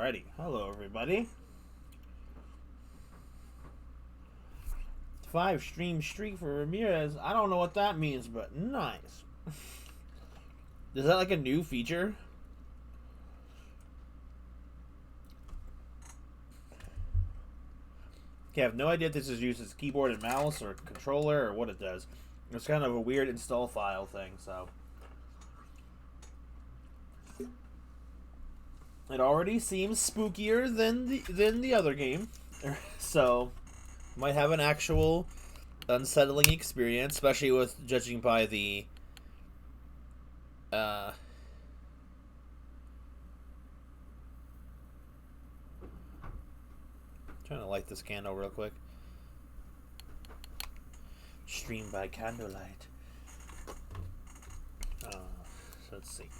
Alrighty. Hello, everybody. 5-stream streak for Ramirez. I don't know what that means, but nice. Is that like a new feature? Okay, I have no idea if this is used as keyboard and mouse or controller or what it does. It's kind of a weird install file thing, so. It already seems spookier than the other game. So, might have an actual unsettling experience, especially with judging by the trying to light this candle real quick. Stream by candlelight. So let's see.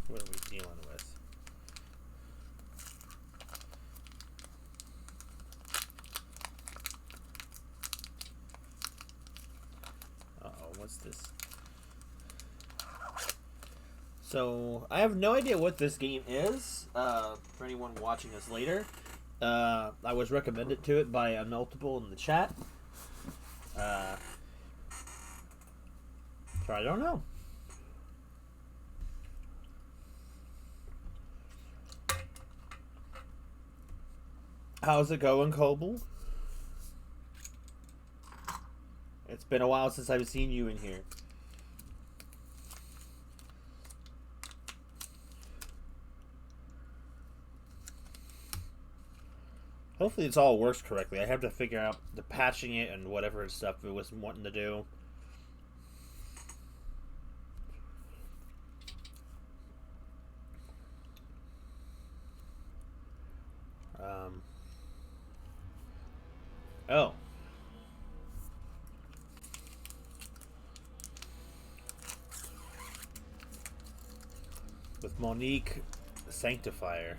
What are we dealing with? What's this? So, I have no idea what this game is, for anyone watching this later. I was recommended to it by a multiple in the chat. So I don't know. How's it going, Coble? It's been a while since I've seen you in here. Hopefully this all works correctly. I have to figure out the patching it and whatever stuff it was wanting to do. Oh. With Monique Sanctifier.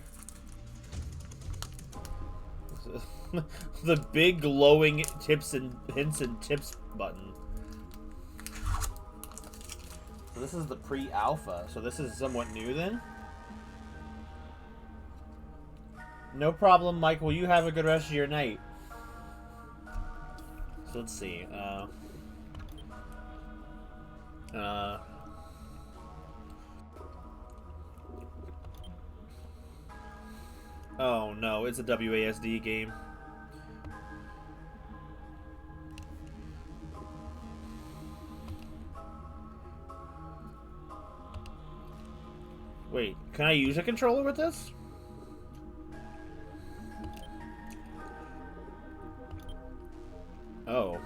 The big glowing tips and hints and tips button. So this is the pre-alpha. So this is somewhat new then? No problem, Michael. You have a good rest of your night. So let's see. Oh no, it's a WASD game. Wait, can I use a controller with this? Oh.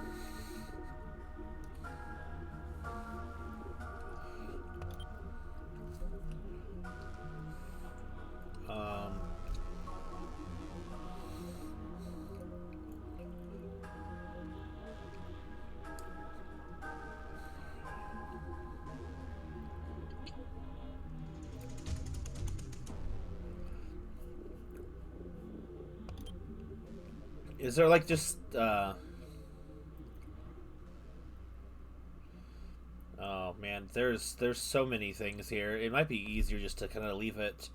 Is there like just oh man, there's so many things here. It might be easier just to kind of leave it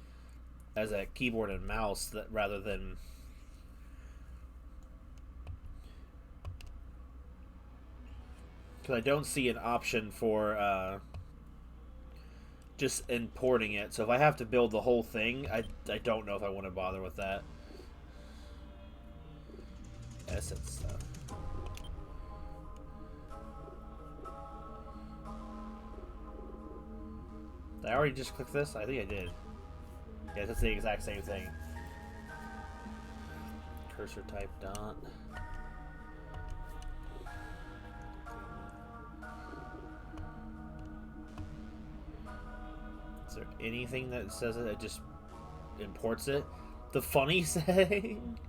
as a keyboard and mouse that rather than because I don't see an option for just importing it. So if I have to build the whole thing, I don't know if I want to bother with that. Essence stuff. Did I already just click this? I think I did. Yeah, that's the exact same thing. Cursor type dot. Is there anything that says it? It just imports it? The funny saying?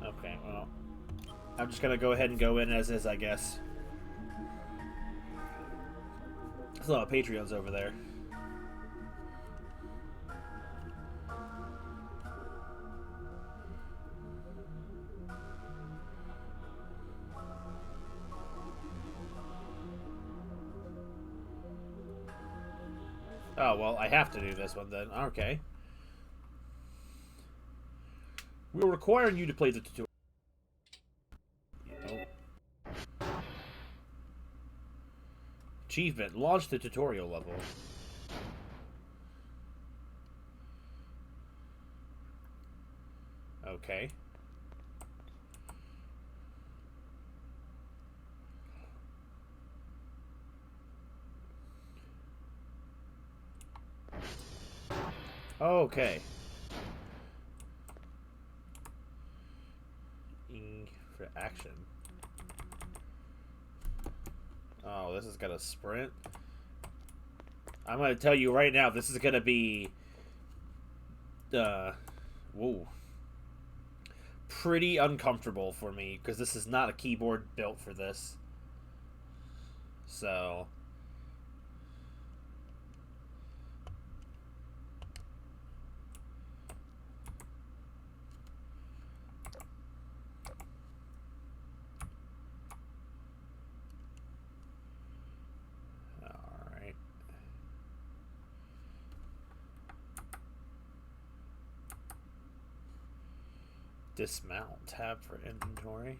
Okay, well, I'm just gonna go ahead and go in as is, I guess. There's a lot of Patreons over there. Oh, well, I have to do this one then. Okay. We're requiring you to play the tutorial. Oh. Achievement. Launch the tutorial level. Okay. Okay. For action. Oh, this is gonna sprint. I'm gonna tell you right now, this is gonna be whoa, pretty uncomfortable for me because this is not a keyboard built for this. So alright. Dismount. Tab for inventory.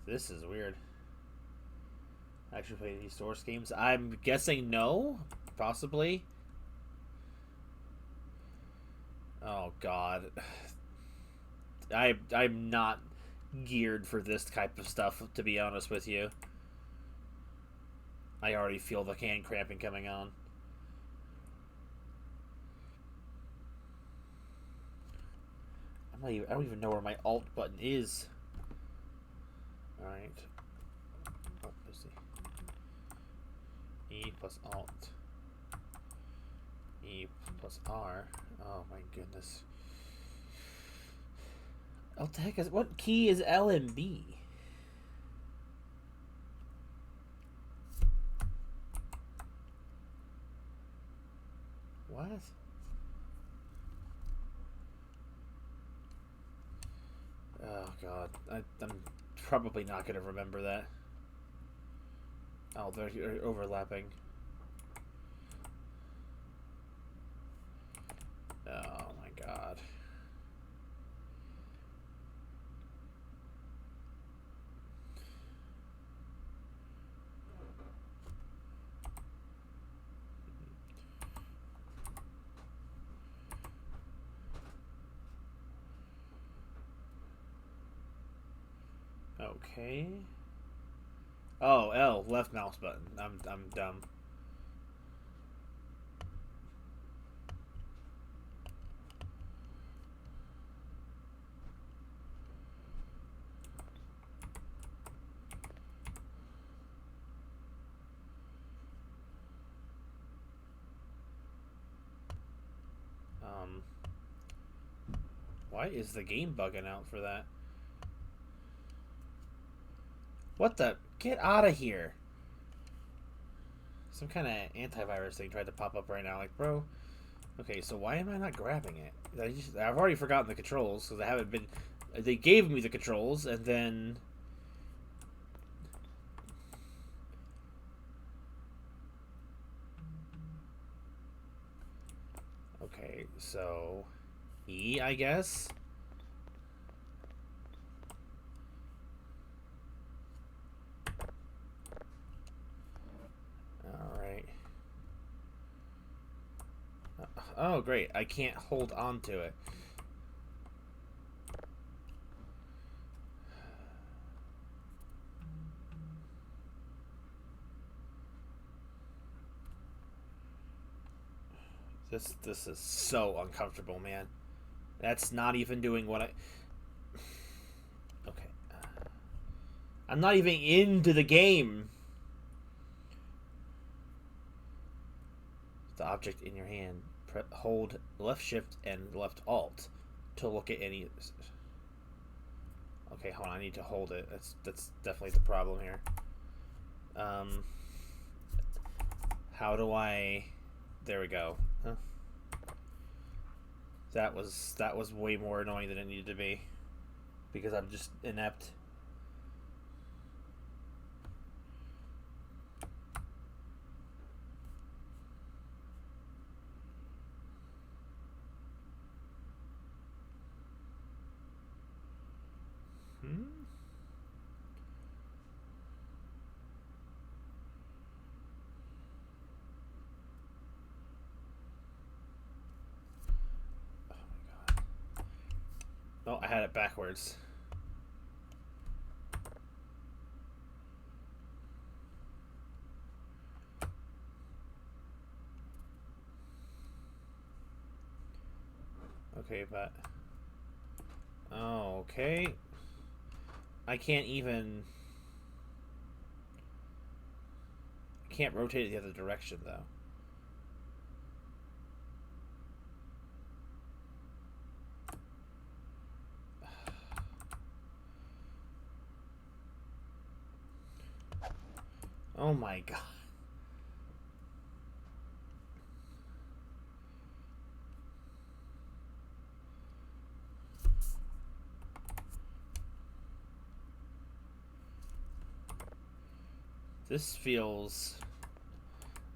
This is weird. Actually play these source games? I'm guessing no. Possibly. Oh god. I'm not geared for this type of stuff, to be honest with you. I already feel the hand cramping coming on. I don't even know where my alt button is. Alright. Oh, let's see. E plus alt. E plus R. Oh my goodness. What the heck is... What key is L and B? What? Oh god. I'm probably not going to remember that. Oh, they're overlapping. Oh my god. Okay. Oh, L, left mouse button. I'm dumb. Why is the game bugging out for that? What the? Get out of here. Some kind of antivirus thing tried to pop up right now. Like, bro. Okay, so why am I not grabbing it? I've already forgotten the controls because I haven't been... They gave me the controls and then... Okay, so... E, I guess? Alright. Oh, great. I can't hold on to it. This is so uncomfortable, man. That's not even doing what I... Okay. I'm not even into the game. The object in your hand. Hold left shift and left alt to look at any... Okay, hold on. I need to hold it. That's definitely the problem here. How do I... There we go. Huh. That was way more annoying than it needed to be. Because I'm just inept. Oh, I had it backwards. Okay, but... Oh, okay. I can't even... I can't rotate it the other direction, though. Oh my god. This feels...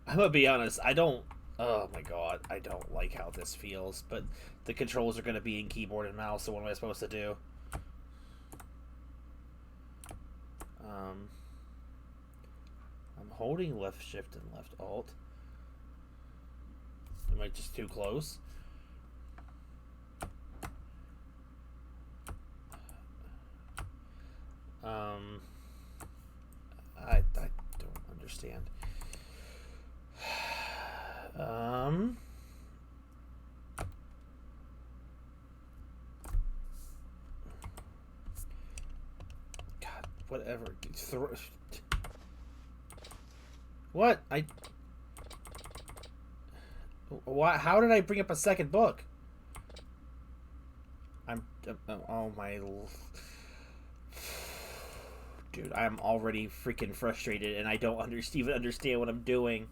I'm gonna be honest, I don't... Oh my god, I don't like how this feels, but the controls are gonna be in keyboard and mouse, so what am I supposed to do? I'm holding left shift and left alt. Am I just too close? I don't understand. God, whatever. What? Why? How did I bring up a second book? Oh my... Dude, I'm already freaking frustrated, and I don't even understand what I'm doing.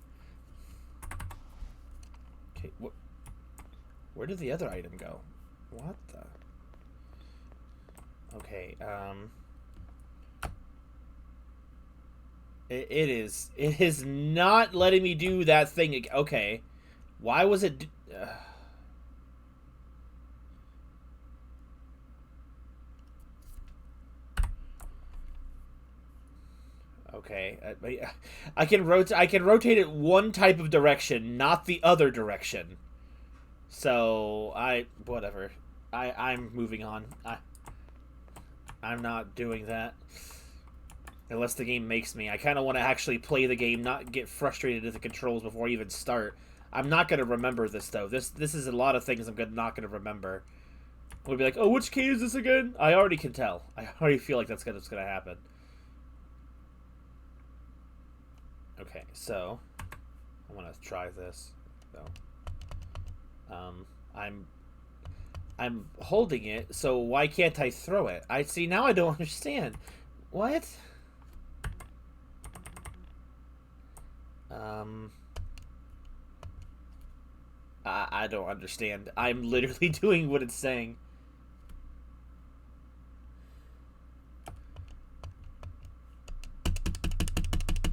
Okay, where did the other item go? What the... Okay, It is not letting me do that thing. Okay. Why was it... Okay, I can rotate it one type of direction, not the other direction. So whatever. I'm moving on. I'm not doing that unless the game makes me. I kind of want to actually play the game, not get frustrated at the controls before I even start. I'm not gonna remember this though. This is a lot of things I'm not gonna remember. We'll be like, oh, which key is this again? I already can tell. I already feel like that's gonna happen. Okay, so I want to try this. So, I'm holding it. So why can't I throw it? I see now. I don't understand. What? I don't understand. I'm literally doing what it's saying.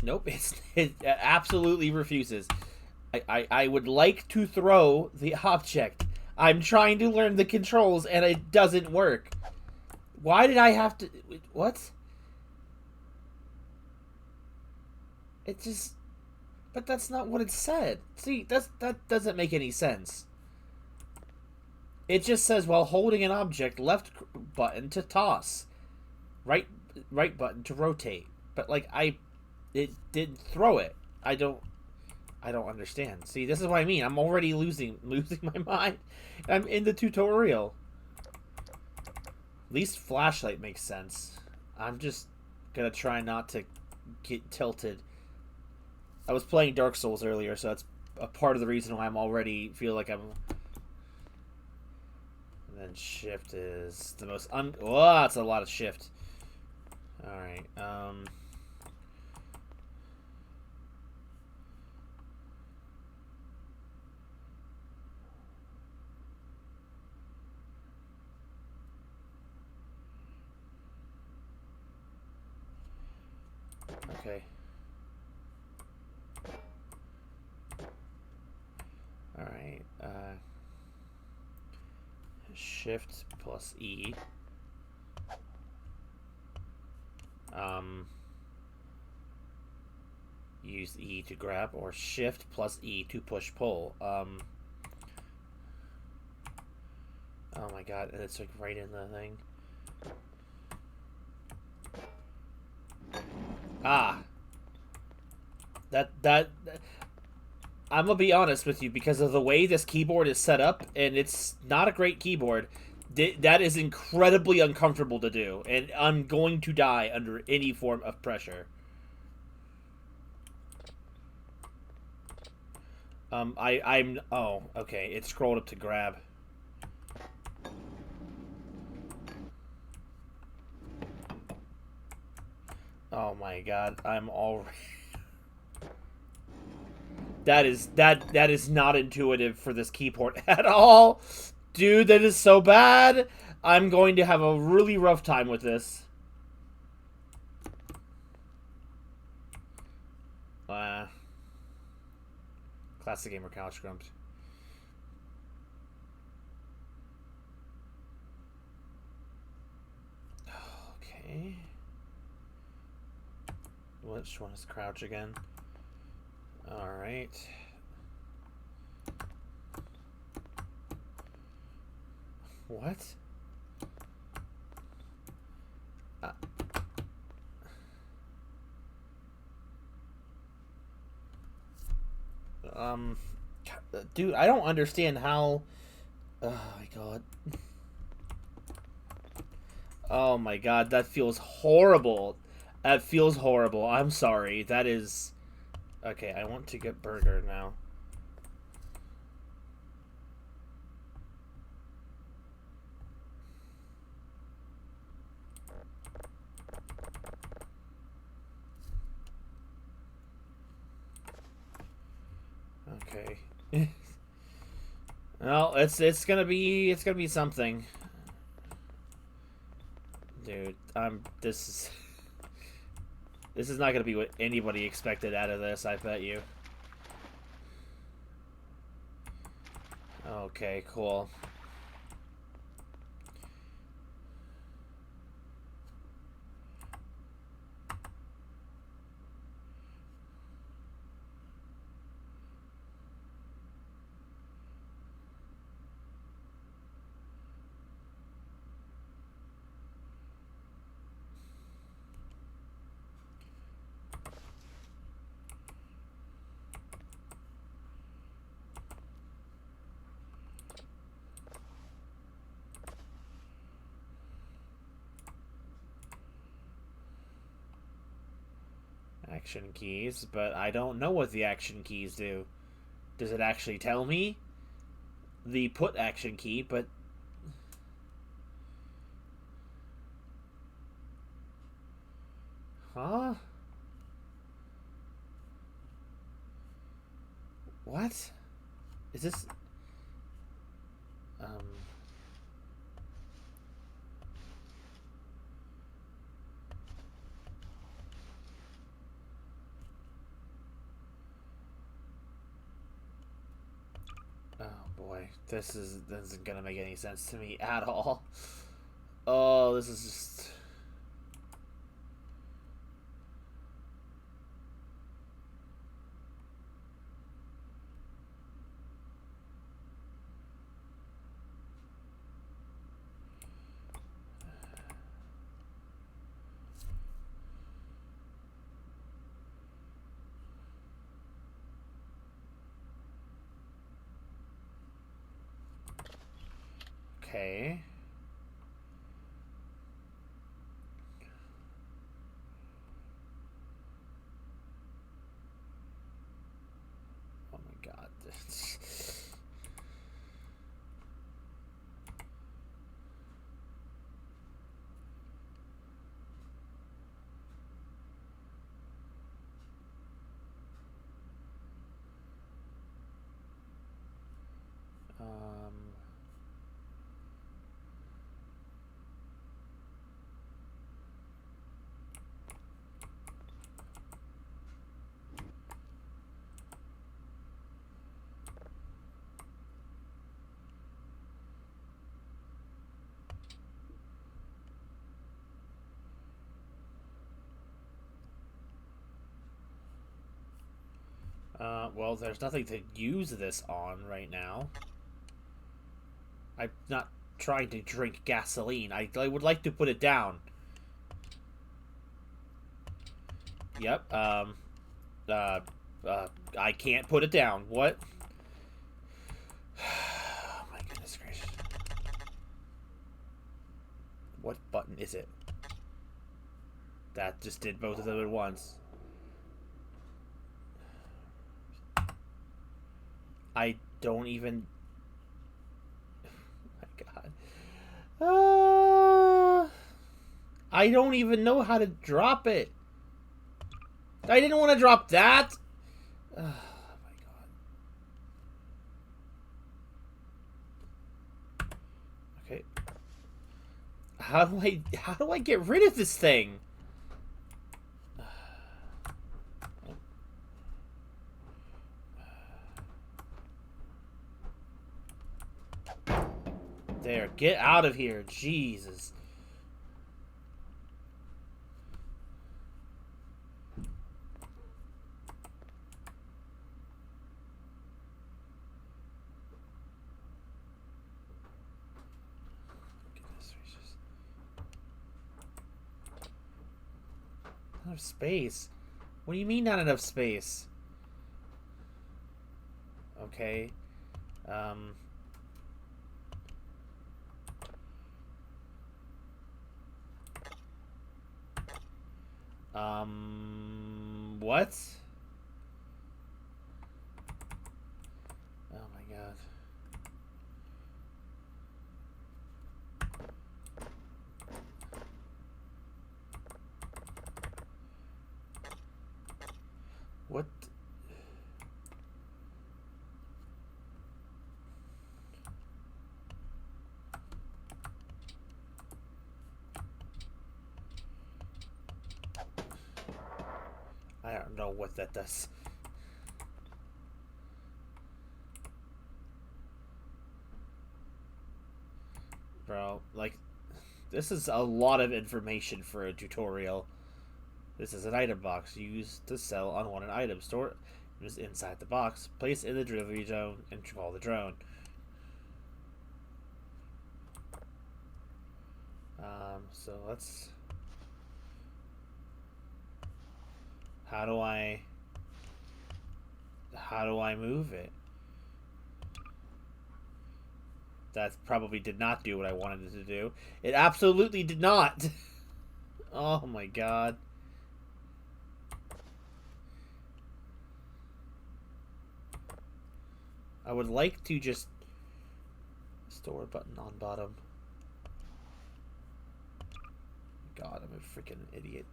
Nope, it absolutely refuses. I would like to throw the object. I'm trying to learn the controls and it doesn't work. Why did I have to... What? It just... But that's not what it said. See, that doesn't make any sense. It just says, while holding an object, left button to toss. Right button to rotate. But, like, it did throw it. I don't understand. See, this is what I mean. I'm already losing my mind. I'm in the tutorial. At least flashlight makes sense. I'm just gonna try not to get tilted. I was playing Dark Souls earlier, so that's a part of the reason why I'm already feel like I'm... And then shift is the most oh, that's a lot of shift. Alright, okay. Alright, shift plus E. Use E to grab, or shift plus E to push pull. Oh my god, and it's like right in the thing. Ah. That I'm gonna be honest with you, because of the way this keyboard is set up, and it's not a great keyboard. That is incredibly uncomfortable to do, and I'm going to die under any form of pressure. I'm oh, okay. It scrolled up to grab. Oh my god, I'm already. That is not intuitive for this keyboard at all. Dude, that is so bad. I'm going to have a really rough time with this. Uh, Classic Gamer Couch Grumps. Okay. Which one is crouch again? Alright. What? Uh, um, dude, I don't understand how. Oh my god. Oh my god, that feels horrible. That feels horrible. I'm sorry. That is. Okay, I want to get burger now. Okay. Well, it's gonna be something. Dude, this is not gonna be what anybody expected out of this, I bet you. Okay, cool. Action keys, but I don't know what the action keys do. Does it actually tell me? The put action key, but... Huh? What? Is this... Um... Oh boy, this isn't gonna make any sense to me at all. Oh, this is just... Okay. Oh my god. um... well, there's nothing to use this on right now. I'm not trying to drink gasoline. I would like to put it down. Yep. Uh, I can't put it down. What? Oh my goodness gracious. What button is it? That just did both of them at once. I don't even... Oh my god. I don't even know how to drop it. I didn't want to drop that. Oh my god. Okay. How do I get rid of this thing? There, get out of here, Jesus. Not enough space. What do you mean not enough space? Okay. What? Oh my god. What? I don't know what that does. Bro, like, this is a lot of information for a tutorial. This is an item box used to sell unwanted items. Store it inside the box. Place in the delivery zone and call the drone. So let's... How do I move it? That probably did not do what I wanted it to do. It absolutely did not. Oh my god. I would like to just store button on bottom. God, I'm a freaking idiot.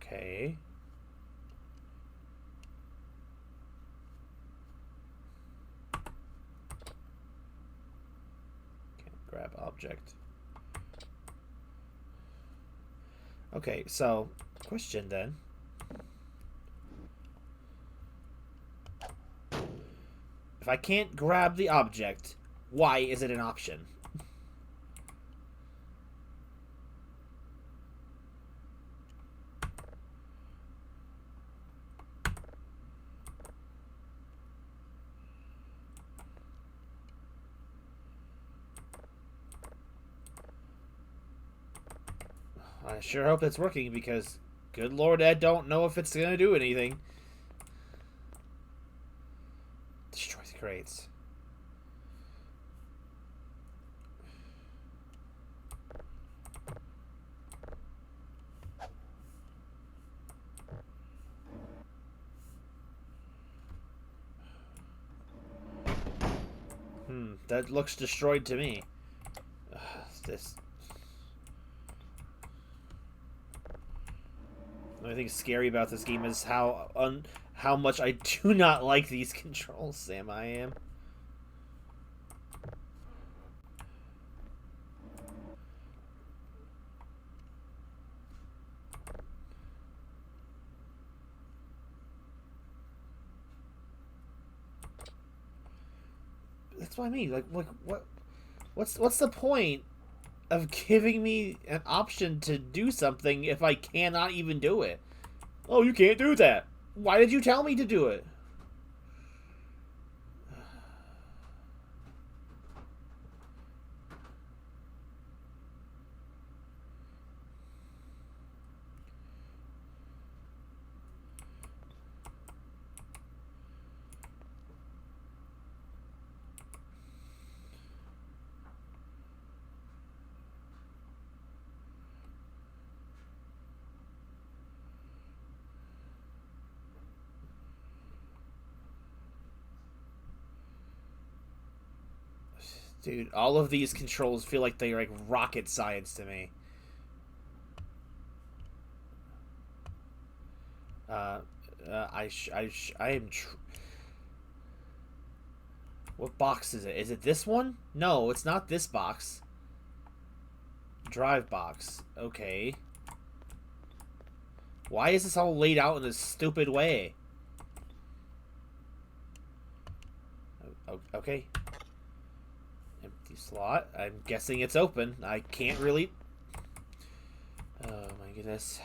Okay. Can't grab object. Okay, so question then. If I can't grab the object, why is it an option? I sure hope it's working because, good lord, I don't know if it's gonna do anything. Destroy the crates. That looks destroyed to me. This... The only thing scary about this game is how much I do not like these controls, Sam. I am. That's what I mean. Like what's the point of giving me an option to do something if I cannot even do it? Oh, you can't do that. Why did you tell me to do it? Dude, all of these controls feel like they're like rocket science to me. Uh, I am. What box is it? Is it this one? No, it's not this box. Drive box. Okay. Why is this all laid out in this stupid way? Okay. Empty slot. I'm guessing it's open. I can't really... Oh my goodness.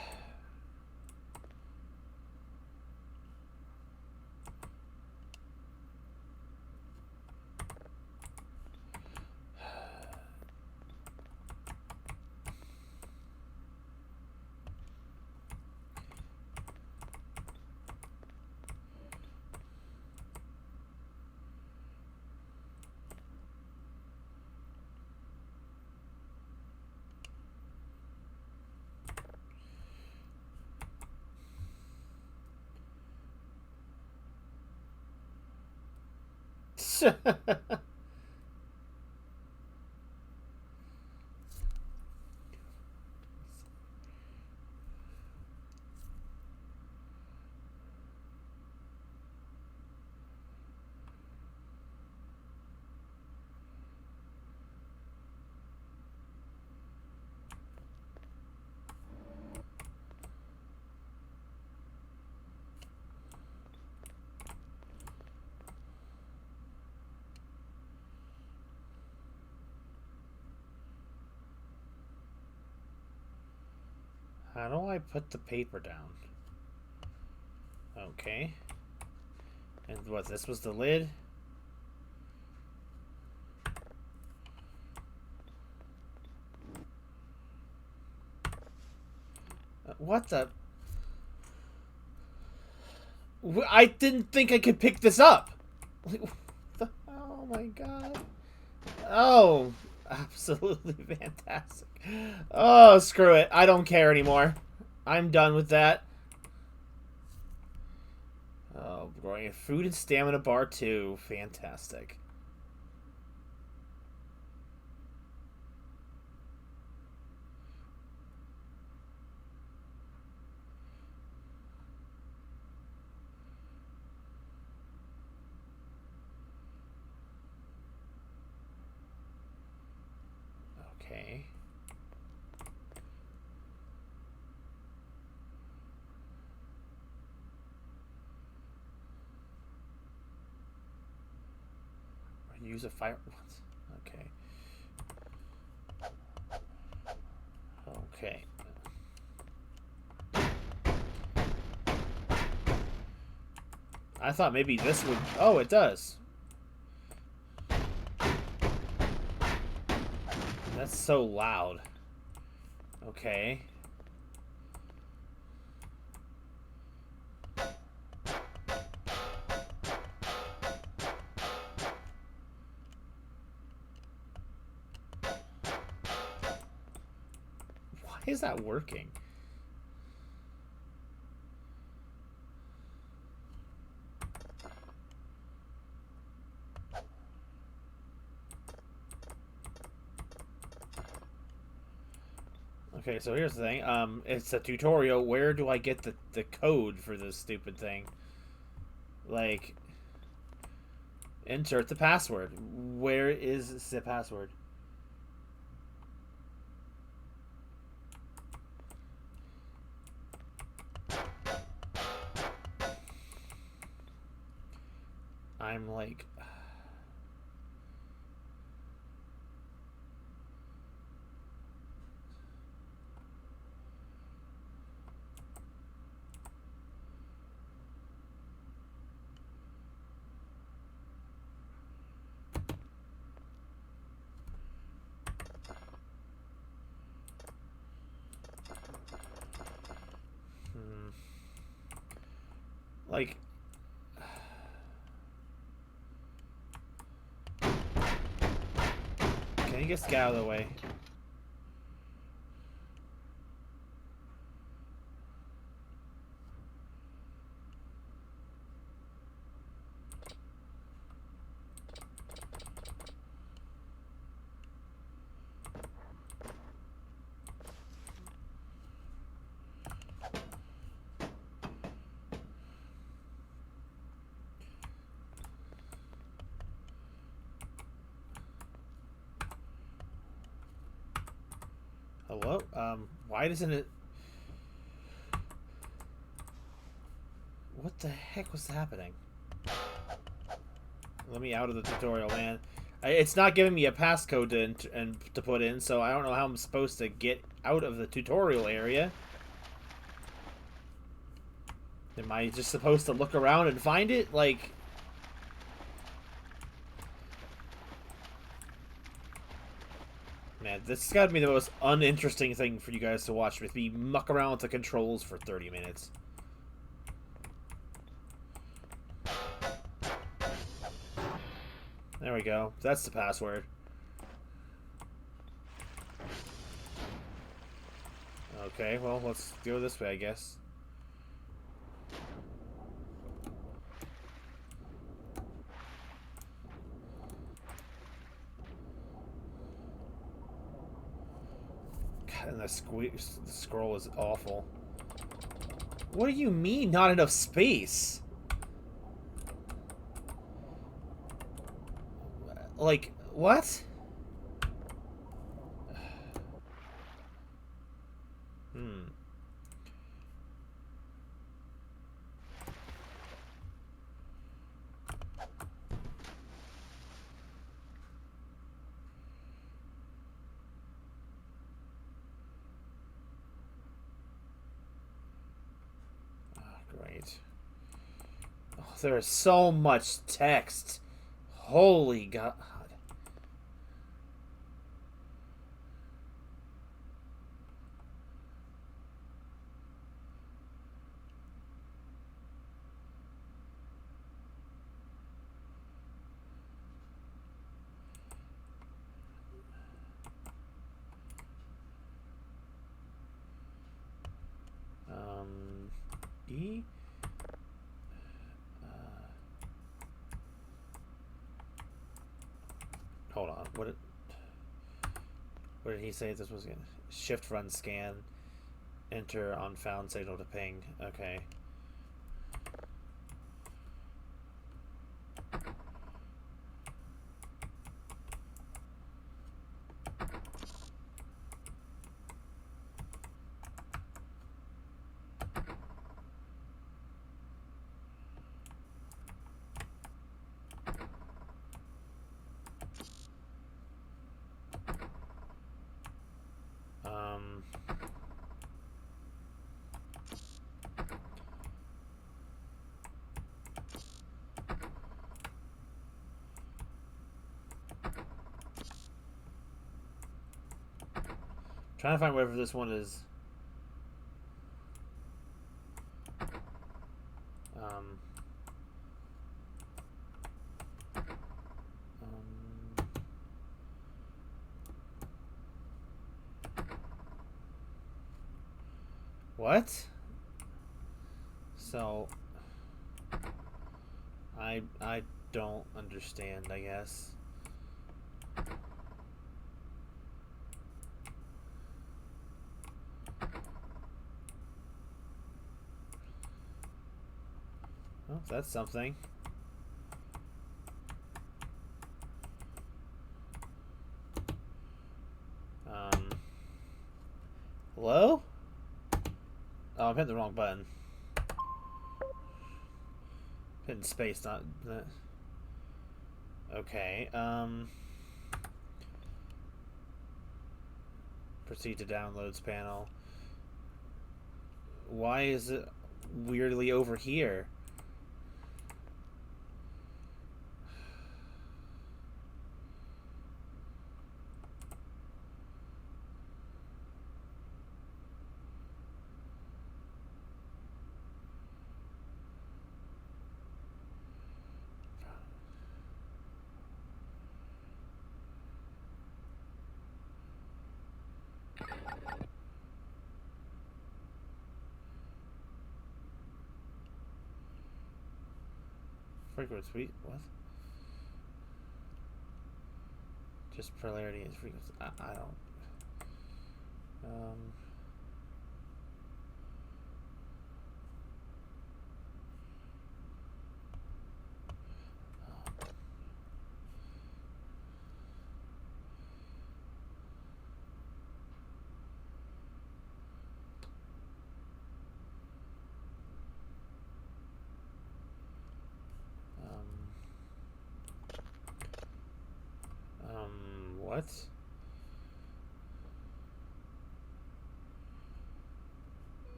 How do I put the paper down? Okay. And what, this was the lid? What the... I didn't think I could pick this up! Oh my god. Oh, absolutely fantastic. Oh, screw it. I don't care anymore. I'm done with that. Oh, growing a food and stamina bar too. Fantastic. Okay. Use a fire. Okay. Okay. I thought maybe this would... Oh, it does. That's so loud. Okay. Why is that working? Okay, so here's the thing. It's a tutorial. Where do I get the code for this stupid thing? Like, insert the password. Where is the password? I'm like... Like... Can you just get out of the way? Hello? Why doesn't it... What the heck was happening? Let me out of the tutorial, man. It's not giving me a passcode to put in, so I don't know how I'm supposed to get out of the tutorial area. Am I just supposed to look around and find it? Like... Man, this has got to be the most uninteresting thing for you guys to watch with me muck around with the controls for 30 minutes. There we go. That's the password. Okay, well, let's go this way, I guess. God, and the scroll is awful. What do you mean, not enough space? Like, what? Hmm. Great. Oh, there is so much text. Holy God. E? Hold on. What did he say this was going to... Shift run scan. Enter on found signal to ping. Okay. Trying to find wherever this one is. What? So I don't understand, I guess. Oh, that's something. Hello? Oh, I'm hitting the wrong button. Hitting space, not that. Okay, proceed to downloads panel. Why is it weirdly over here? Frequency, what? Just polarity and frequency. I don't. What?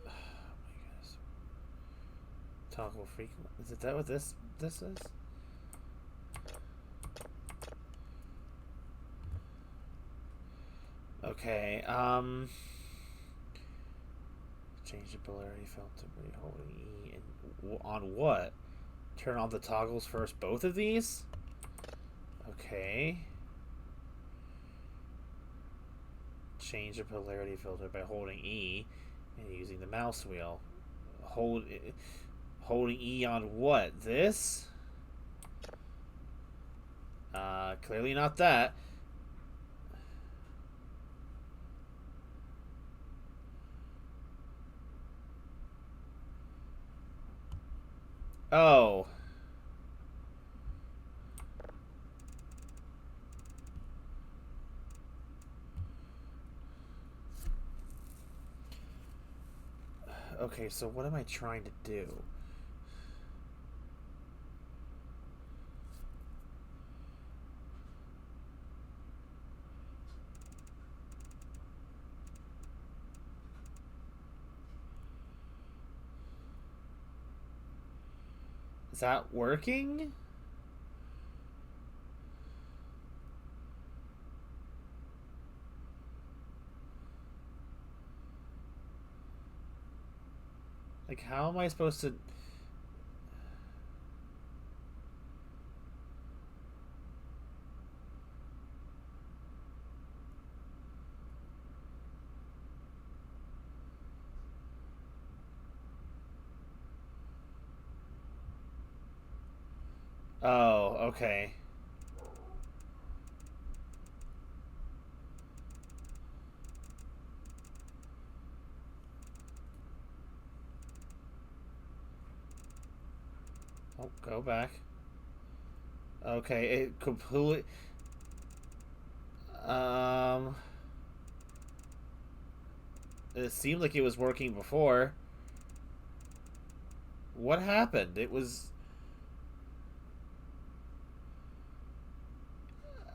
Oh my goodness. Toggle frequent. Is it that what this is? Okay. Change the polarity filter by holding E and on what? Turn on the toggles first. Both of these. Okay. Change the polarity filter by holding E and using the mouse wheel. Holding E on what? This? Clearly not that. Oh. Okay, so what am I trying to do? Is that working? Like, how am I supposed to... Oh, okay. Oh, go back. Okay, it completely... Um... It seemed like it was working before. What happened? It was...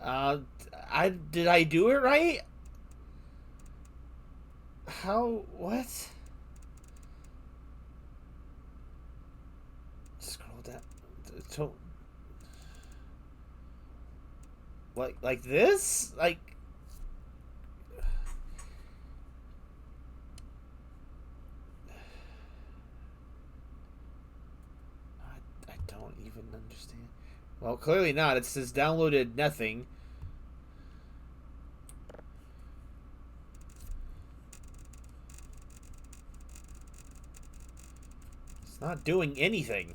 Uh... Did I do it right? How... What? Scroll down... To... Like this? Like... I don't even understand. Well, clearly not. It says downloaded nothing. It's not doing anything.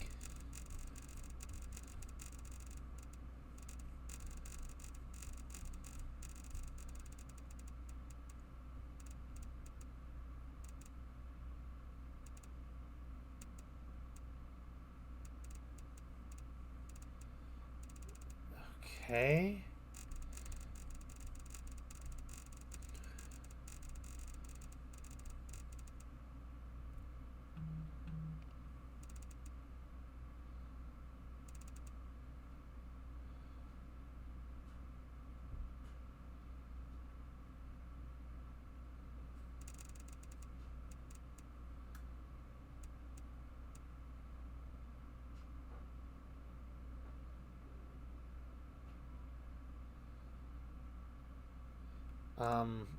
Okay.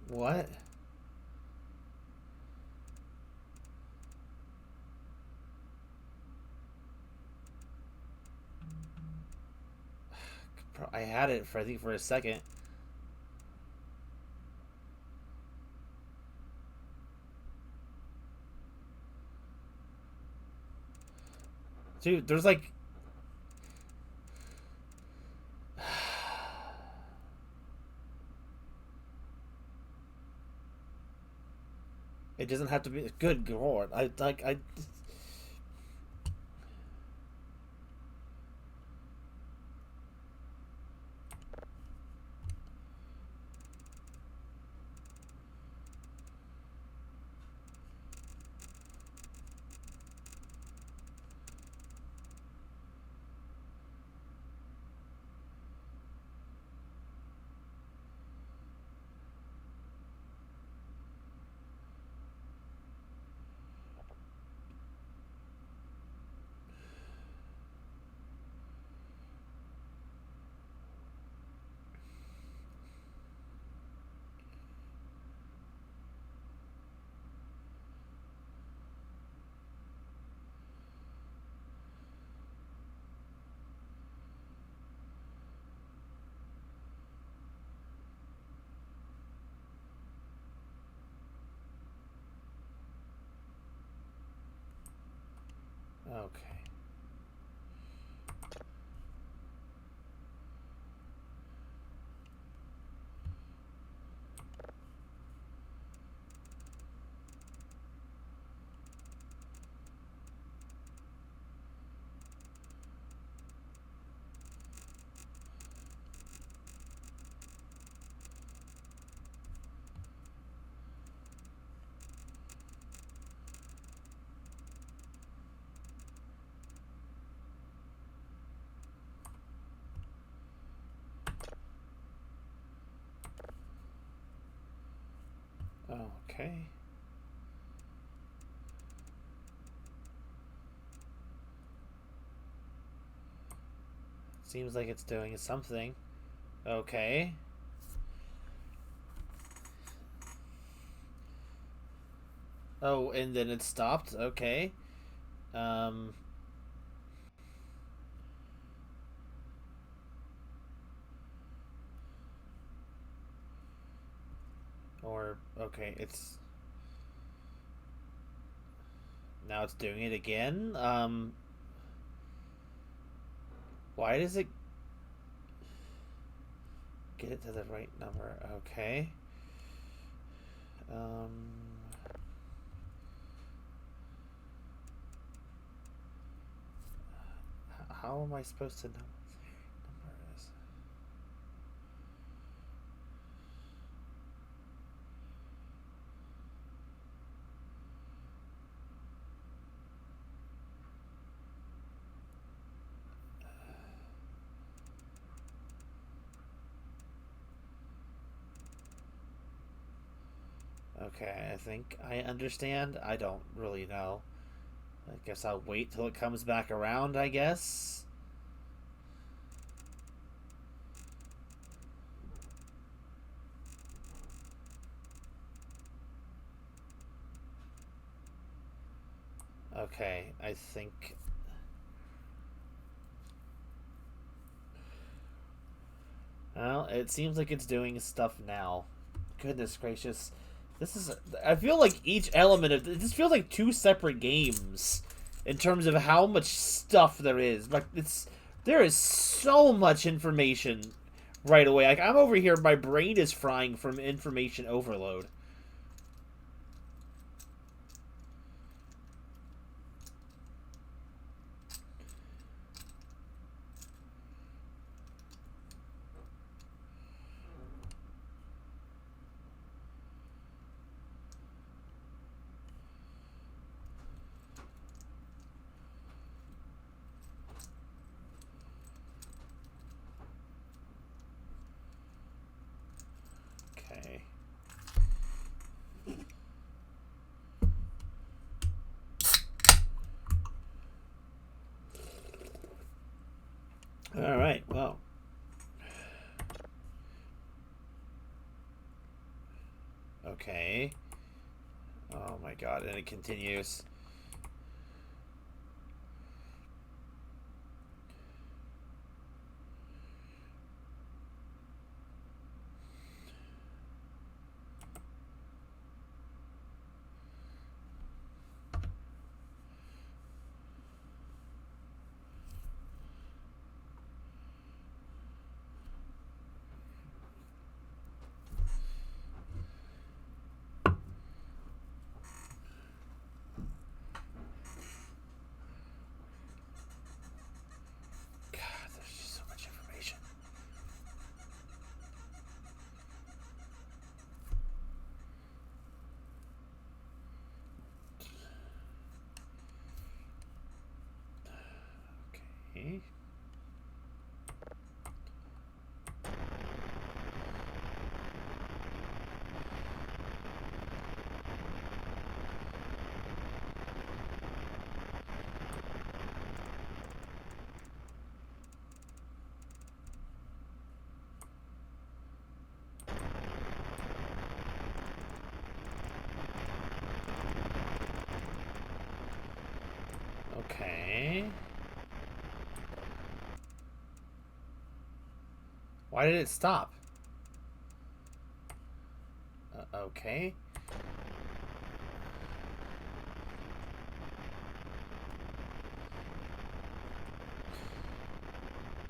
What? I had it for, I think, for a second. Dude, there's like... It doesn't have to be... Good lord. I... Okay. Seems like it's doing something. Okay. Oh, and then it stopped. Okay. Um. Or okay, it's now it's doing it again. Why does it get it to the right number? Okay. Um. How am I supposed to know what the number is? Okay, I think I understand. I don't really know. I guess I'll wait till it comes back around, I guess. Okay, I think. Well, it seems like it's doing stuff now. Goodness gracious. This is. I feel like each element of. This feels like two separate games in terms of how much stuff there is. Like, it's. There is so much information right away. Like, I'm over here, my brain is frying from information overload. Okay. All right. Well. Okay. Oh my god, and it continues. God, there's just so much information. Okay. Okay. Why did it stop? Okay.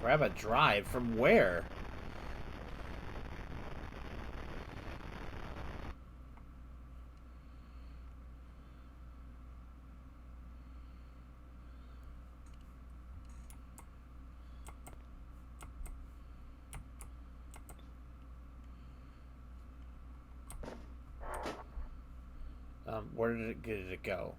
Grab a drive from where? Where did it go?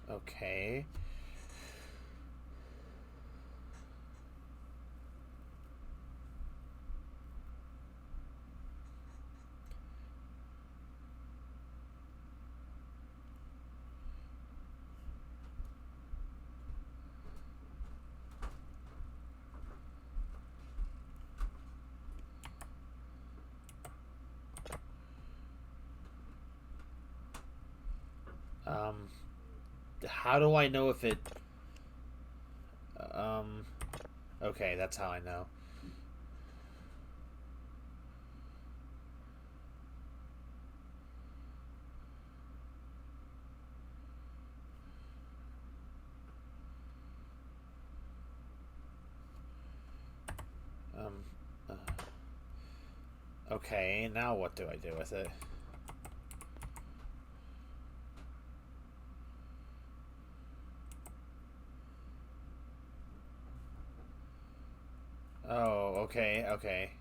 Okay. How do I know if it... Um, okay, that's how I know. Um, uh, okay, now what do I do with it? Oh, okay, okay.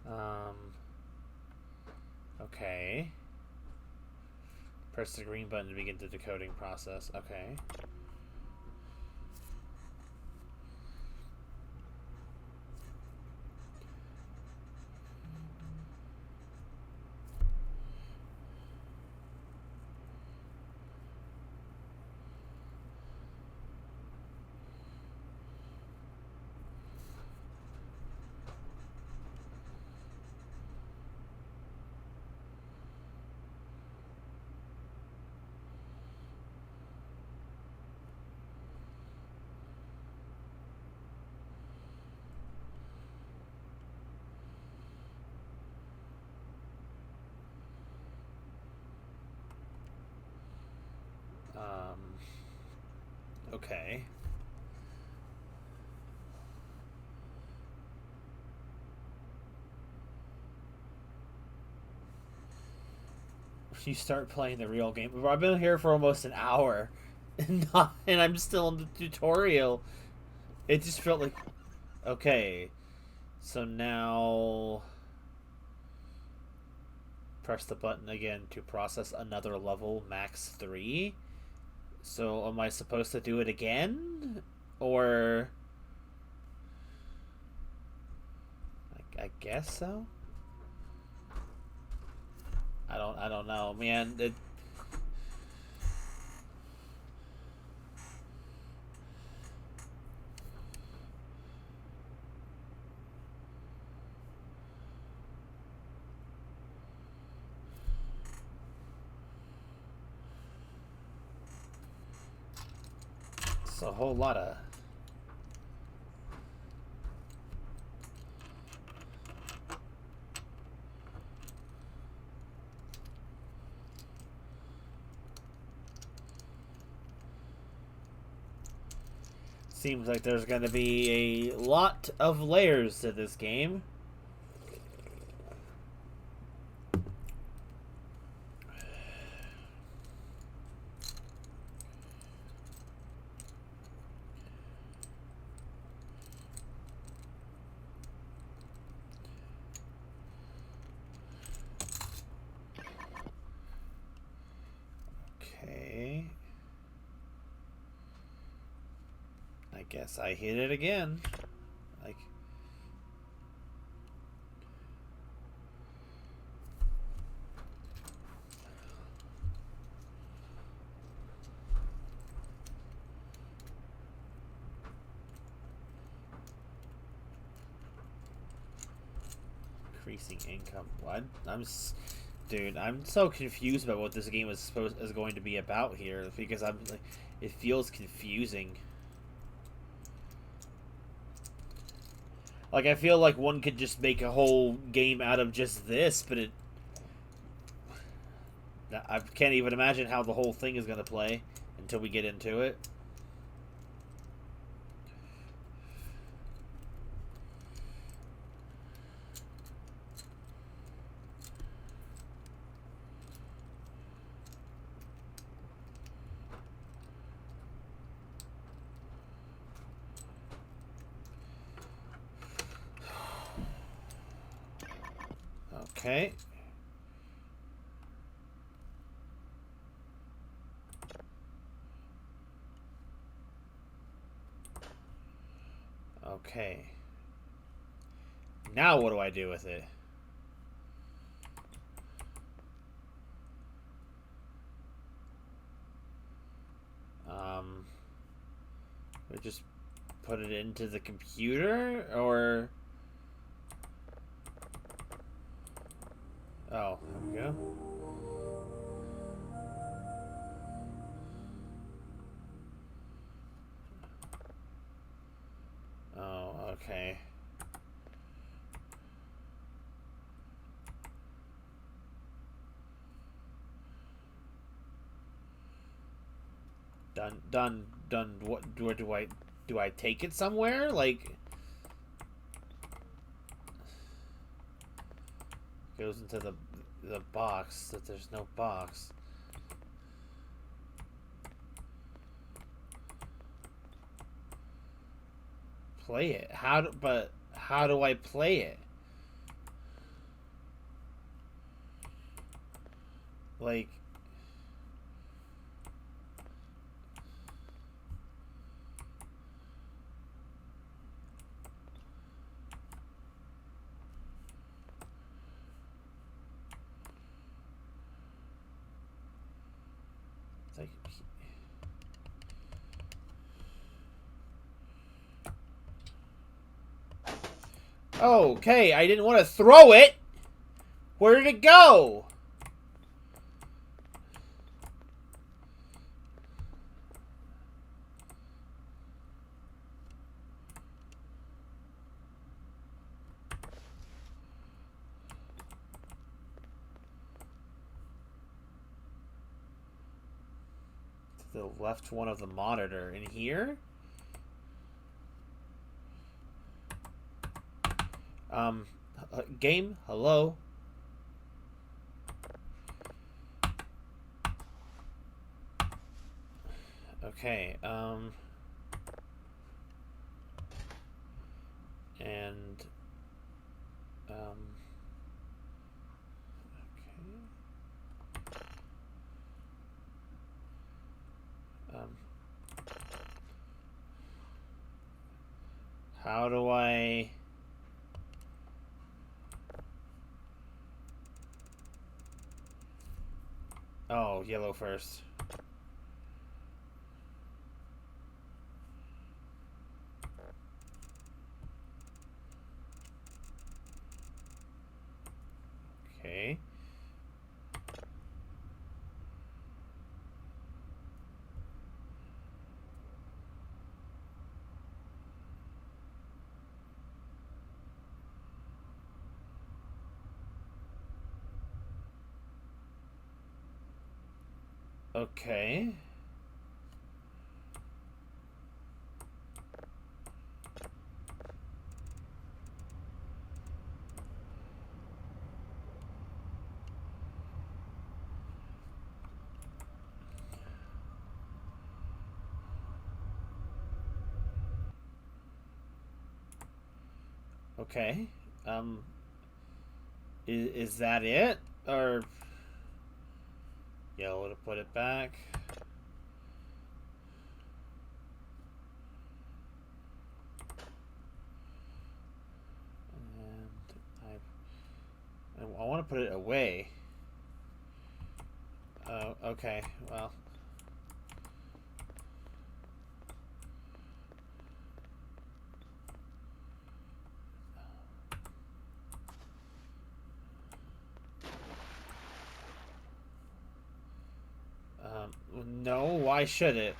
Um, okay. Press the green button to begin the decoding process. Okay. Okay. You start playing the real game. I've been here for almost an hour, and I'm still in the tutorial. It just felt like, okay, so now press the button again to process another level, max 3. So am I supposed to do it again, or I guess so. I don't know, man. It's a whole lot of... Seems like there's going to be a lot of layers to this game. Okay. I guess I hit it again. Like... Increasing income. What? Dude, I'm so confused about what this game is going to be about here, because I'm like, it feels confusing. Like, I feel like one could just make a whole game out of just this, but I can't even imagine how the whole thing is going to play until we get into it. Okay. Okay. Now what do I do with it? just put it into the computer, or... Oh, there we go. Oh, okay. Done. What? Where do I take it somewhere? Like, goes into the box. That there's no box. Play it. But how do I play it? Like, like, okay, I didn't want to throw it. Where did it go? The left one of the monitor in here. Game, hello. Okay, and, okay. How do I... Oh, yellow first. Okay. Okay. Okay. Is that it? Or yellow to put it back? And I want to put it away. Okay. Well. No, why should it?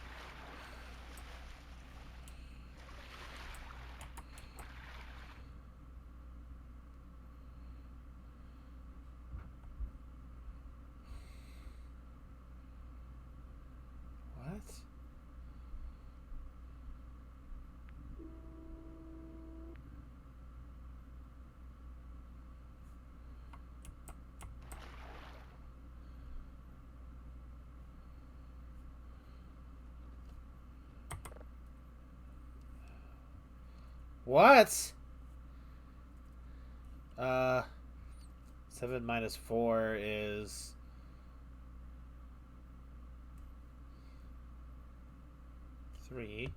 What? What? 7 minus 4 is... three.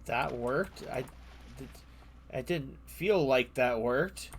that worked? I didn't feel like that worked.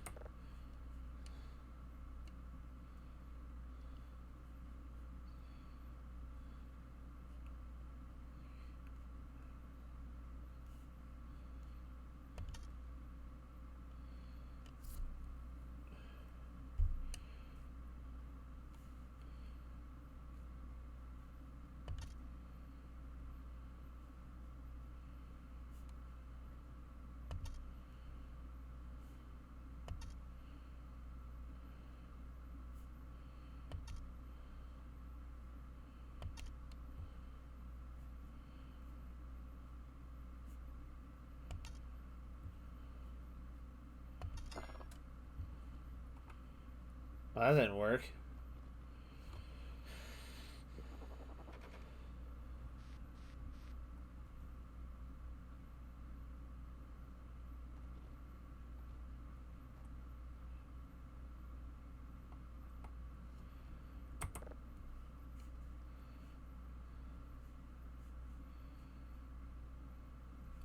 Well, that didn't work.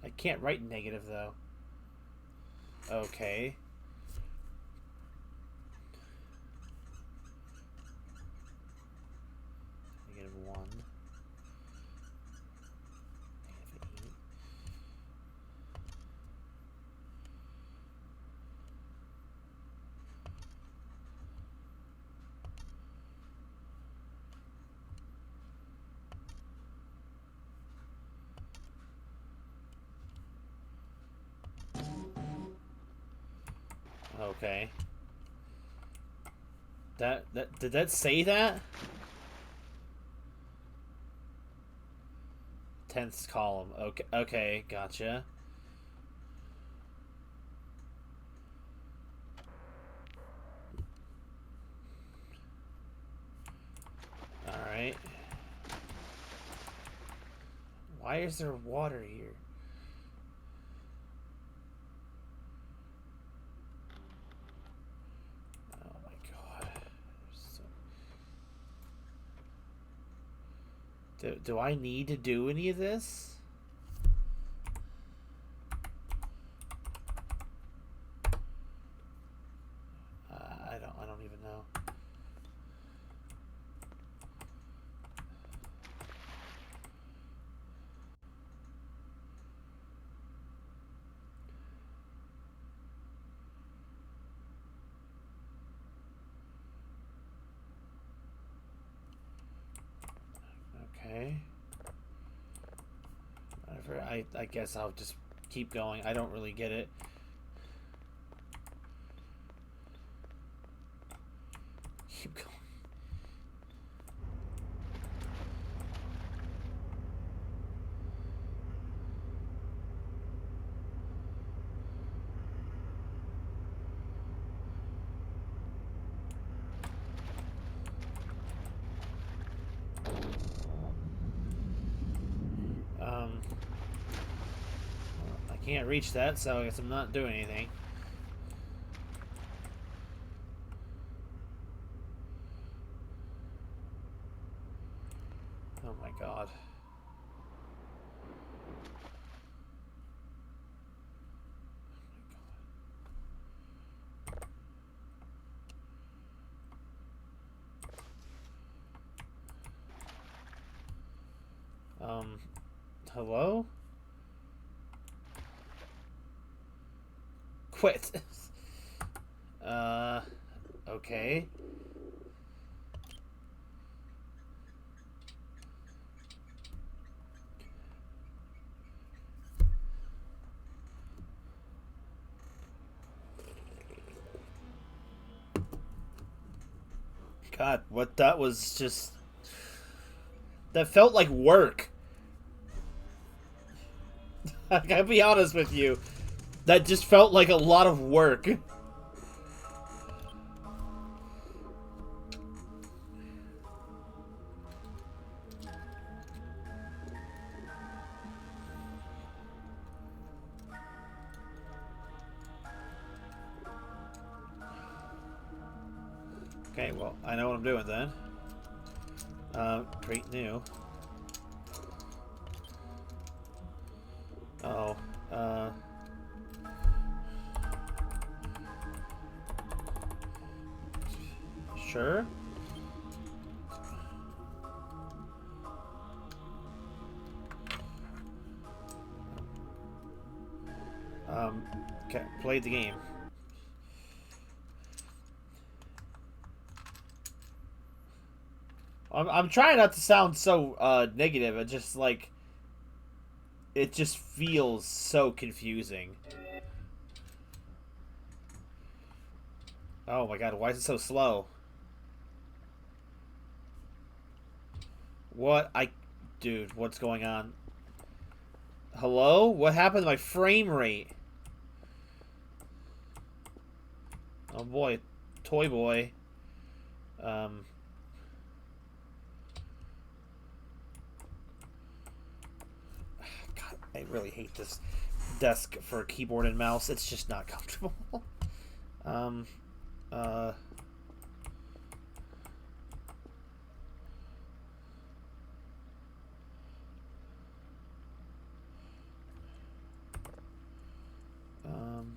I can't write negative, though. Okay. -1. Okay. Did that say that? 10th column. Okay, gotcha. Alright. Why is there water here? Oh my god. Do I need to do any of this? I don't even know. Okay. Whatever. I guess I'll just keep going. I don't really get it. Keep going. I can't reach that, so I guess I'm not doing anything. Oh my god. Hello? Quit. Okay. God, what that was just... That felt like work. I gotta be honest with you. That just felt like a lot of work. Okay, well, I know what I'm doing then. Create new. Oh, sure. Okay, played the game. I'm trying not to sound so negative. It just like it just feels so confusing. Oh my god, why is it so slow? What dude, what's going on? Hello? What happened to my frame rate? Oh boy, toy boy. Um, God, I really hate this desk for a keyboard and mouse. It's just not comfortable. um, uh, um,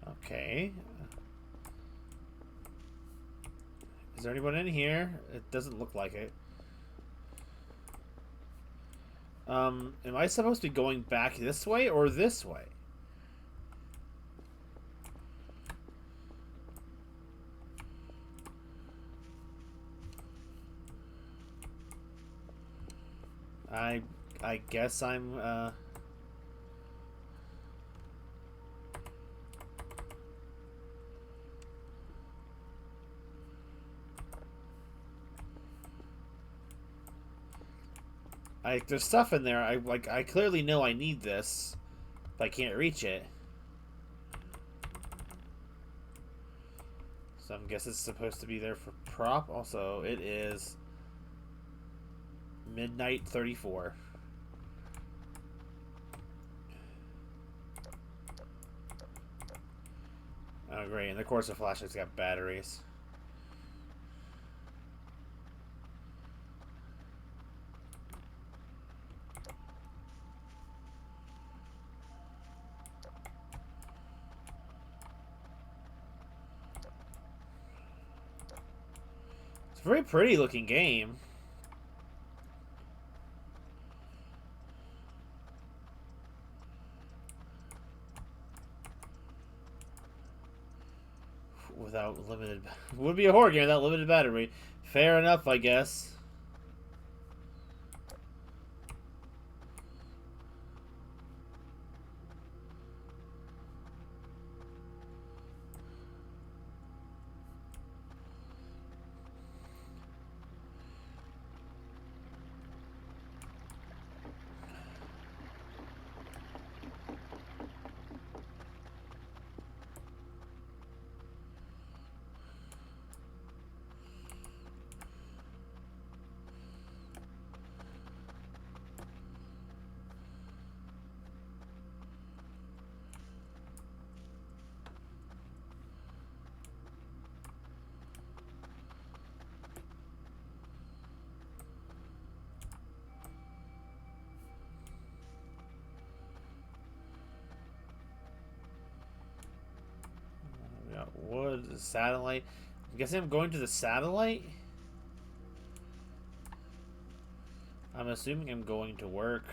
okay. Is there anyone in here? It doesn't look like it. Am I supposed to be going back this way or this way? I I guess I'm there's stuff in there. I clearly know I need this, but I can't reach it. So I guess it's supposed to be there for prop. Also, it is midnight 34. Oh great, and of course the flashlight's got batteries. It's a very pretty looking game. Without limited... Would be a horror game without limited battery. Fair enough, I guess. We got wood, satellite. I'm guessing I'm going to the satellite? I'm assuming I'm going to work.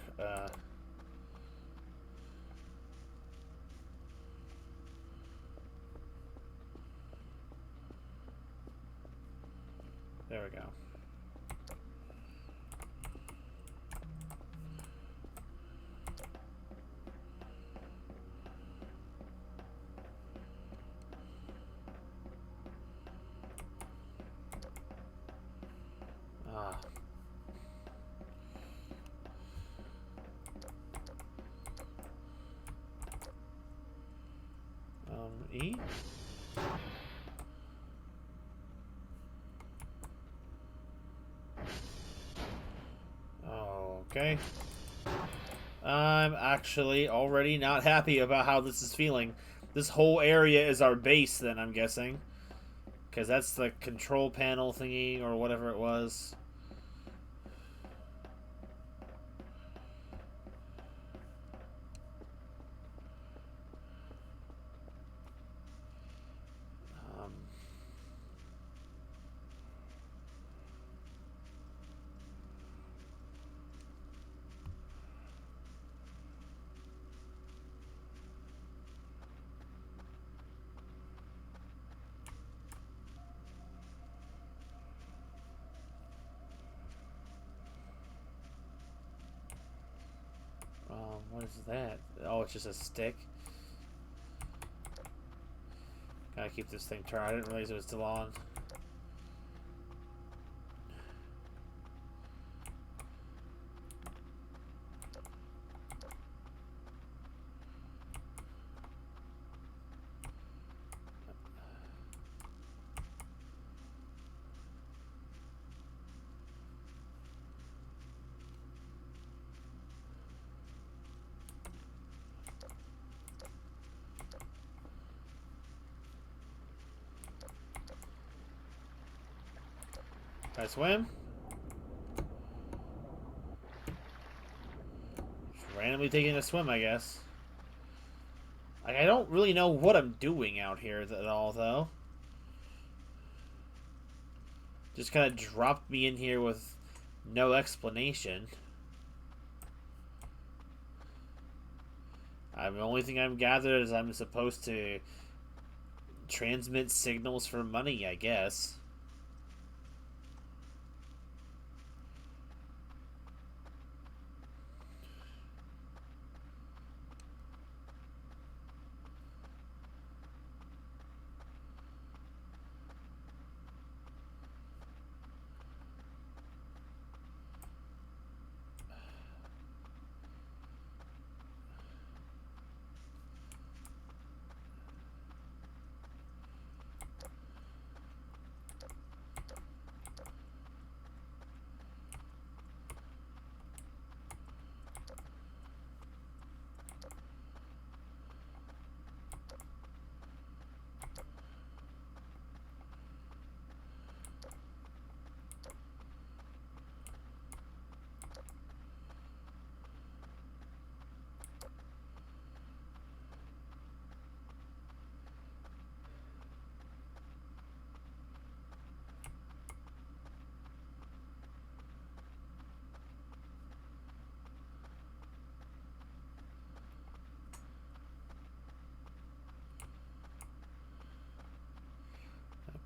There we go. Ah. E? Okay. I'm actually already not happy about how this is feeling. This whole area is our base, then, I'm guessing. Because that's the control panel thingy or whatever it was. What is that? Oh, it's just a stick. Gotta keep this thing turned. I didn't realize it was still on. Can I swim? Just randomly taking a swim, I guess. Like, I don't really know what I'm doing out here at all, though. Just kind of dropped me in here with no explanation. The only thing I've gathered is I'm supposed to transmit signals for money, I guess.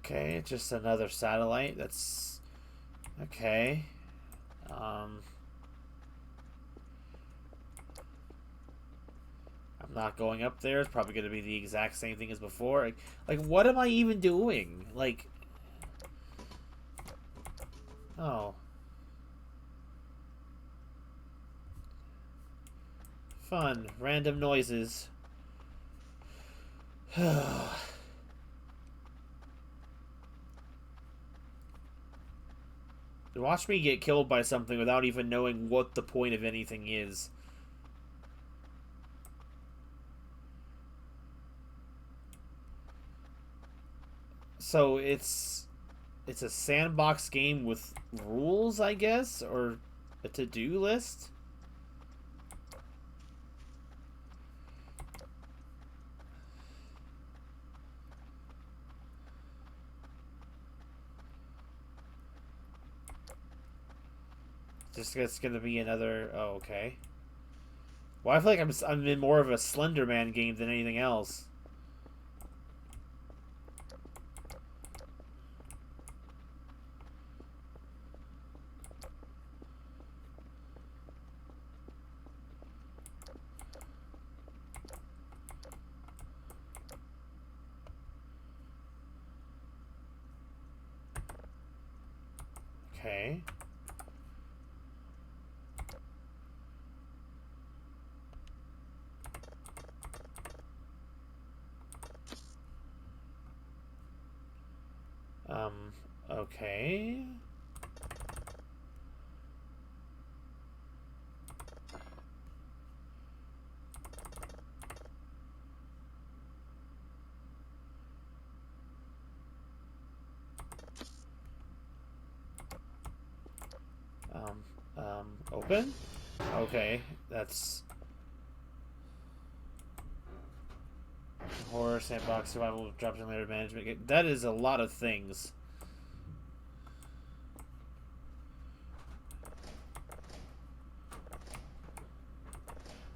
Okay, just another satellite. That's okay. I'm not going up there. It's probably going to be the exact same thing as before. Like, what am I even doing? Like, oh, fun, random noises. Watch me get killed by something without even knowing what the point of anything is. So it's a sandbox game with rules, I guess, or a to-do list. Just it's gonna be another. Oh, okay. Well, I feel like I'm in more of a Slender Man game than anything else. Okay. Okay. Open? Okay, that's... Horror, sandbox, survival, drop in later management. That is a lot of things.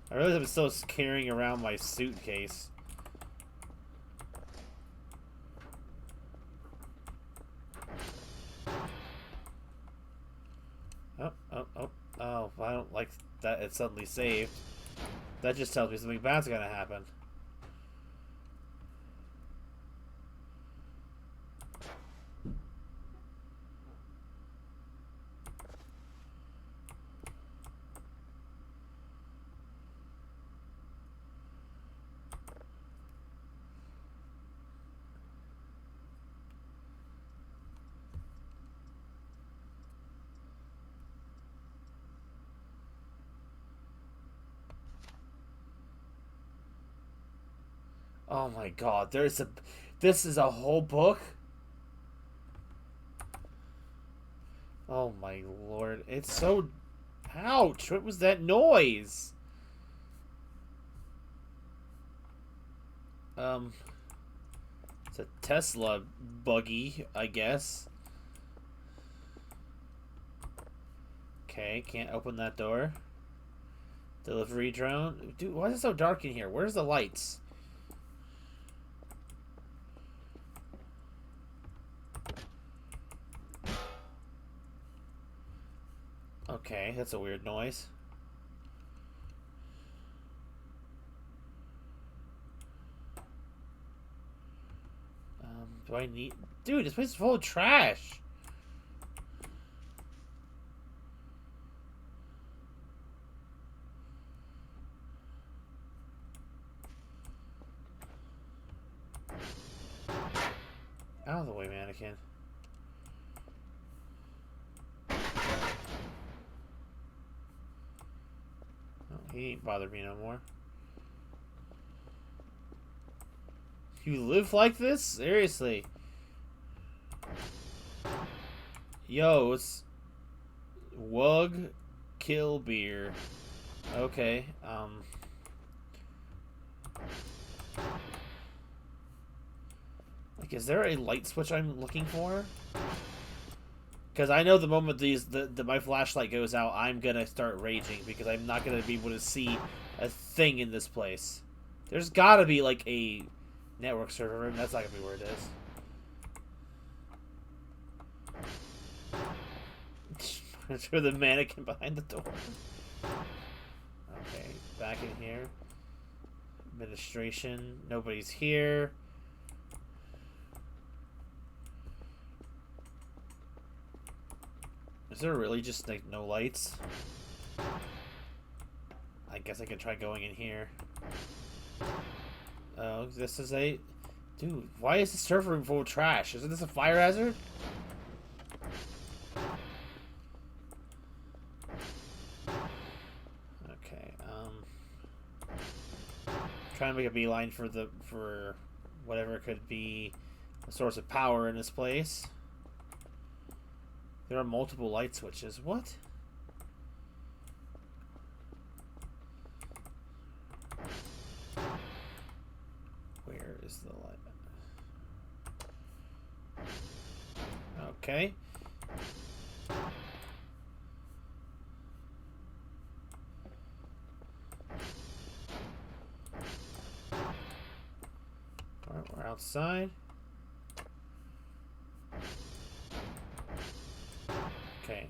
I realize I'm still carrying around my suitcase. Oh, I don't like that it suddenly saved. That just tells me something bad's gonna happen. Oh my god, this is a whole book? Oh my lord, it's so... Ouch, what was that noise? It's a Tesla buggy, I guess. Okay, can't open that door. Delivery drone. Dude, why is it so dark in here? Where's the lights? Okay, that's a weird noise. Do I need... Dude, this place is full of trash. Out of the way, mannequin. Oh, he ain't bothered me no more. You live like this? Seriously. Yo, it's... Wug Kill Beer. Okay, Like, is there a light switch I'm looking for? Because I know the moment my flashlight goes out, I'm gonna start raging because I'm not gonna be able to see a thing in this place. There's gotta be like a network server room. That's not gonna be where it is. For the mannequin behind the door. Okay, back in here. Administration. Nobody's here. Is there really just like no lights? I guess I can try going in here. Oh, this is a... Dude, why is the server room full of trash? Isn't this a fire hazard? Okay, trying to make a beeline for whatever could be a source of power in this place. There are multiple light switches. What? Where is the light? Okay. Alright, we're outside. Okay.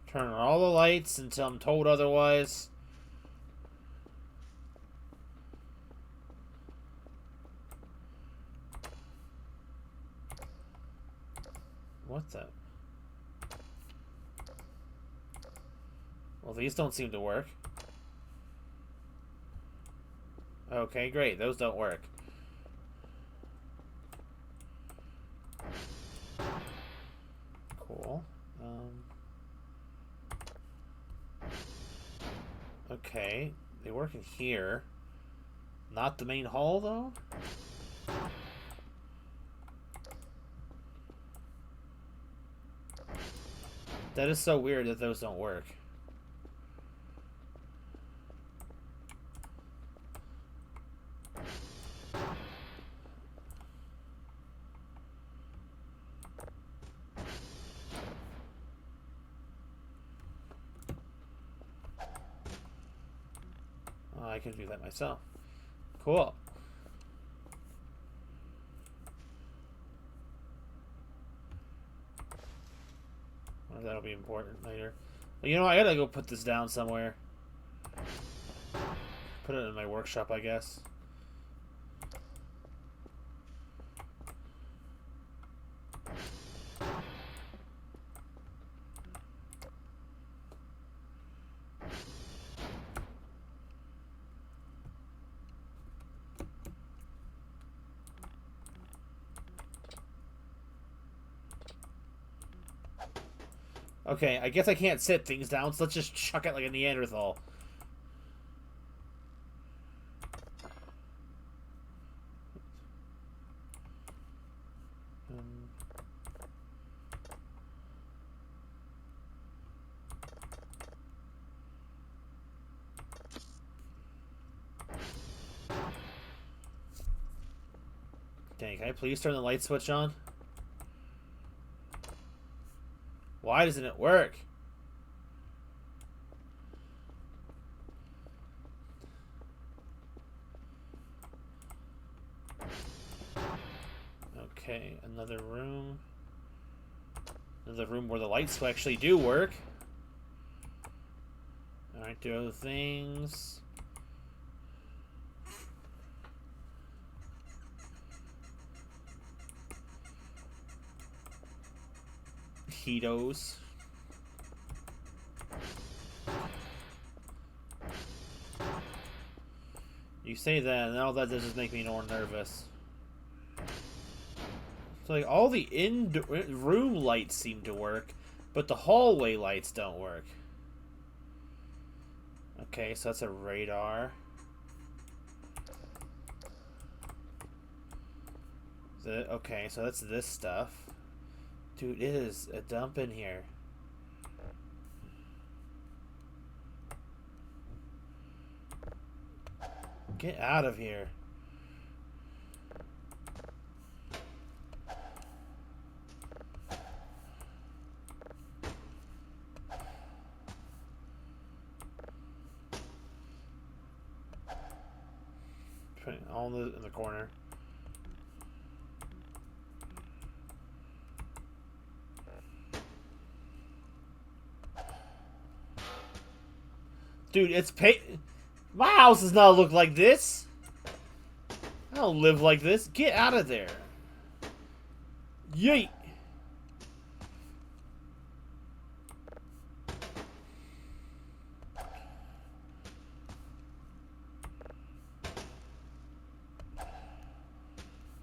Turn on all the lights until I'm told otherwise. What the? Well, these don't seem to work. Okay, great. Those don't work. Cool. Okay. They work in here. Not the main hall, though? That is so weird that those don't work. Oh, I can do that myself. Cool. Well, that'll be important later. Well, you know, I gotta go put this down somewhere. Put it in my workshop, I guess. Okay, I guess I can't sit things down, so let's just chuck it like a Neanderthal. Dang, can I please turn the light switch on? Why doesn't it work? Okay, another room. Another room where the lights actually do work. Alright, do other things. Heatos. You say that, and all that does is make me more nervous. So, like, all the room lights seem to work, but the hallway lights don't work. Okay, so that's a radar. Okay, so that's this stuff. Dude, it is a dump in here. Get out of here. Put it all in the corner. Dude, it's my house does not look like this. I don't live like this. Get out of there. Yeet.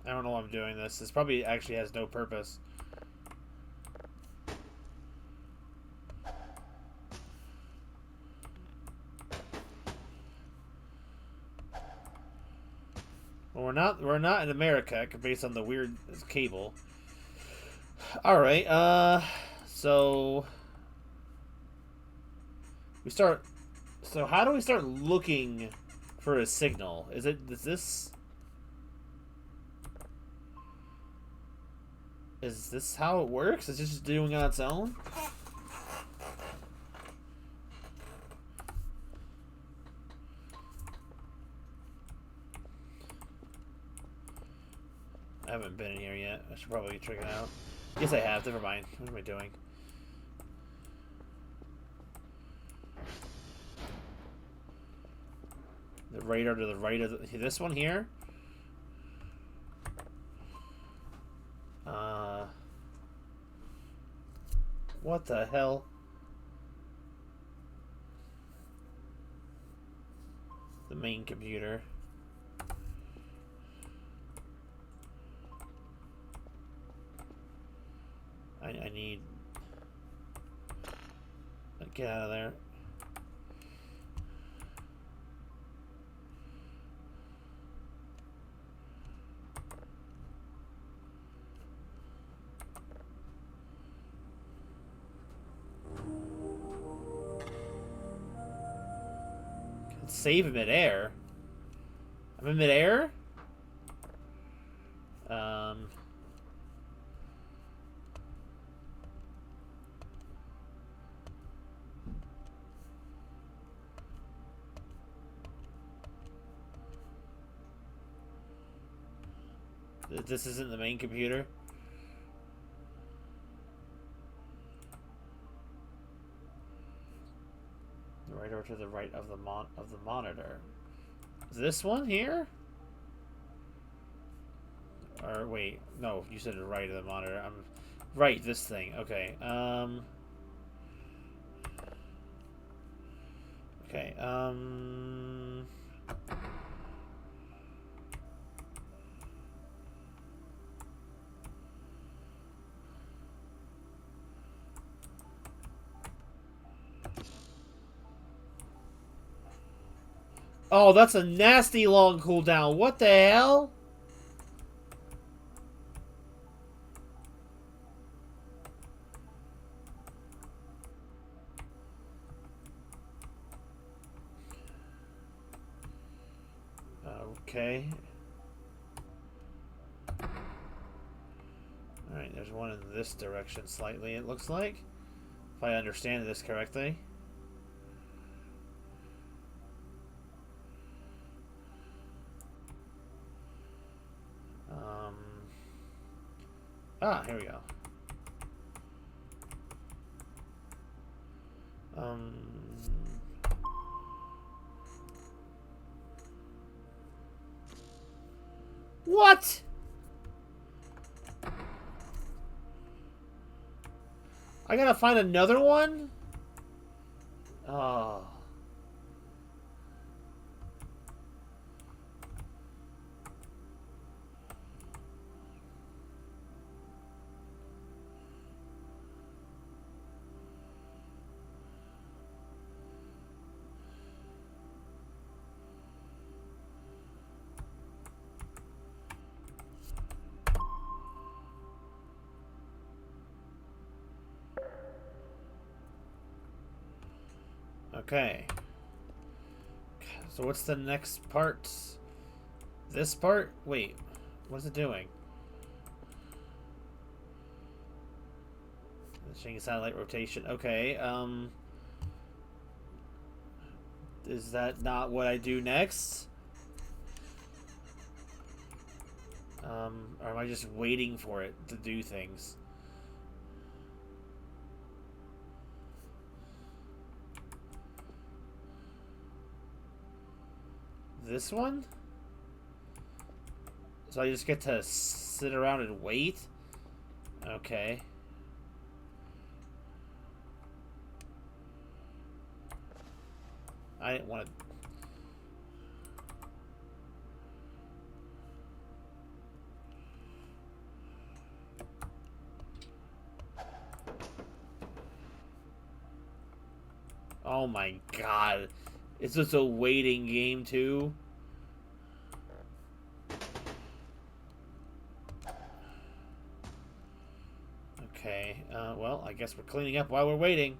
I don't know why I'm doing this. This probably actually has no purpose. Well, we're not in America based on the weird cable. All right. So we start. So how do we start looking for a signal? Is this? Is this how it works? Is it just doing on its own? I haven't been in here yet. I should probably check it out. Yes, I have. Never mind. What am I doing? The radar to the right of this one here? What the hell? The main computer. I need... Get out of there. Save in midair. I'm in midair? This isn't the main computer? Right over to the right of the monitor. Is this one here? Or wait, no, you said the right of the monitor. I'm right, this thing. Okay. Okay. Oh, that's a nasty long cooldown. What the hell? Okay. Alright, there's one in this direction slightly, it looks like. If I understand this correctly. Here we go. What? I gotta find another one? Oh. Okay. So what's the next part? This part? Wait. What is it doing? Changing satellite rotation. Okay, is that not what I do next? Or am I just waiting for it to do things? This one? So I just get to sit around and wait? Okay. I didn't want to... Oh my god. Is this a waiting game too? Okay, well, I guess we're cleaning up while we're waiting.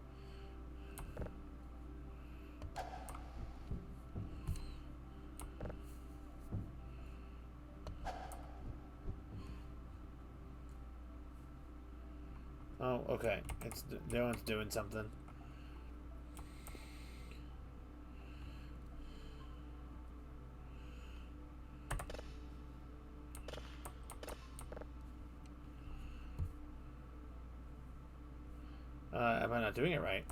Oh, okay. That one's doing something. Am I not doing it right?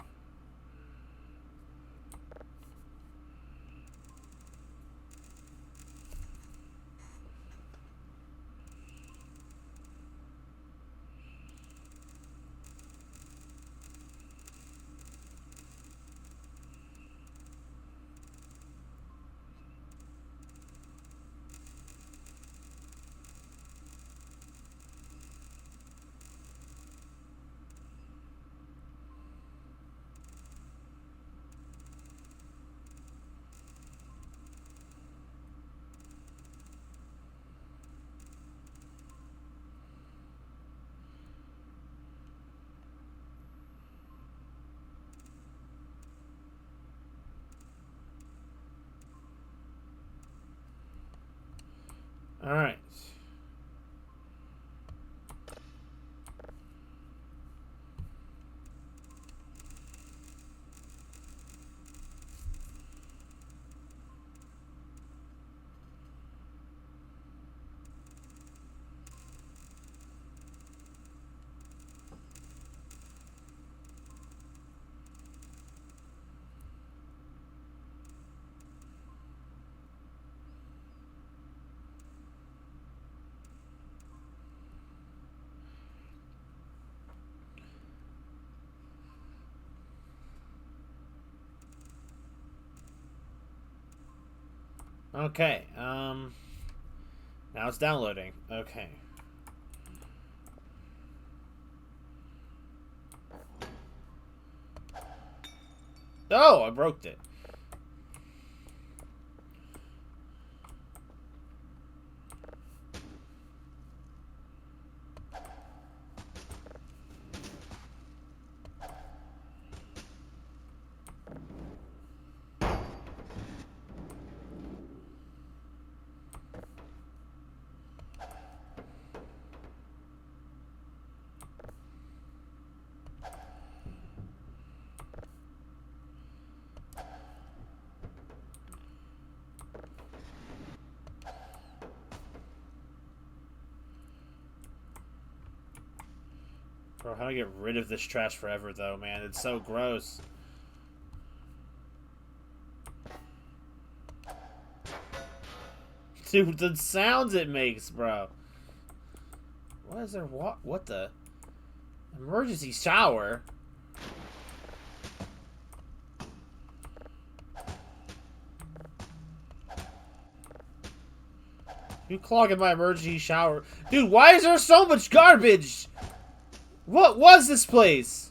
Alright. Okay, now it's downloading. Okay. Oh, I broke it. Bro, how do I get rid of this trash forever, though, man? It's so gross. Dude, the sounds it makes, bro. What is there? What the? Emergency shower? You clogging my emergency shower. Dude, why is there so much garbage? What was this place?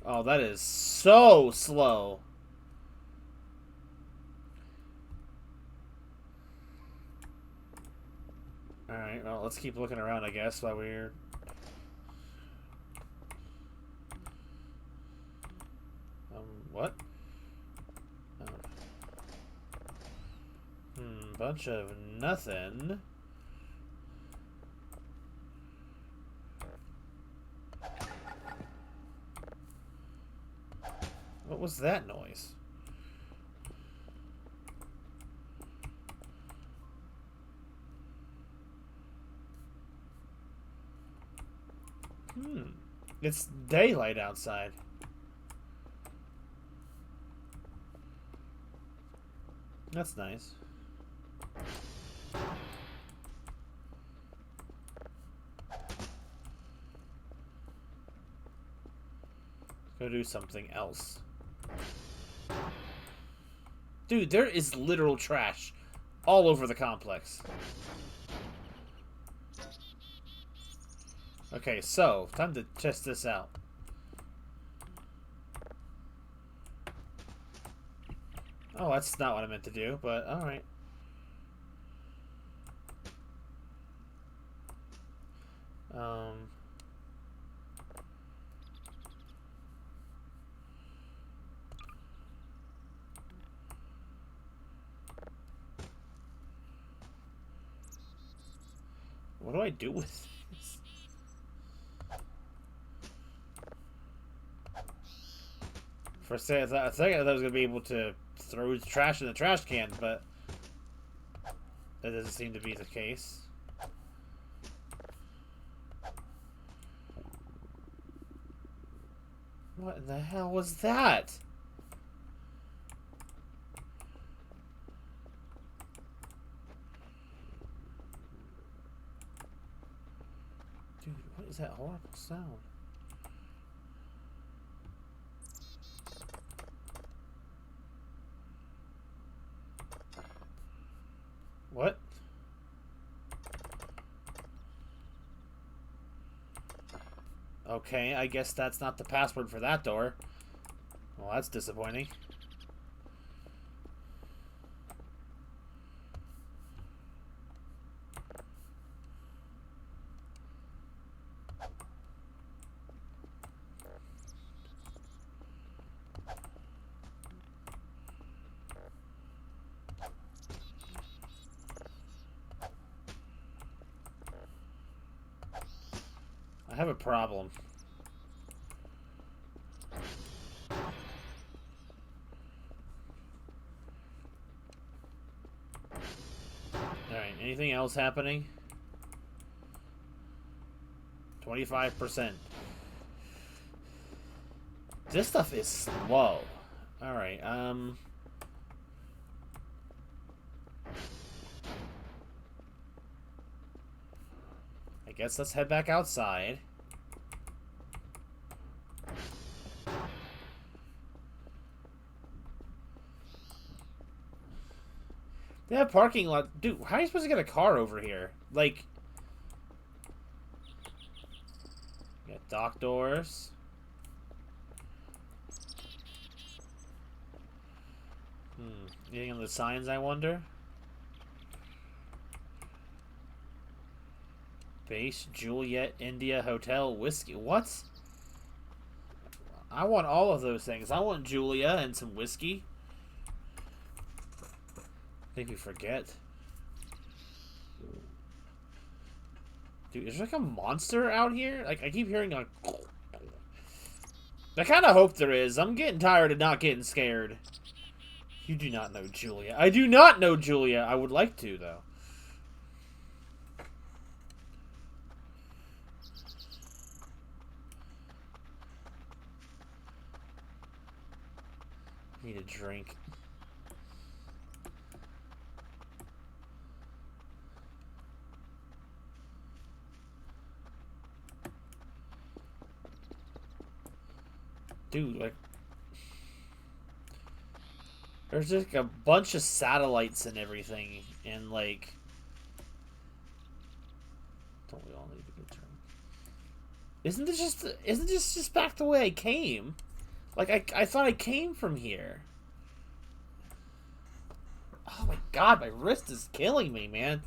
Oh, that is so slow. Alright, well, let's keep looking around, I guess, while we're... what? Oh. Bunch of nothing. What was that noise? It's daylight outside. That's nice. Go do something else. Dude, there is literal trash all over the complex. Okay, so, time to test this out. Oh, that's not what I meant to do, but alright. What do I do with this? For a second, I thought I was going to be able to throw trash in the trash can, but that doesn't seem to be the case. What in the hell was that? Dude, what is that horrible sound? What? Okay, I guess that's not the password for that door. Well, that's disappointing. I have a problem. Alright, anything else happening? 25%. This stuff is slow. Alright, I guess let's head back outside. They have parking lot. Dude, how are you supposed to get a car over here? Like, got dock doors. Anything on the signs, I wonder? Base Juliet India Hotel Whiskey. What? I want all of those things. I want Julia and some whiskey. Think you forget. Dude, is there like a monster out here? Like, I keep hearing like... I kind of hope there is. I'm getting tired of not getting scared. You do not know Julia. I do not know Julia. I would like to, though. Need a drink. Dude, like... There's just a bunch of satellites and everything, and like... Don't we all need a good drink? Isn't this just back the way I came? Like, I thought I came from here. Oh my god, my wrist is killing me, man.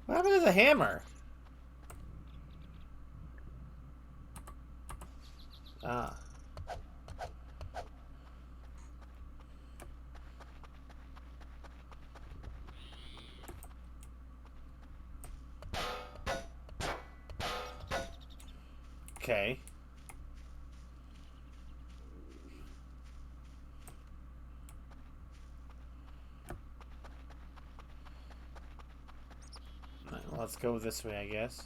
What happened to the hammer? Ah. Okay. Let's go this way, I guess.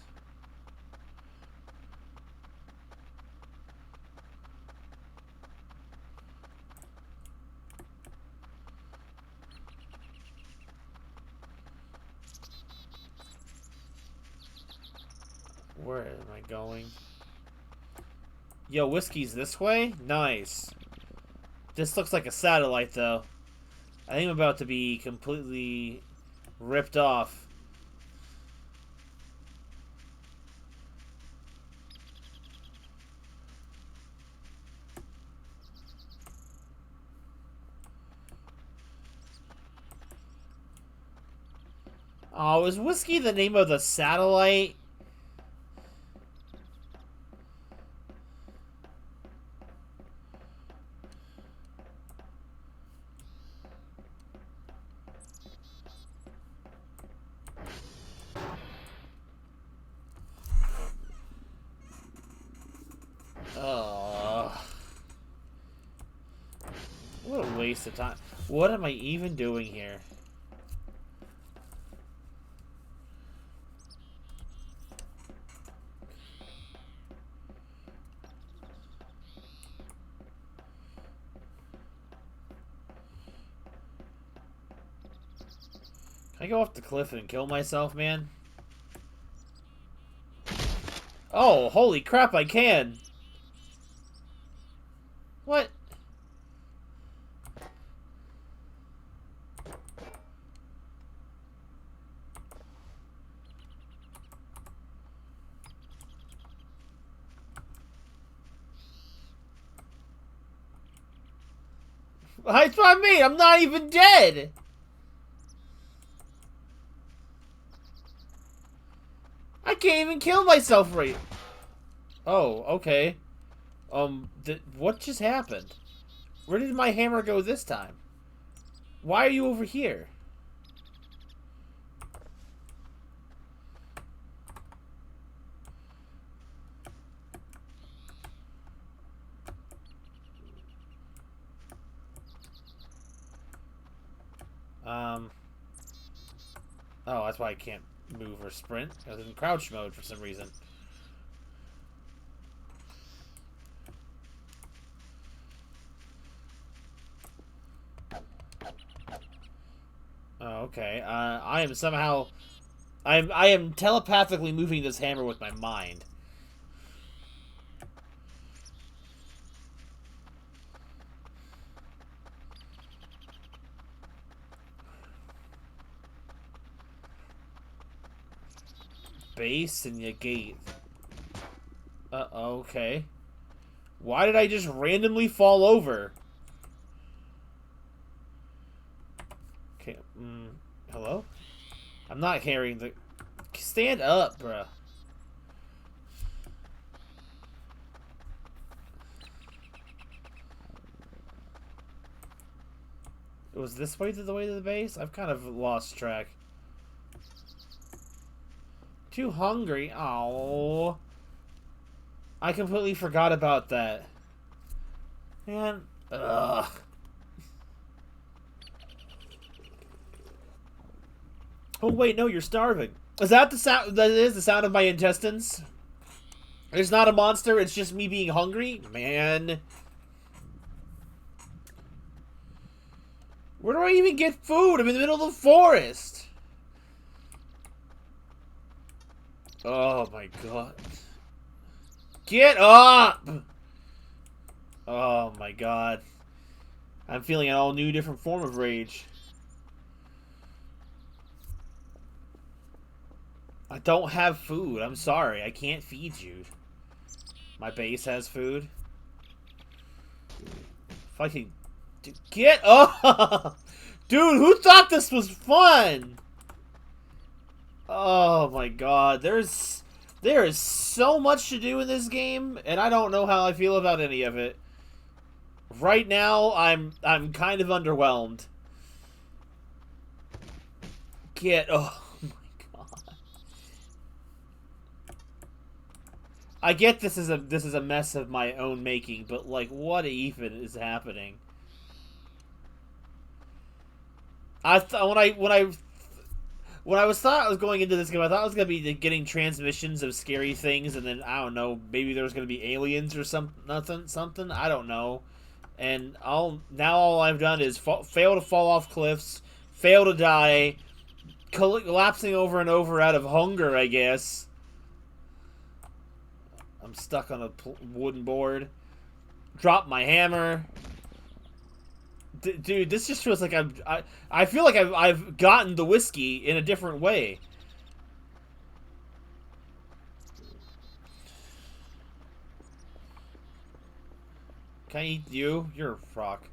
Where am I going? Yo, whiskey's this way? Nice. This looks like a satellite, though. I think I'm about to be completely ripped off. Oh, is whiskey the name of the satellite? Oh. What a waste of time. What am I even doing here? Can I go off the cliff and kill myself, man? Oh, holy crap, I can! What? That's what I mean, I'm not even dead! can't even kill myself right. Oh, okay. What just happened? Where did my hammer go this time? Why are you over here? Oh, that's why I can't move or sprint. I was in crouch mode for some reason. Oh, okay. I am somehow... I am telepathically moving this hammer with my mind. Base and your gate. Okay. Why did I just randomly fall over? Okay, hello? I'm not carrying the... Stand up, bruh. Was this way to the way to the base? I've kind of lost track. Too hungry? Oh, I completely forgot about that. Man, ugh. Oh wait, no, you're starving. Is that the sound? That is the sound of my intestines? It's not a monster. It's just me being hungry, man. Where do I even get food? I'm in the middle of the forest. Oh my god. Get up! Oh my god. I'm feeling an all new different form of rage. I don't have food. I'm sorry. I can't feed you. My base has food. If I can... Get up! Dude, who thought this was fun? Oh my god. There is so much to do in this game, and I don't know how I feel about any of it. Right now, I'm kind of underwhelmed. Oh my god. I get this is a mess of my own making, but like, what even is happening? When I thought I was going into this game, I thought I was gonna be getting transmissions of scary things, and then I don't know, maybe there was gonna be aliens or something. I don't know. And all I've done is fail to fall off cliffs, fail to die, collapsing over and over out of hunger, I guess. I'm stuck on a wooden board. Drop my hammer. Dude, this just feels like I feel like I've gotten the whiskey in a different way. Can I eat you? You're a rock.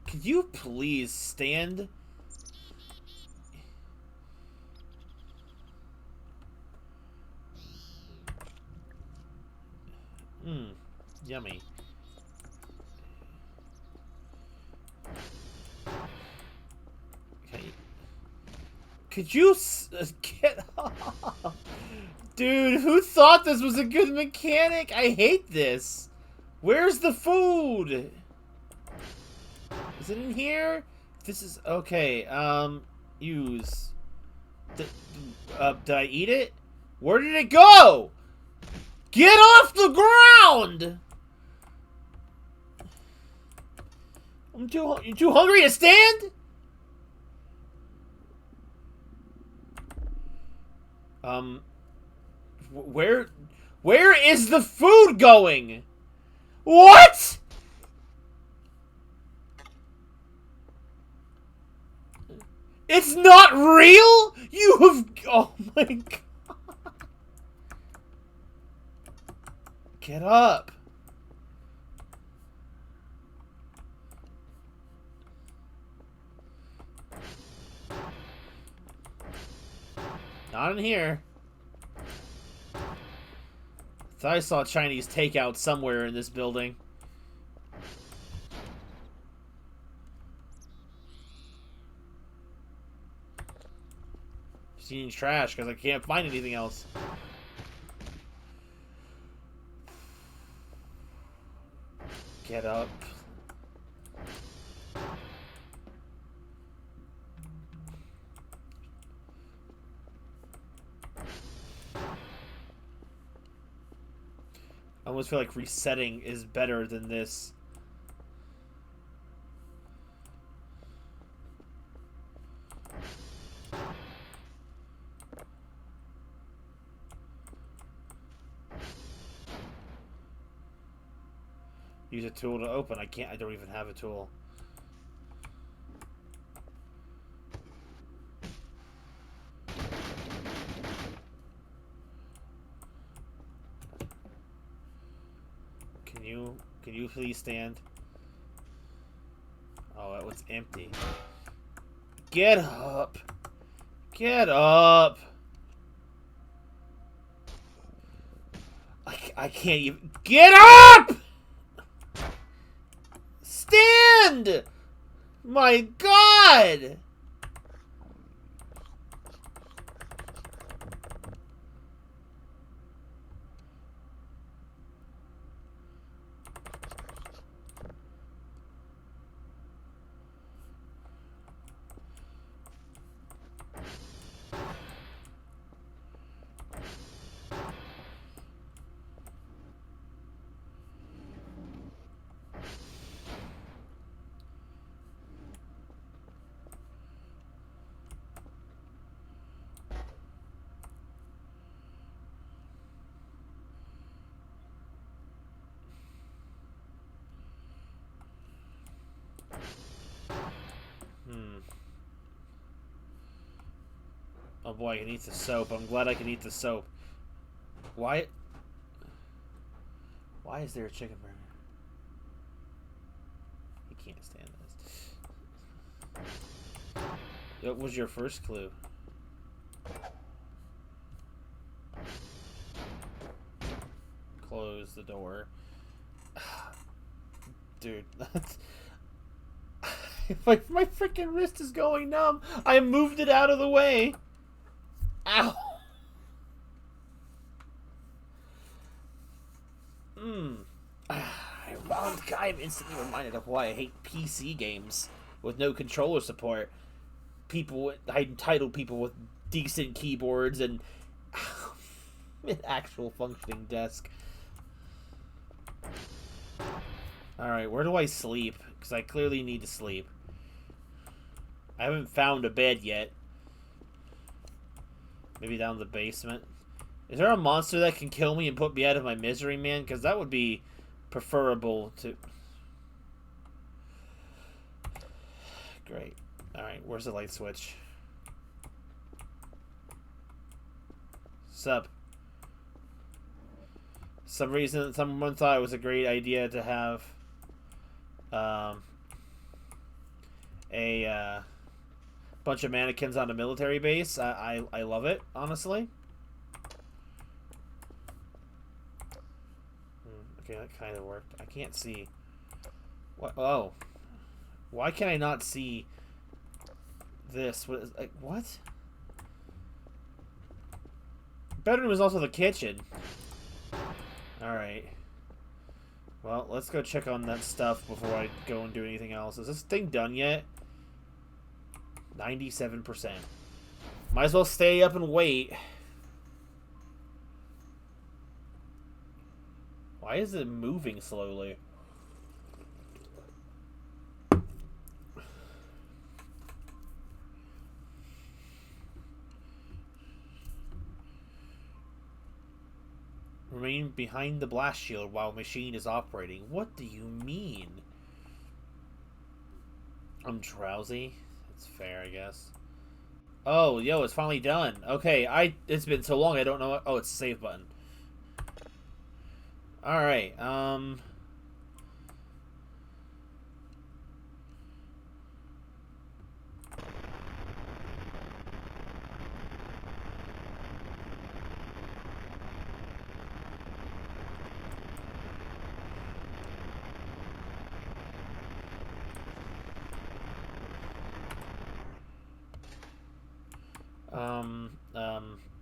Could you please stand? Yummy. Okay. Could you get off? Dude, who thought this was a good mechanic? I hate this. Where's the food? Is it in here? This is... Okay, use... Did I eat it? Where did it go? Get off the ground! You too hungry to stand? Where is the food going? What? It's not real? You have... Oh my god. Get up. Not in here. Thought I saw Chinese takeout somewhere in this building. Just eating trash because I can't find anything else. Get up. I almost feel like resetting is better than this. Use a tool to open. I can't. I don't even have a tool. Can you please stand? Oh, that was empty. Get up! Get up! I can't even... Get up! Stand! My God! Oh boy, I can eat the soap. I'm glad I can eat the soap. Why is there a chicken burger? You can't stand this. What was your first clue? Close the door. Dude, that's... my freaking wrist is going numb. I moved it out of the way. Ow. I'm instantly reminded of why I hate PC games with no controller support. Entitled people with decent keyboards and an actual functioning desk. Alright, where do I sleep? Because I clearly need to sleep. I haven't found a bed yet. Maybe down in the basement. Is there a monster that can kill me and put me out of my misery, man? Because that would be preferable to... Great. Alright, where's the light switch? Sup? Some reason, someone thought it was a great idea to have a bunch of mannequins on a military base. I love it, honestly. Okay, that kind of worked. I can't see. What? Oh. Why can I not see this? What is, like, what? Bedroom is also the kitchen. Alright. Well, let's go check on that stuff before I go and do anything else. Is this thing done yet? 97%. Might as well stay up and wait. Why is it moving slowly? Remain behind the blast shield while machine is operating. What do you mean? I'm drowsy. That's fair, I guess. Oh, yo, it's finally done. Okay, it's been so long I don't know what... Oh, it's the save button. Alright,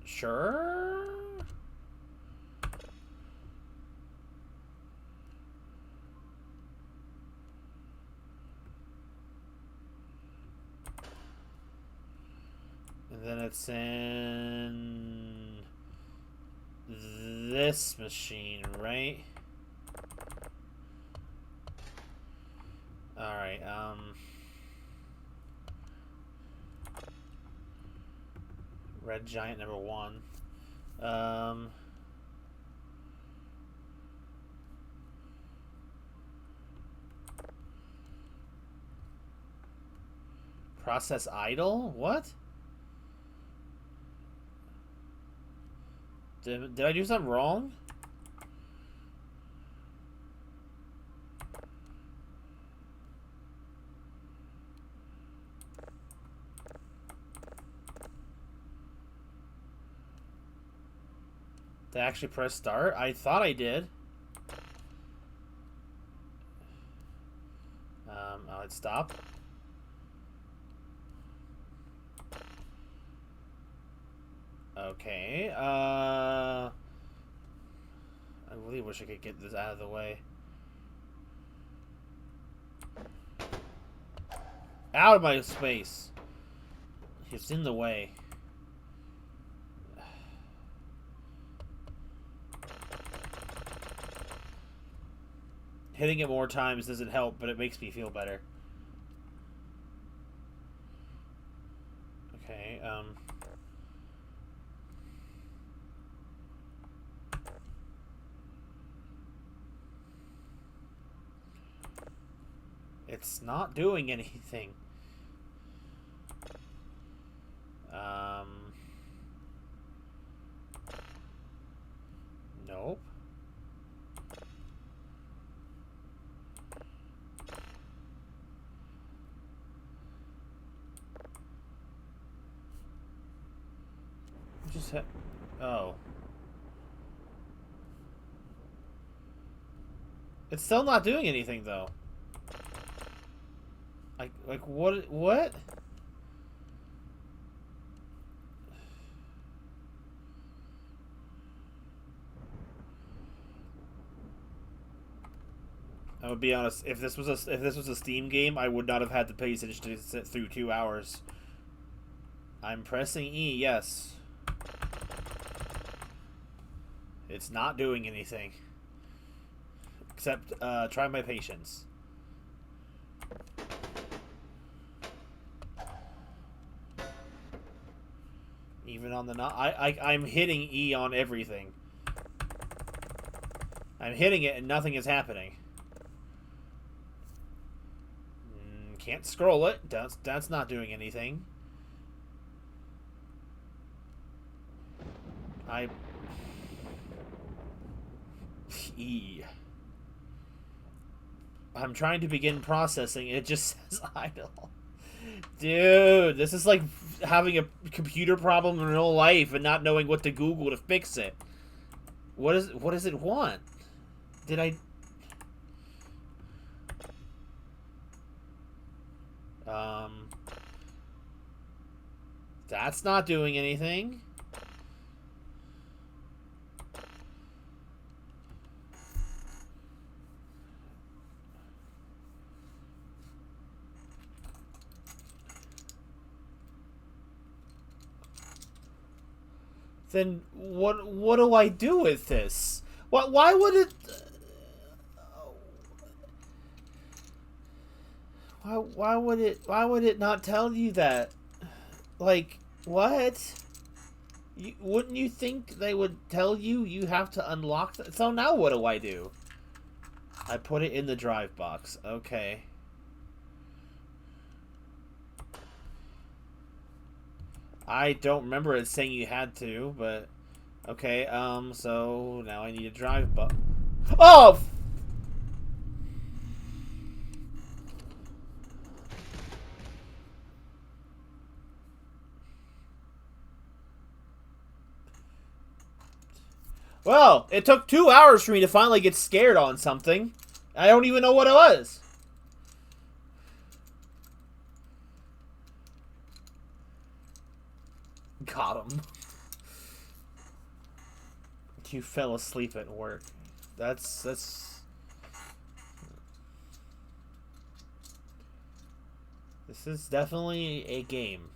Sure? And then it's in this machine, right? Alright, Red Giant number 1. Process idle? What? Did I do something wrong? Did I actually press start? I thought I did. Oh, it stopped. Okay, I really wish I could get this out of the way. Out of my space! It's in the way. Hitting it more times doesn't help, but it makes me feel better. Okay, it's not doing anything. Nope. Just hit. Oh. It's still not doing anything, though. Like what? What? I would be honest. If this was a Steam game, I would not have had the patience to sit through 2 hours. I'm pressing E. Yes. It's not doing anything. Except try my patience. Even on the I'm hitting E on everything. I'm hitting it and nothing is happening. Can't scroll it. That's not doing anything. E. I'm trying to begin processing. It just says idle. Dude, this is like having a computer problem in real life and not knowing what to Google to fix it. What does it want? Did I... That's not doing anything. Then what do I do with this? Why would it... Why would it not tell you that? Like, what? Wouldn't you think they would tell you you have to unlock that? So now what do I do? I put it in the drive box. Okay. I don't remember it saying you had to, but... Okay, so now I need a drive box. Oh! Well, it took 2 hours for me to finally get scared on something. I don't even know what it was. Got him. You fell asleep at work. That's... This is definitely a game.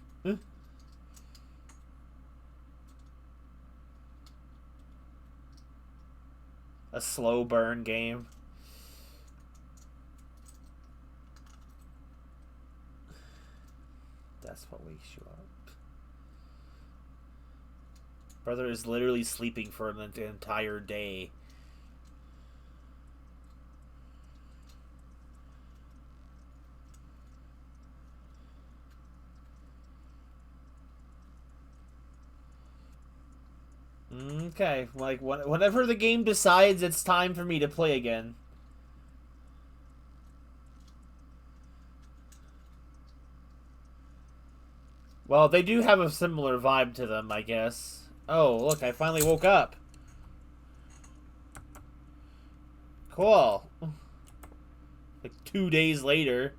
A slow burn game. That's what wakes you up. Brother is literally sleeping for an entire day. Okay, like whenever the game decides it's time for me to play again. Well, they do have a similar vibe to them, I guess. Oh, look, I finally woke up. Cool. Like 2 days later.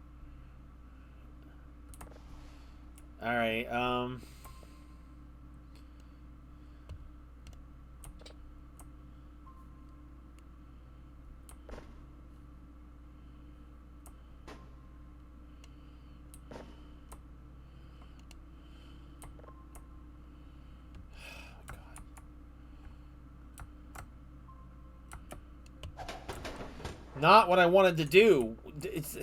Alright, not what I wanted to do. It's...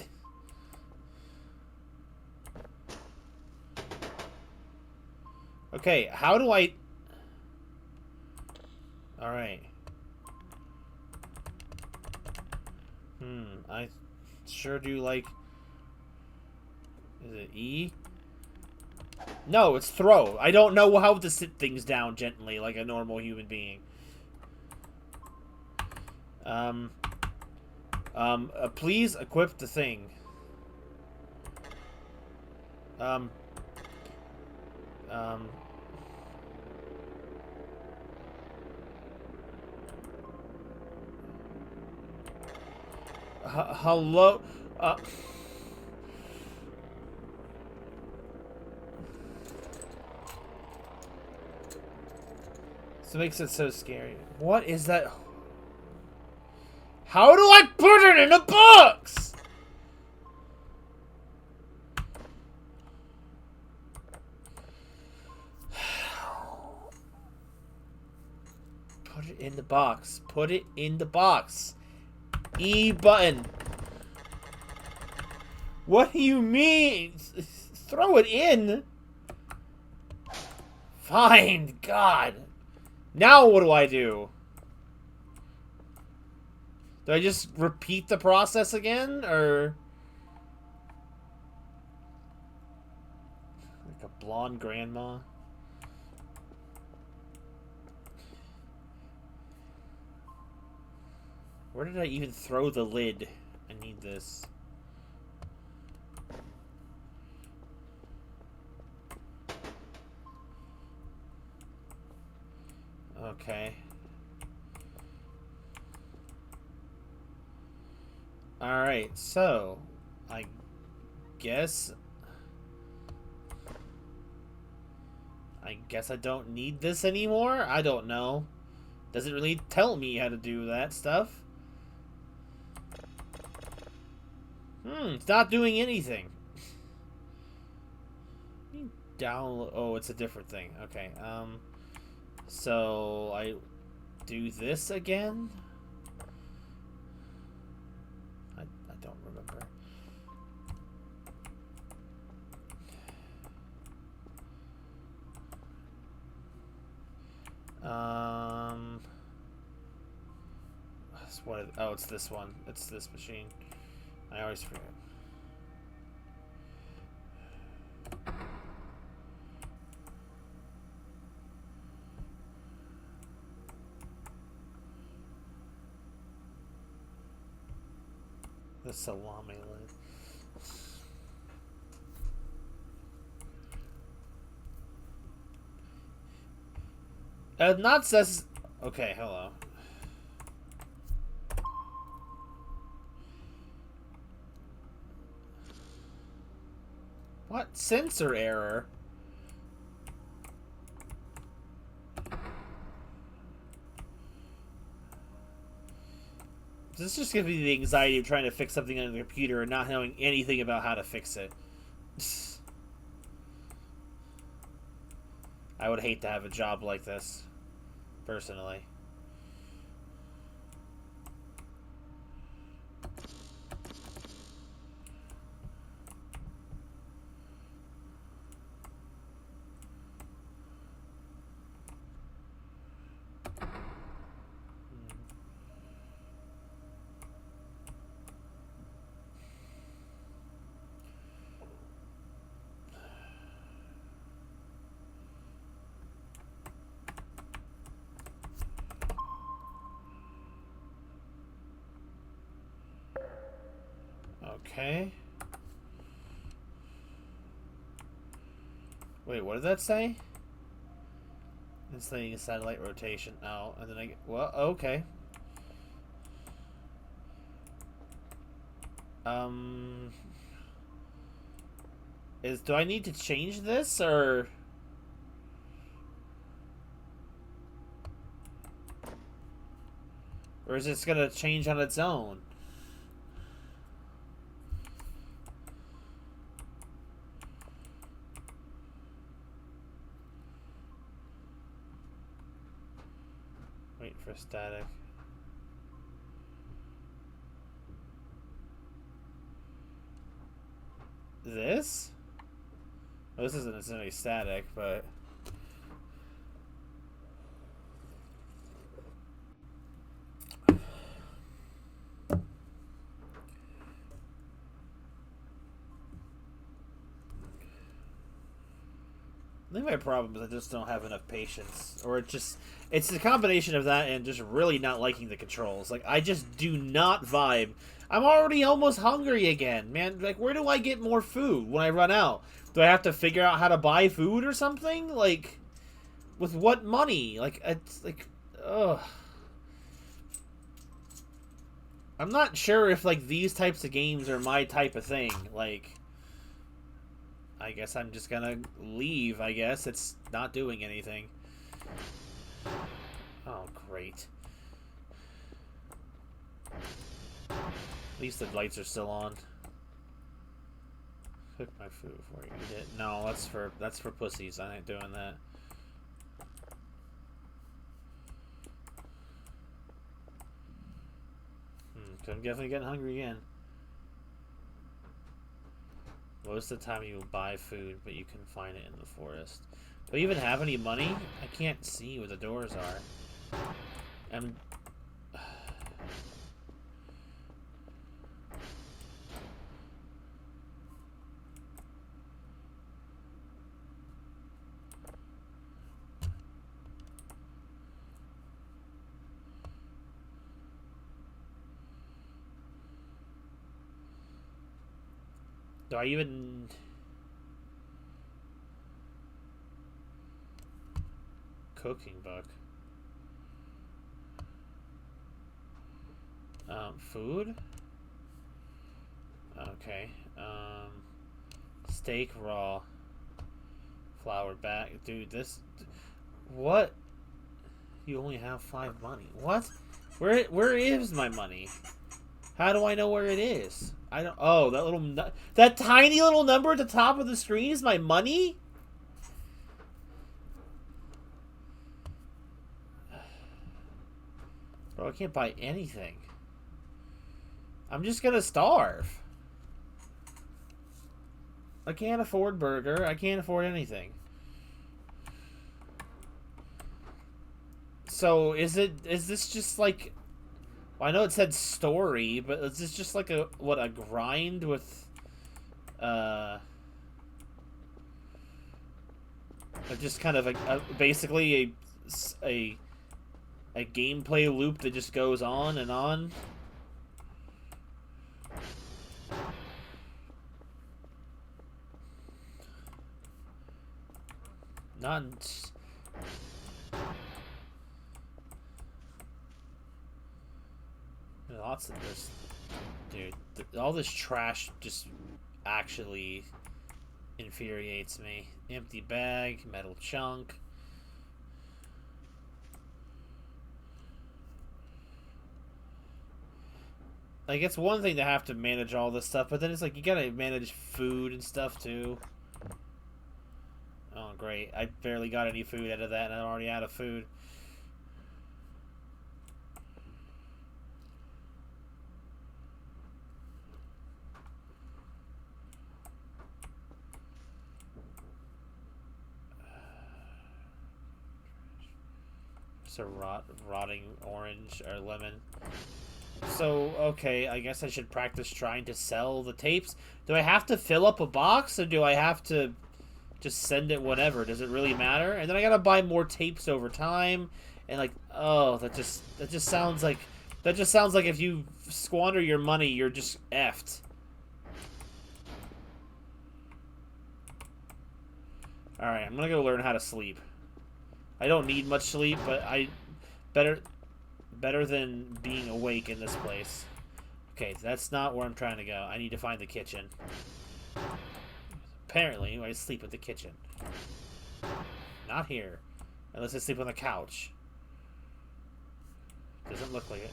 Okay, how do I... Alright. I sure do like... Is it E? No, it's throw. I don't know how to sit things down gently like a normal human being. Please equip the thing. Hello? So it makes it so scary. What is that? How do I put it in a box? Put it in the box. Put it in the box. E button. What do you mean? Throw it in. Fine. God. Now what do I do? Do I just repeat the process again, or like a blonde grandma? Where did I even throw the lid? I need this. Okay. Alright, so I guess I don't need this anymore? I don't know. Doesn't really tell me how to do that stuff. It's not doing anything. Download. Oh, it's a different thing. Okay. So I do this again. I don't remember. What? Oh, it's this one. It's this machine. I always forget. The salami lid. Not says. Okay, hello. What? Sensor error? This just gives me the anxiety of trying to fix something on the computer and not knowing anything about how to fix it. I would hate to have a job like this, personally. Okay. Wait, what did that say? Insulating a satellite rotation. Oh, and then I get... Well, okay. Do I need to change this, or... Or is this gonna change on its own? Wait for static. This? Well, this isn't necessarily static, but... I think my problem is I just don't have enough patience. Or it's a combination of that and just really not liking the controls. Like, I just do not vibe. I'm already almost hungry again, man. Like, where do I get more food when I run out? Do I have to figure out how to buy food or something? Like, with what money? Like, it's like, ugh. I'm not sure if, like, these types of games are my type of thing. Like... I guess I'm just gonna leave, I guess. It's not doing anything. Oh, great. At least the lights are still on. Cook my food before you eat it. No, that's for pussies. I ain't doing that. So I'm definitely getting hungry again. Most of the time you will buy food, but you can find it in the forest. Do I even have any money? I can't see where the doors are. Do I even... Cooking book. Food? Okay. Steak raw. Flour back. Dude, this... What? You only have 5 money. What? Where is my money? How do I know where it is? I don't... Oh, that tiny little number at the top of the screen is my money? Bro, I can't buy anything. I'm just gonna starve. I can't afford burger. I can't afford anything. So, is this just like... Well, I know it said story, but is this just like a grind with just kind of basically a gameplay loop that just goes on and on? Not... Lots of this... Dude, all this trash just actually infuriates me. Empty bag, metal chunk. Like, it's one thing to have to manage all this stuff, but then it's like you gotta manage food and stuff too. Oh, great. I barely got any food out of that, and I'm already out of food. It's a rotting orange or lemon. So, okay, I guess I should practice trying to sell the tapes. Do I have to fill up a box, or do I have to just send it whatever? Does it really matter? And then I gotta buy more tapes over time, and like, oh, that just sounds like if you squander your money, you're just effed. All right, I'm gonna go learn how to sleep. I don't need much sleep, but I better than being awake in this place. Okay, that's not where I'm trying to go. I need to find the kitchen. Apparently, I sleep at the kitchen. Not here. Unless I sleep on the couch. Doesn't look like it.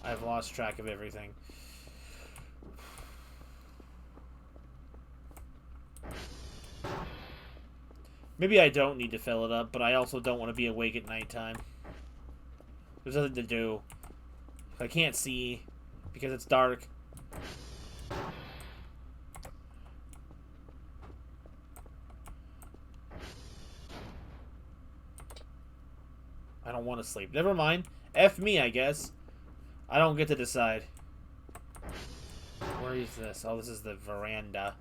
I've lost track of everything. Maybe I don't need to fill it up, but I also don't want to be awake at nighttime. There's nothing to do. I can't see because it's dark. I don't want to sleep. Never mind. F me, I guess. I don't get to decide. Where is this? Oh, this is the veranda.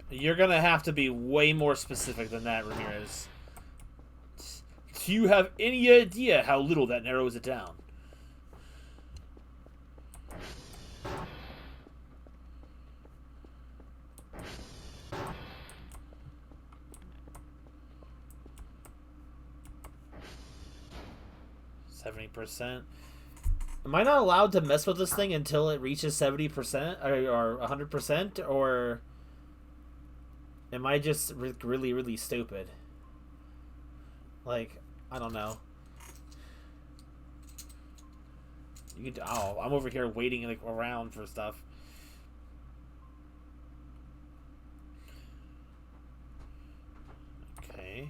You're gonna have to be way more specific than that, Ramirez. Do you have any idea how little that narrows it down? %. Am I not allowed to mess with this thing until it reaches 70% or 100%, or am I just really, really stupid? Like, I don't know. You could. Oh, I'm over here waiting like around for stuff. Okay.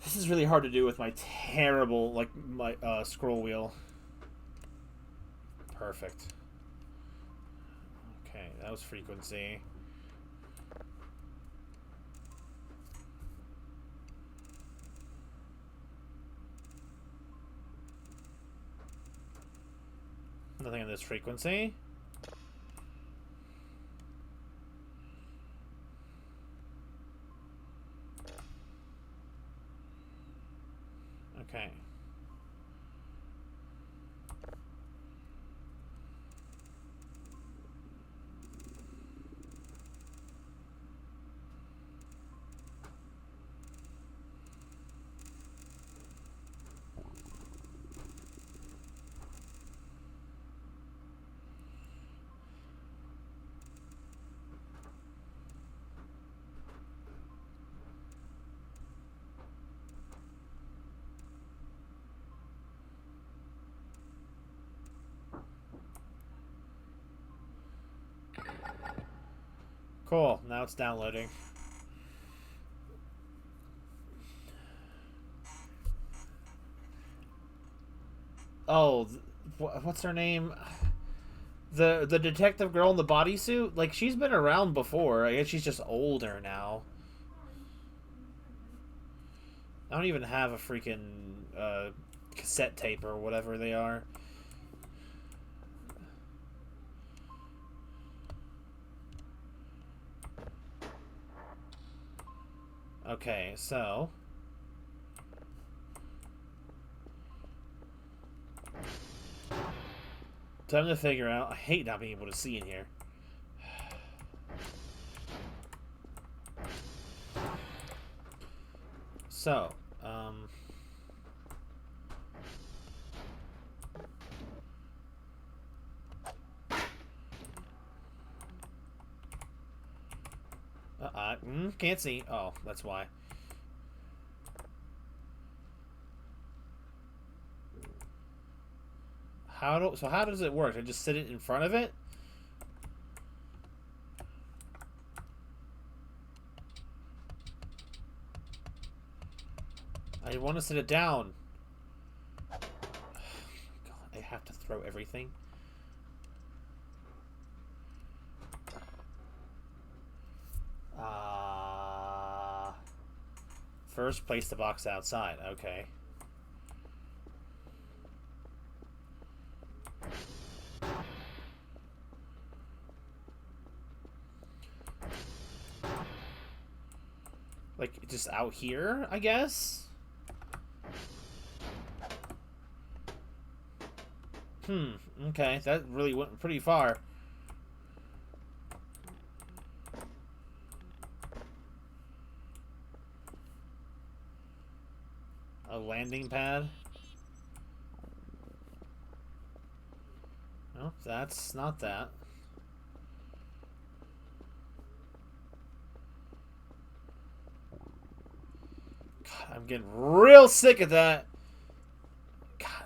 This is really hard to do with my terrible, like, my scroll wheel. Perfect. Okay, that was frequency. Nothing on this frequency. Okay. Cool. Now it's downloading. Oh, what's her name? The detective girl in the bodysuit? Like, she's been around before. I guess she's just older now. I don't even have a freaking cassette tape or whatever they are. Okay, so... time to figure out... I hate not being able to see in here. So, can't see. Oh, that's why. So how does it work? I just sit it in front of it? I want to sit it down. God, I have to throw everything. First, place the box outside. Okay. Like, just out here, I guess? Okay. That really went pretty far. A landing pad? No, that's not that. God, I'm getting real sick of that. God.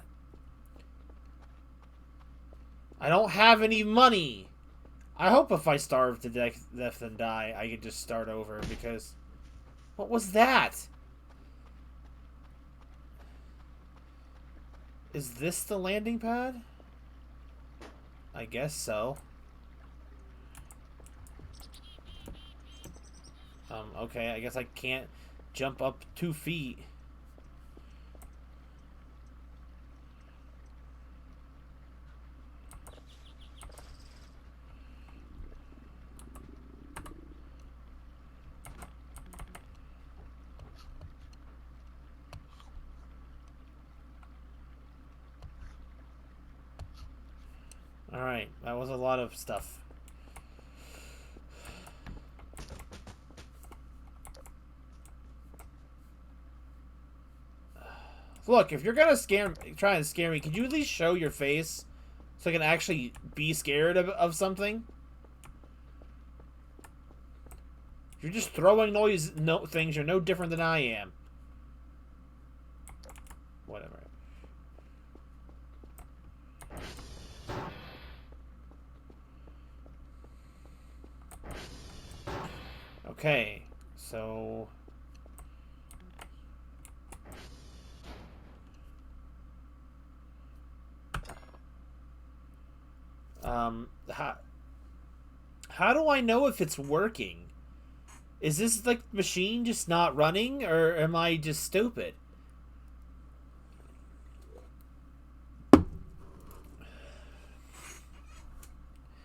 I don't have any money. I hope if I starve to death and die, I can just start over because... What was that? Is this the landing pad? I guess so. Okay, I guess I can't jump up 2 feet. Alright, that was a lot of stuff. Look, if you're gonna try and scare me, could you at least show your face so I can actually be scared of something? You're just throwing things. You're no different than I am. Whatever. Okay, so... how do I know if it's working? Is this, like, machine just not running, or am I just stupid? It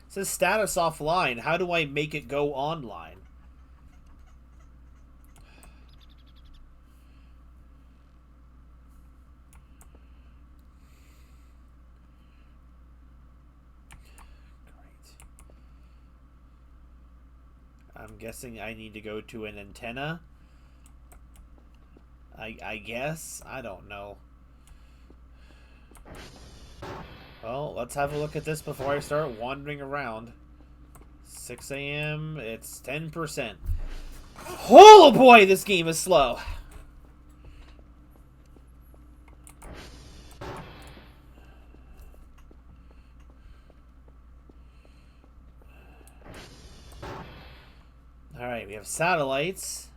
says status offline. How do I make it go online? I'm guessing I need to go to an antenna. I guess? I don't know. Well, let's have a look at this before I start wandering around. 6 a.m. It's 10%. Oh boy, this game is slow. Alright, we have satellites.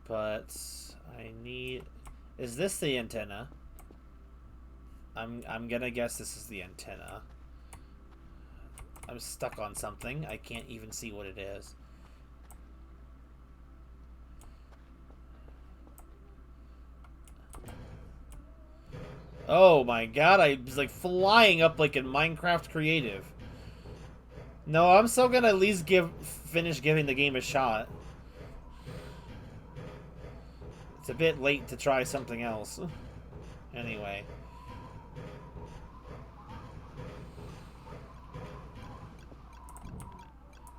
But I need... Is this the antenna? I'm gonna guess this is the antenna. I'm stuck on something. I can't even see what it is. Oh my god, I was like flying up like in Minecraft Creative. No, I'm still gonna at least finish giving the game a shot. It's a bit late to try something else. Anyway.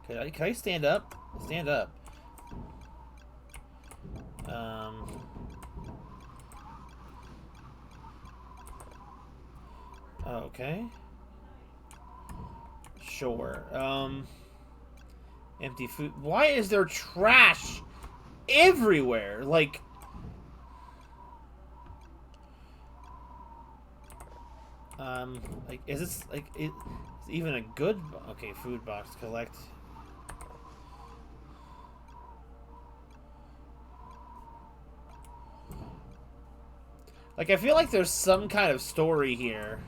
Can I stand up? Stand up. Okay. Sure. Empty food. Why is there trash everywhere? Like... is this, like, it's even a good... Okay, food box, collect... Like, I feel like there's some kind of story here.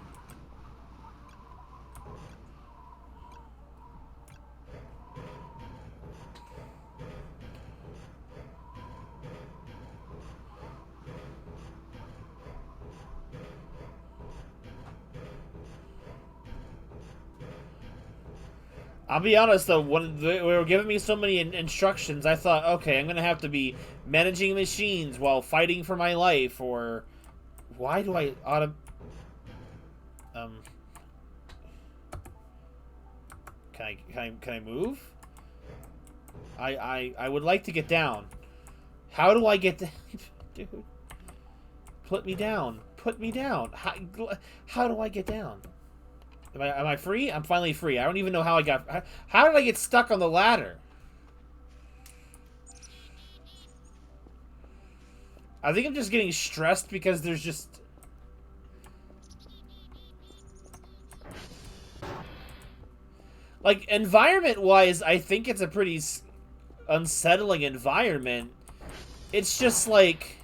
I'll be honest though, when they were giving me so many instructions, I thought, okay, I'm gonna have to be managing machines while fighting for my life, or why do I can I move? I would like to get down. How do I get down? Dude, put me down. Put me down. How do I get down? Am I free? I'm finally free. I don't even know how I got... How did I get stuck on the ladder? I think I'm just getting stressed because there's just... Like, environment-wise, I think it's a pretty unsettling environment. It's just like...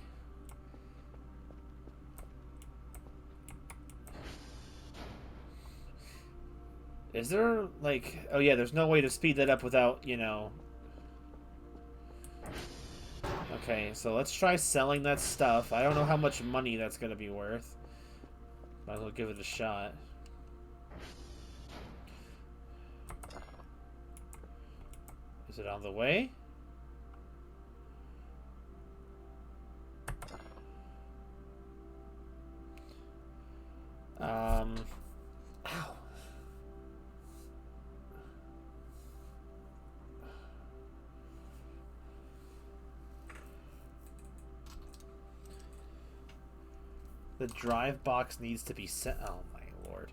Is there, like... Oh, yeah, there's no way to speed that up without, you know... Okay, so let's try selling that stuff. I don't know how much money that's going to be worth. Might as well give it a shot. Is it on the way? Ow. The drive box needs to be sent. Oh my lord.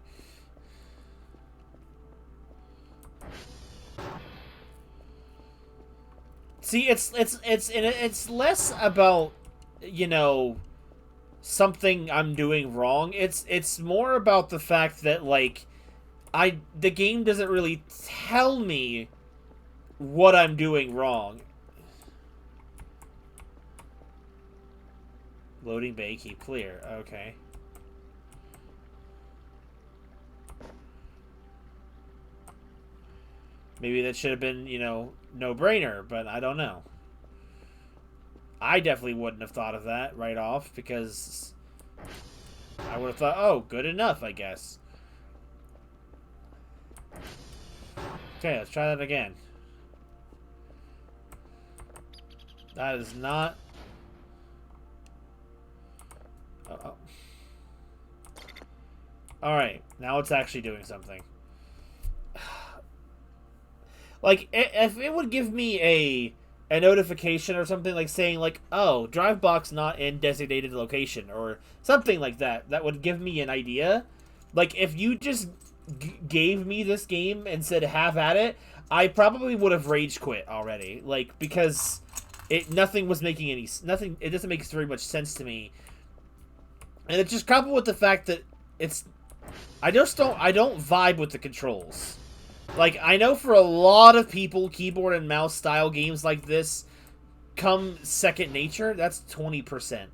See, it's less about, you know, something I'm doing wrong. It's more about the fact that, like, the game doesn't really tell me what I'm doing wrong. Loading bay, keep clear. Okay. Maybe that should have been, you know, no-brainer, but I don't know. I definitely wouldn't have thought of that right off, because I would have thought, oh, good enough, I guess. Okay, let's try that again. That is not... Uh-oh. Alright, now it's actually doing something. Like, if it would give me a notification or something, like saying, like, oh, drive box not in designated location, or something like that, that would give me an idea. Like, if you just gave me this game and said have at it, I probably would have rage quit already. Like, because nothing was making any... Nothing... It doesn't make very much sense to me. And it's just coupled with the fact that it's... I don't vibe with the controls. Like, I know for a lot of people, keyboard and mouse style games like this come second nature, that's 20%.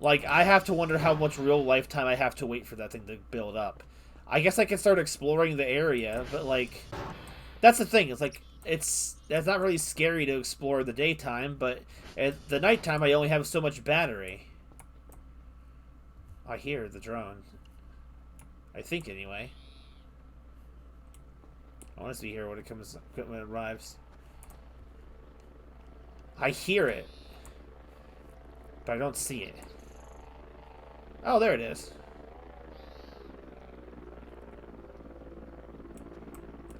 Like, I have to wonder how much real lifetime I have to wait for that thing to build up. I guess I can start exploring the area, but, like, that's the thing. It's like, that's not really scary to explore the daytime, but at the nighttime, I only have so much battery. I hear the drone. I think, anyway. I want to see here when it arrives. I hear it, but I don't see it. Oh, there it is.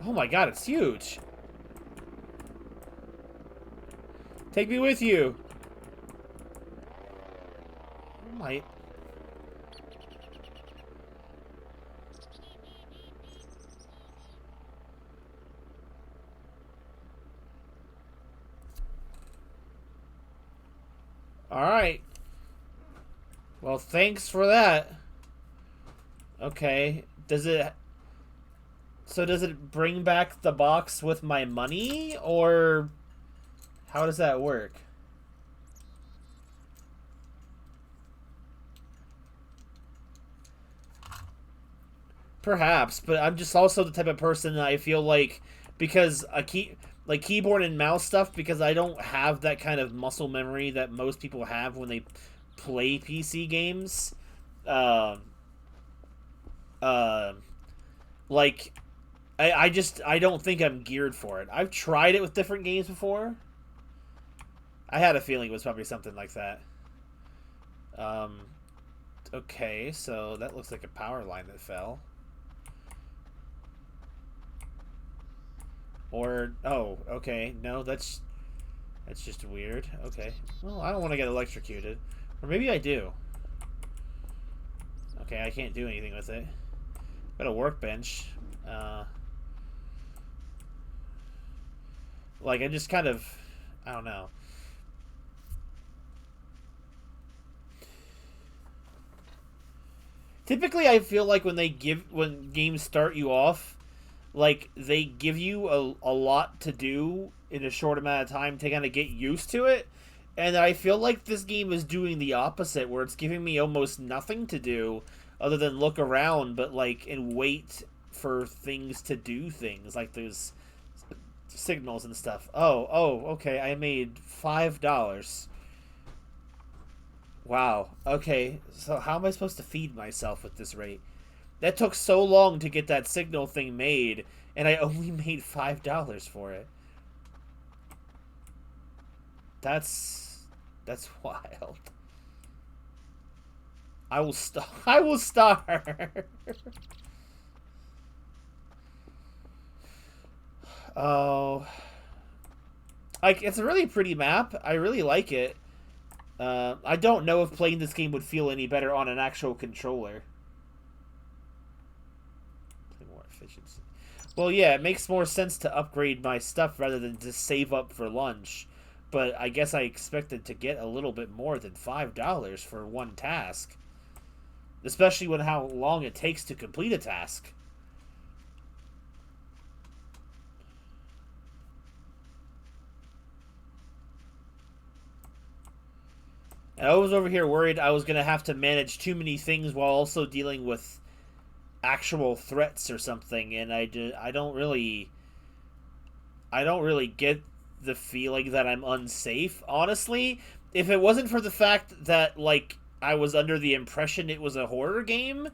Oh my god, it's huge. Take me with you. I might. Alright. Well, thanks for that. Okay. Does it... So does it bring back the box with my money? Or... How does that work? Perhaps, but I'm just also the type of person that I feel like... Because like keyboard and mouse stuff, because I don't have that kind of muscle memory that most people have when they play PC games. Uh, uh, like, I don't think I'm geared for it. I've tried it with different games before. I had a feeling it was probably something like that. Um, okay, so that looks like a power line that fell. Or, oh, okay, no, that's just weird. Okay, well, I don't want to get electrocuted. Or maybe I do. Okay, I can't do anything with it. Got a workbench. Like, I just kind of... I don't know. Typically, I feel like when games start you off, like, they give you a lot to do in a short amount of time to kind of get used to it. And I feel like this game is doing the opposite, where it's giving me almost nothing to do other than look around, but, like, and wait for things to do things. Like, there's signals and stuff. Okay, I made $5. Wow. Okay, so how am I supposed to feed myself at this rate? That took so long to get that signal thing made, and I only made $5 for it. That's wild. I will I will starve. Oh, like, it's a really pretty map. I really like it. I don't know if playing this game would feel any better on an actual controller. More efficiency. Well, yeah, it makes more sense to upgrade my stuff rather than to save up for lunch. But I guess I expected to get a little bit more than $5 for one task. Especially with how long it takes to complete a task. And I was over here worried I was going to have to manage too many things while also dealing with actual threats or something, and I don't really get the feeling that I'm unsafe, honestly. If it wasn't for the fact that, like, I was under the impression it was a horror game,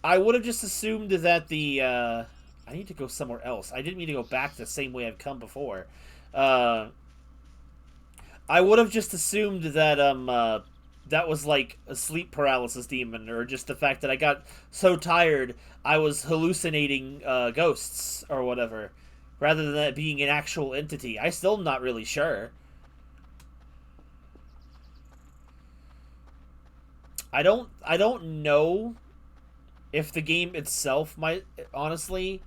I would have just assumed that I need to go somewhere else. I didn't mean to go back the same way I've come before. Uh, I would have just assumed that that was like a sleep paralysis demon, or just the fact that I got so tired I was hallucinating ghosts or whatever, rather than that being an actual entity. I still am not really sure. I don't know if the game itself might, honestly,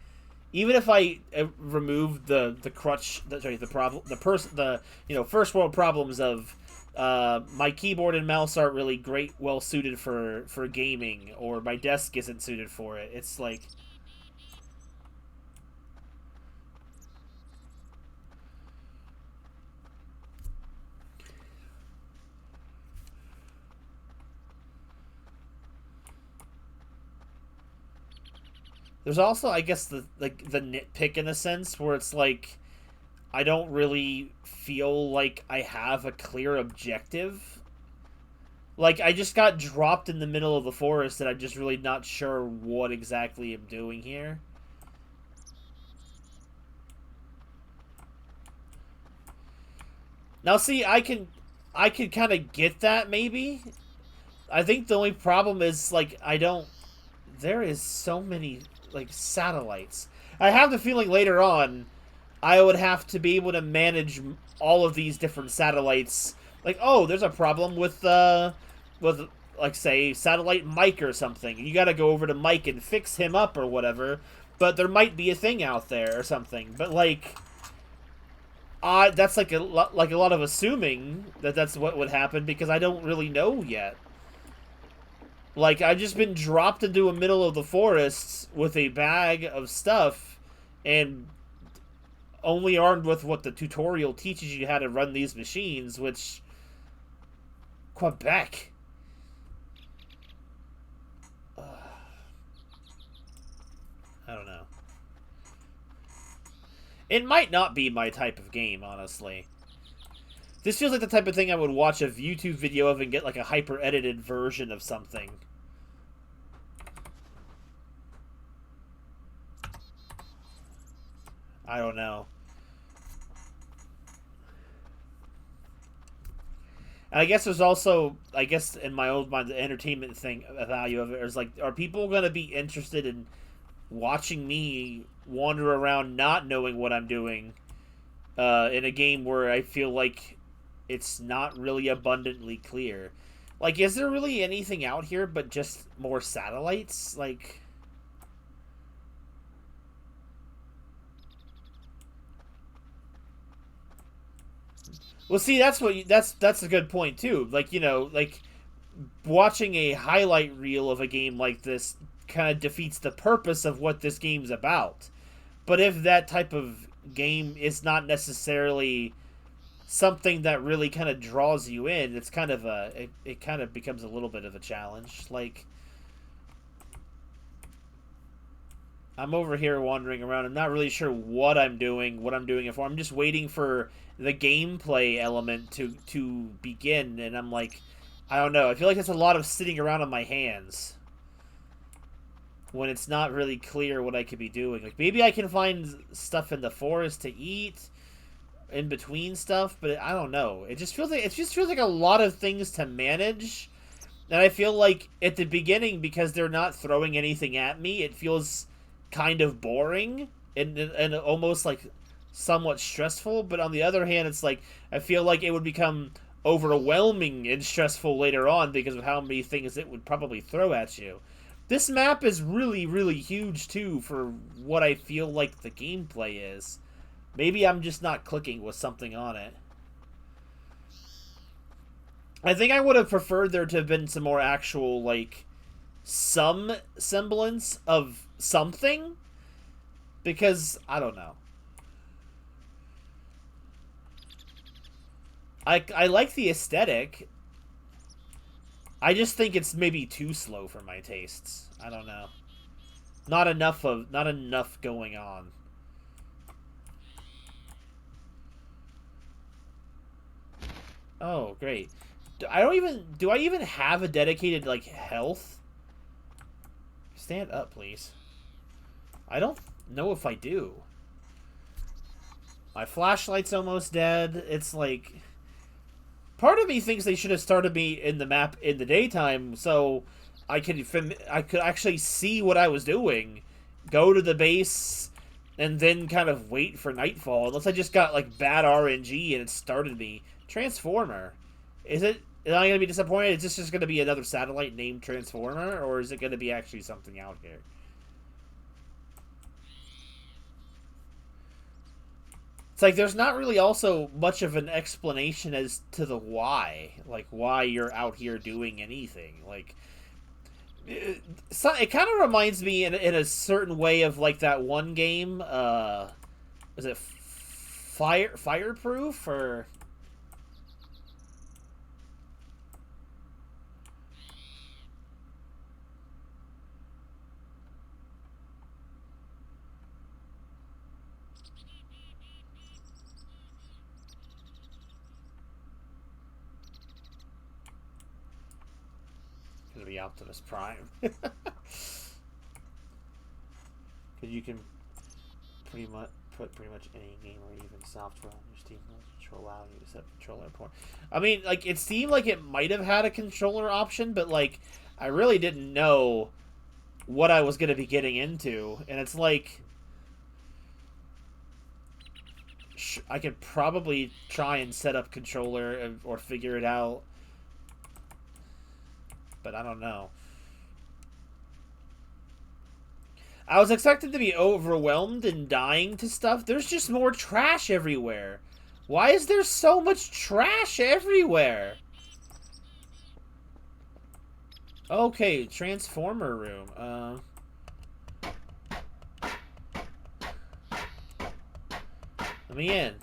even if I removed the crutch, the problem, the first world problems of my keyboard and mouse aren't really well suited for gaming, or my desk isn't suited for it. It's like, There's also, I guess, the nitpick in a sense where it's like I don't really feel like I have a clear objective. Like I just got dropped in the middle of the forest, and I'm just really not sure what exactly I'm doing here. Now, see, I could kind of get that maybe. I think the only problem is like I don't. There is so many like satellites. I have the feeling later on I would have to be able to manage all of these different satellites. Like, oh, there's a problem with like say satellite Mike or something. You got to go over to Mike and fix him up or whatever. But there might be a thing out there or something. But like, that's like a lot of assuming that that's what would happen because I don't really know yet. Like, I've just been dropped into the middle of the forests with a bag of stuff and only armed with what the tutorial teaches you how to run these machines, which... Quebec. I don't know. It might not be my type of game, honestly. This feels like the type of thing I would watch a YouTube video of and get like a hyper-edited version of something. I don't know. And I guess there's also, I guess in my old mind, the entertainment thing, value of it is like, are people going to be interested in watching me wander around not knowing what I'm doing in a game where I feel like it's not really abundantly clear? Like, is there really anything out here but just more satellites? Like, well, see, that's a good point too. Like, you know, like watching a highlight reel of a game like this kind of defeats the purpose of what this game's about. But if that type of game is not necessarily something that really kind of draws you in, it's kind of it kind of becomes a little bit of a challenge. Like, I'm over here wandering around. I'm not really sure what I'm doing it for. I'm just waiting for the gameplay element to begin, and I'm like, I don't know. I feel like it's a lot of sitting around on my hands when it's not really clear what I could be doing. Like maybe I can find stuff in the forest to eat in between stuff, but I don't know. It just feels like a lot of things to manage. And I feel like at the beginning, because they're not throwing anything at me, it feels kind of boring and almost like somewhat stressful. But on the other hand, it's like I feel like it would become overwhelming and stressful later on because of how many things it would probably throw at you. This map is really, really huge too for what I feel like the gameplay is. Maybe I'm just not clicking with something on it. I think I would have preferred there to have been some more actual, like, some semblance of something. Because, I don't know. I like the aesthetic. I just think it's maybe too slow for my tastes. I don't know. Not enough going on. Oh, great. Do I even have a dedicated like health? Stand up, please. I don't know if I do. My flashlight's almost dead. It's like part of me thinks they should have started me in the map in the daytime so I could actually see what I was doing, go to the base, and then kind of wait for nightfall. Unless I just got like bad RNG and it started me. Transformer. Is it? Am I gonna be disappointed? Is this just gonna be another satellite named Transformer, or is it gonna be actually something out here? It's like there's not really also much of an explanation as to the why, like why you're out here doing anything. Like, it kind of reminds me in a certain way of like that one game. Is it Fireproof or? be Optimus Prime. Because you can pretty much put pretty much any game or even software on your Steam to allow you to set controller port. I mean, like, it seemed like it might have had a controller option, but, like, I really didn't know what I was going to be getting into. And it's like, I could probably try and set up controller or figure it out. But I don't know. I was expected to be overwhelmed and dying to stuff. There's just more trash everywhere. Why is there so much trash everywhere? Okay, Transformer room. Let me in.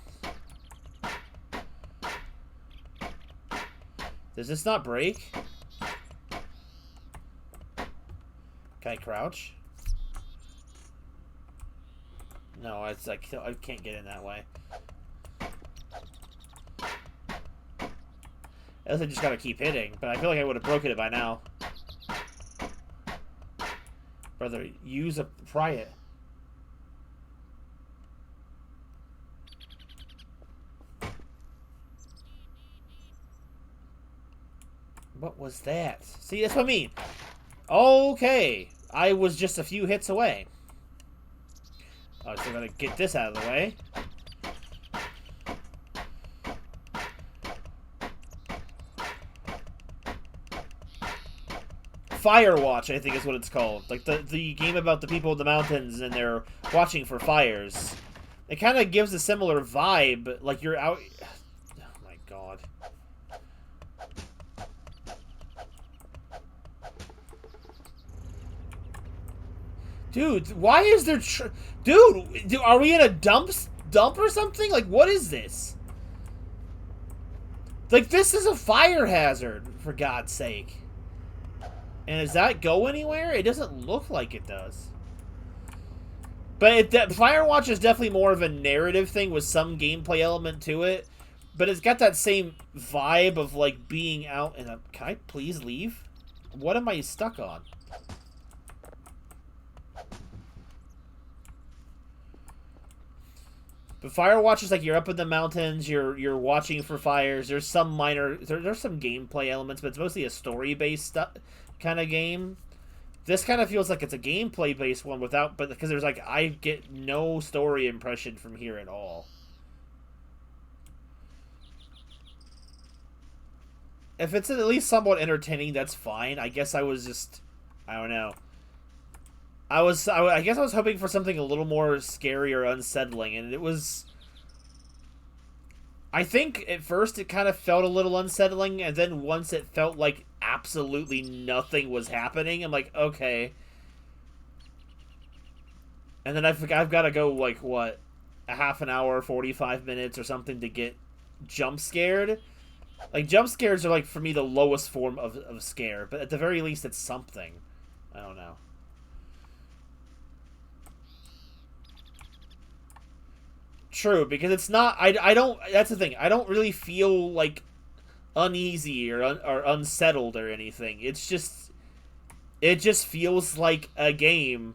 Does this not break? Can I crouch? No, it's like I can't get in that way. I guess I just gotta keep hitting, but I feel like I would have broken it by now. Brother, pry it. What was that? See, that's what I mean. Okay, I was just a few hits away. Oh, so I gotta get this out of the way. Firewatch, I think is what it's called. Like the game about the people in the mountains and they're watching for fires. It kind of gives a similar vibe. Like you're out... Oh my god. Dude, why is there... Dude, are we in a dump or something? Like, what is this? Like, this is a fire hazard, for God's sake. And does that go anywhere? It doesn't look like it does. But Firewatch is definitely more of a narrative thing with some gameplay element to it. But it's got that same vibe of, like, being out in a... Can I please leave? What am I stuck on? But Firewatch is like you're up in the mountains, you're watching for fires. There's some minor... There's some gameplay elements, but it's mostly a story-based stuff kind of game. This kind of feels like it's a gameplay-based one without... But because there's like... I get no story impression from here at all. If it's at least somewhat entertaining, that's fine. I guess I was just... I don't know. I guess I was hoping for something a little more scary or unsettling, and it was... I think at first it kind of felt a little unsettling, and then once it felt like absolutely nothing was happening, I'm like, okay. And then I've got to go, like, what, a half an hour, 45 minutes or something to get jump scared? Like, jump scares are, like, for me, the lowest form of scare, but at the very least, it's something. I don't know. True, because it's not... I don't... That's the thing. I don't really feel, like, uneasy or unsettled or anything. It's just... It just feels like a game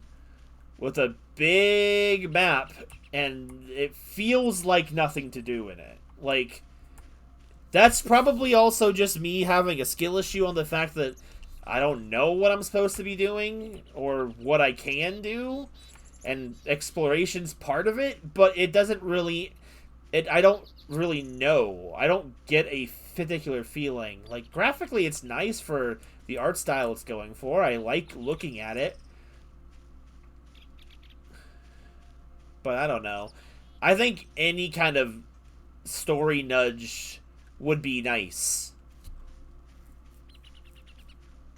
with a big map, and it feels like nothing to do in it. Like, that's probably also just me having a skill issue on the fact that I don't know what I'm supposed to be doing or what I can do. And exploration's part of it, but it doesn't really... I don't really know. I don't get a particular feeling. Like, graphically, it's nice for the art style it's going for. I like looking at it. But I don't know. I think any kind of story nudge would be nice.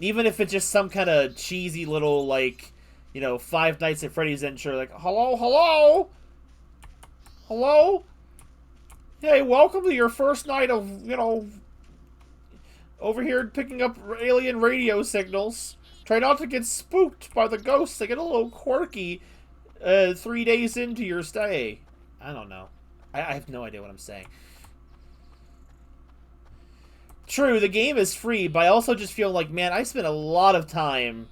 Even if it's just some kind of cheesy little, like... You know, Five Nights at Freddy's intro, like, hello, hello? Hello? Hey, welcome to your first night of, you know, over here picking up alien radio signals. Try not to get spooked by the ghosts. They get a little quirky 3 days into your stay. I don't know. I have no idea what I'm saying. True, the game is free, but I also just feel like, man, I spent a lot of time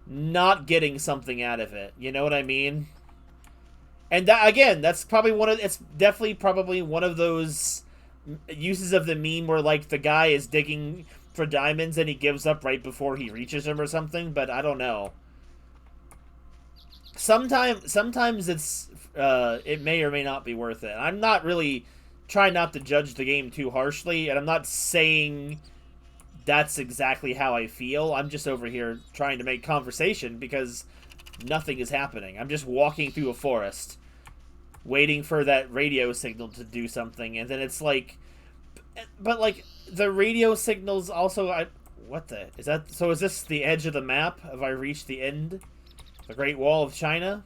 not getting something out of it. You know what I mean? And that, again, that's probably it's definitely probably one of those uses of the meme where, like, the guy is digging for diamonds and he gives up right before he reaches them or something, but I don't know. Sometimes it's, it may or may not be worth it. I'm not really trying not to judge the game too harshly, and I'm not saying that's exactly how I feel. I'm just over here trying to make conversation because nothing is happening. I'm just walking through a forest, waiting for that radio signal to do something, and then it's like, but like the radio signals also. What the is that? So is this the edge of the map? Have I reached the end? The Great Wall of China?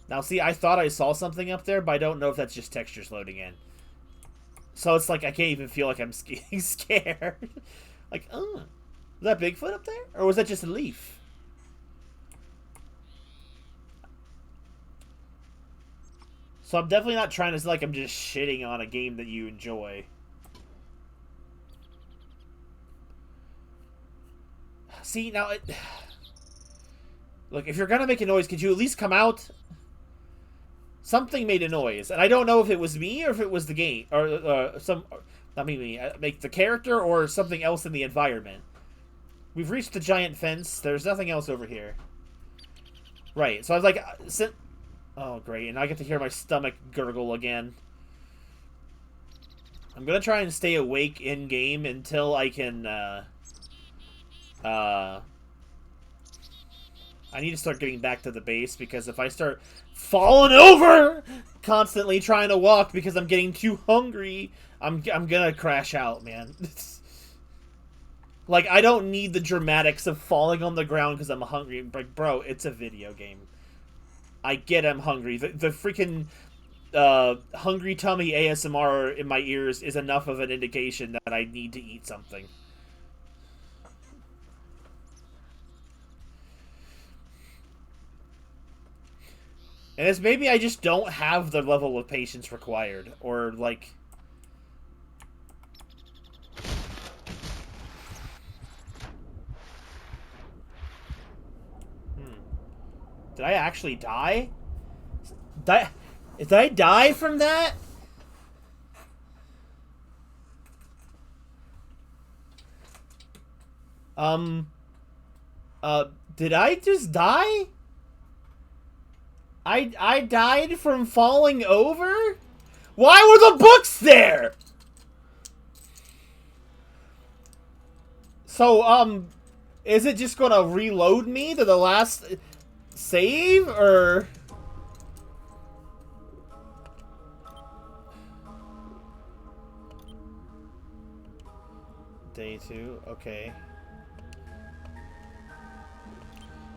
Now, see, I thought I saw something up there, but I don't know if that's just textures loading in. So it's like I can't even feel like I'm getting scared. Like, was that Bigfoot up there? Or was that just a leaf? So I'm definitely not trying to say like I'm just shitting on a game that you enjoy. See, now it... Look, if you're gonna make a noise, could you at least come out? Something made a noise, and I don't know if it was me or if it was the game, or not me, make the character or something else in the environment. We've reached the giant fence. There's nothing else over here. Right, so I was like, oh great, and I get to hear my stomach gurgle again. I'm gonna try and stay awake in game until I can. I need to start getting back to the base, because if I start falling over constantly trying to walk because I'm getting too hungry, I'm gonna crash out, man. Like, I don't need the dramatics of falling on the ground because I'm hungry. Like, bro, it's a video game. I get I'm hungry. The freaking hungry tummy ASMR in my ears is enough of an indication that I need to eat something. And it's maybe I just don't have the level of patience required. Or, like... Did I actually die? Did I die from that? Did I just die? I died from falling over? Why were the books there? So, is it just gonna reload me to the last save, or... Day 2, okay.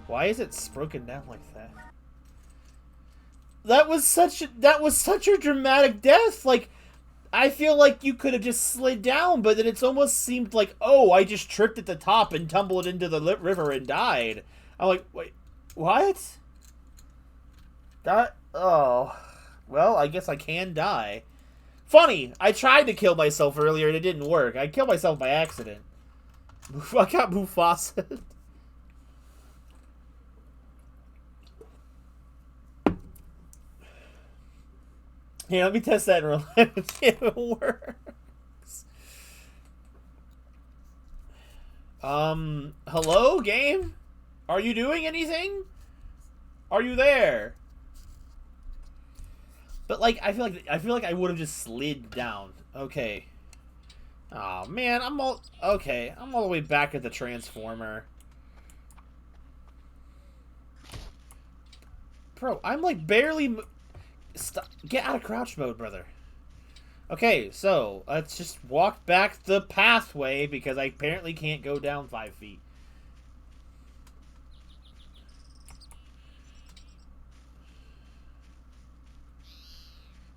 Why is it broken down like that? That was such a dramatic death. Like, I feel like you could have just slid down, but then it's almost seemed like, oh, I just tripped at the top and tumbled into the river and died. I'm like, wait, what? That, oh, well, I guess I can die. Funny, I tried to kill myself earlier and it didn't work. I killed myself by accident. I got Mufasa. Here, let me test that in real life and see if it works. Hello, game? Are you doing anything? Are you there? But like, I feel like I would have just slid down. Okay. Oh man, I'm all the way back at the transformer. Bro, I'm like barely. Stop. Get out of crouch mode, brother. Okay, so let's just walk back the pathway because I apparently can't go down 5 feet.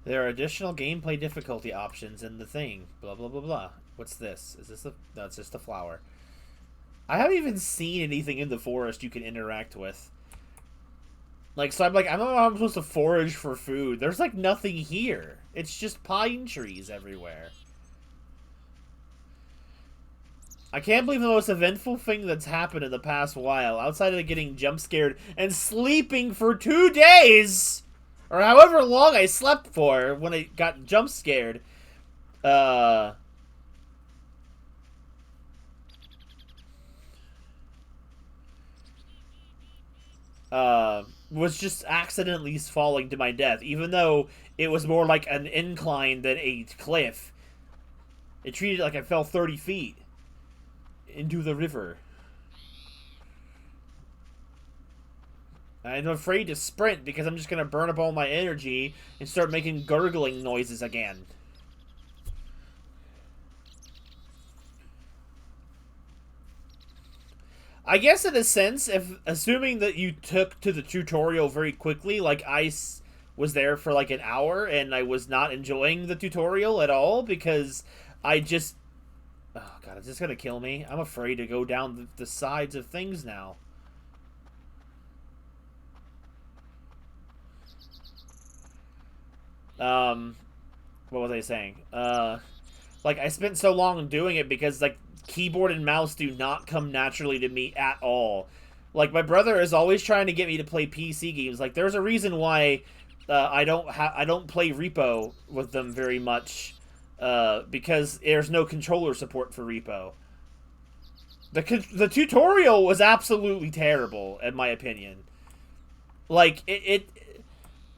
There are additional gameplay difficulty options in the thing. Blah, blah, blah, blah. What's this? Is this a... No, it's just a flower. I haven't even seen anything in the forest you can interact with. Like, so I'm like, I don't know how I'm supposed to forage for food. There's, like, nothing here. It's just pine trees everywhere. I can't believe the most eventful thing that's happened in the past while, outside of getting jump scared and sleeping for 2 days, or however long I slept for when I got jump scared, uh, was just accidentally falling to my death, even though it was more like an incline than a cliff. It treated it like I fell 30 feet into the river. I'm afraid to sprint because I'm just going to burn up all my energy and start making gurgling noises again. I guess in a sense, if assuming that you took to the tutorial very quickly, like was there for like an hour and I was not enjoying the tutorial at all because I just... Oh god, is this going to kill me? I'm afraid to go down the sides of things now. What was I saying? Like, I spent so long doing it because, like, keyboard and mouse do not come naturally to me at all. Like, my brother is always trying to get me to play PC games. Like, there's a reason why I don't play Repo with them very much, because there's no controller support for Repo. The tutorial was absolutely terrible, in my opinion. Like,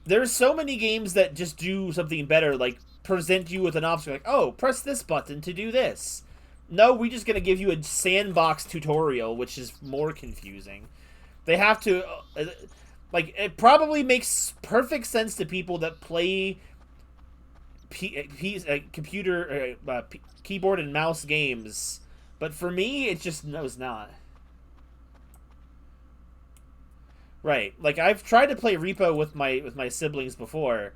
there's so many games that just do something better, like present you with an obstacle, like, oh, press this button to do this. No, we're just going to give you a sandbox tutorial, which is more confusing. They have to... like, it probably makes perfect sense to people that play computer... keyboard and mouse games. But for me, it just was not. Right. Like, I've tried to play Repo with my siblings before,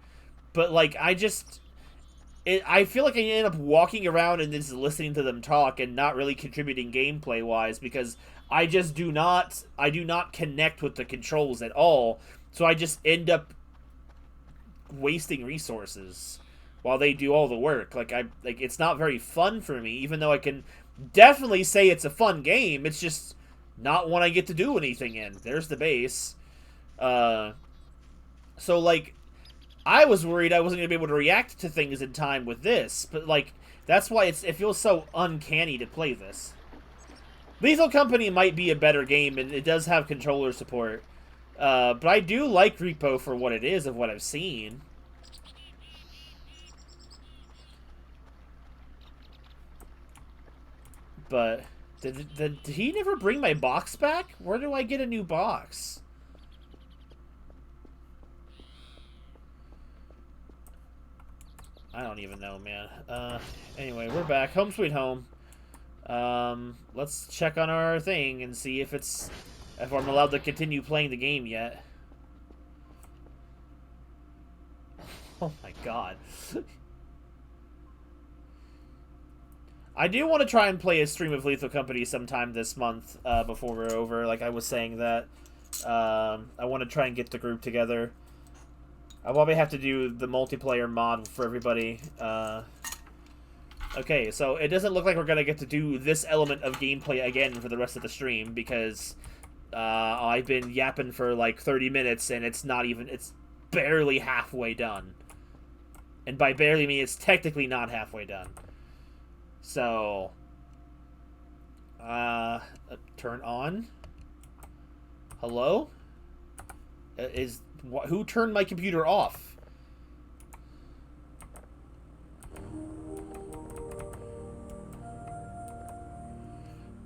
but, like, I feel like I end up walking around and just listening to them talk and not really contributing gameplay wise because I do not connect with the controls at all. So I just end up wasting resources while they do all the work. Like it's not very fun for me, even though I can definitely say it's a fun game. It's just not one I get to do anything in. There's the base. So like I was worried I wasn't going to be able to react to things in time with this, but, like, that's why it feels so uncanny to play this. Lethal Company might be a better game, and it does have controller support. But I do like Repo for what it is of what I've seen. But, did he never bring my box back? Where do I get a new box? I don't even know, man. Anyway, we're back. Home sweet home. Let's check on our thing and see if I'm allowed to continue playing the game yet. Oh my god. I do want to try and play a stream of Lethal Company sometime this month, before we're over. Like I was saying that, I want to try and get the group together. I'll probably have to do the multiplayer mod for everybody. Okay, so it doesn't look like we're going to get to do this element of gameplay again for the rest of the stream, because I've been yapping for like 30 minutes, and it's barely halfway done. And by barely, I mean it's technically not halfway done. So, turn on. Hello? Who turned my computer off?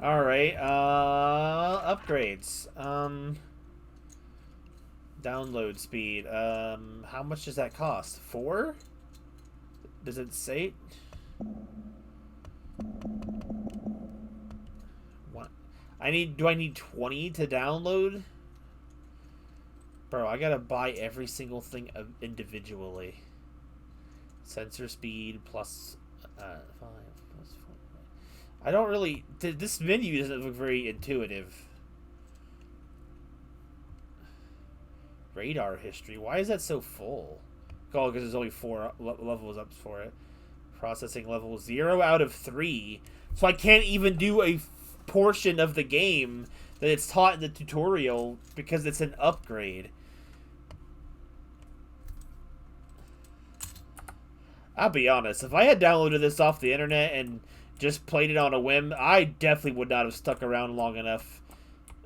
Alright, upgrades. Download speed. How much does that cost? 4? Does it say? What? Do I need 20 to download? Bro, I gotta buy every single thing individually. Sensor speed plus 5 plus 4. I don't really... This menu doesn't look very intuitive. Radar history. Why is that so full? Oh, because there's only 4 levels up for it. Processing level 0 out of 3. So I can't even do a portion of the game that it's taught in the tutorial because it's an upgrade. I'll be honest, if I had downloaded this off the internet and just played it on a whim, I definitely would not have stuck around long enough.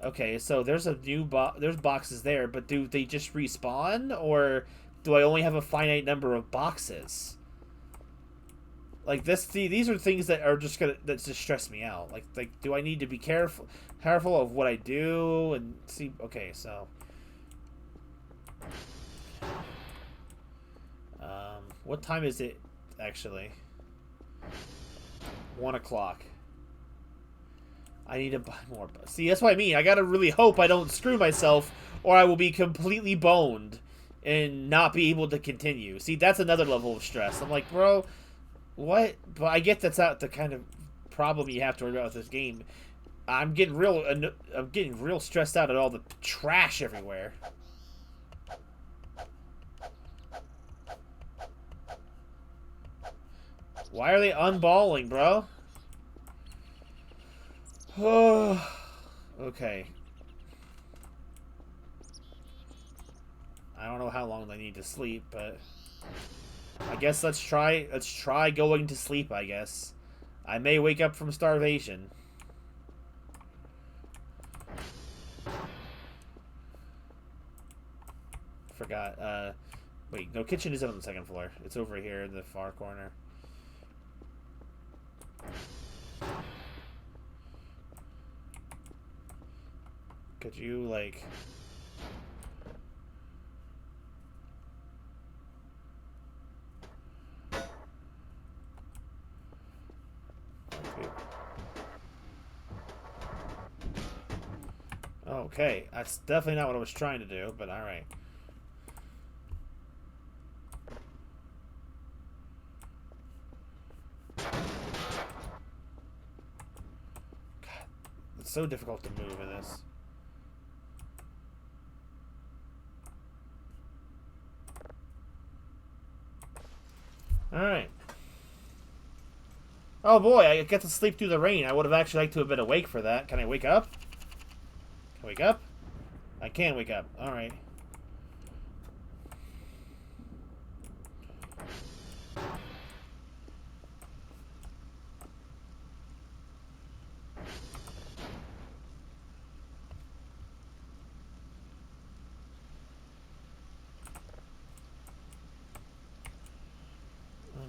Okay, so there's a new there's boxes there, but do they just respawn, or do I only have a finite number of boxes? Like this, these are things that are just that just stress me out. Like, do I need to be careful of what I do and see? Okay, so, what time is it actually? 1 o'clock. I need to buy more. See, that's what I mean. I gotta really hope I don't screw myself, or I will be completely boned and not be able to continue. See, that's another level of stress. I'm like, bro. What? But I get that's not the kind of problem you have to worry about with this game. I'm getting real stressed out at all the trash everywhere. Why are they unballing, bro? Oh, okay. I don't know how long they need to sleep, but I guess let's try going to sleep, I guess. I may wake up from starvation. Forgot. Wait, no, kitchen isn't on the second floor. It's over here in the far corner. Could you, like... Okay, that's definitely not what I was trying to do, but alright. God, it's so difficult to move in this. Alright. Oh boy, I get to sleep through the rain. I would have actually liked to have been awake for that. Can I wake up? Can I wake up? I can wake up. Alright.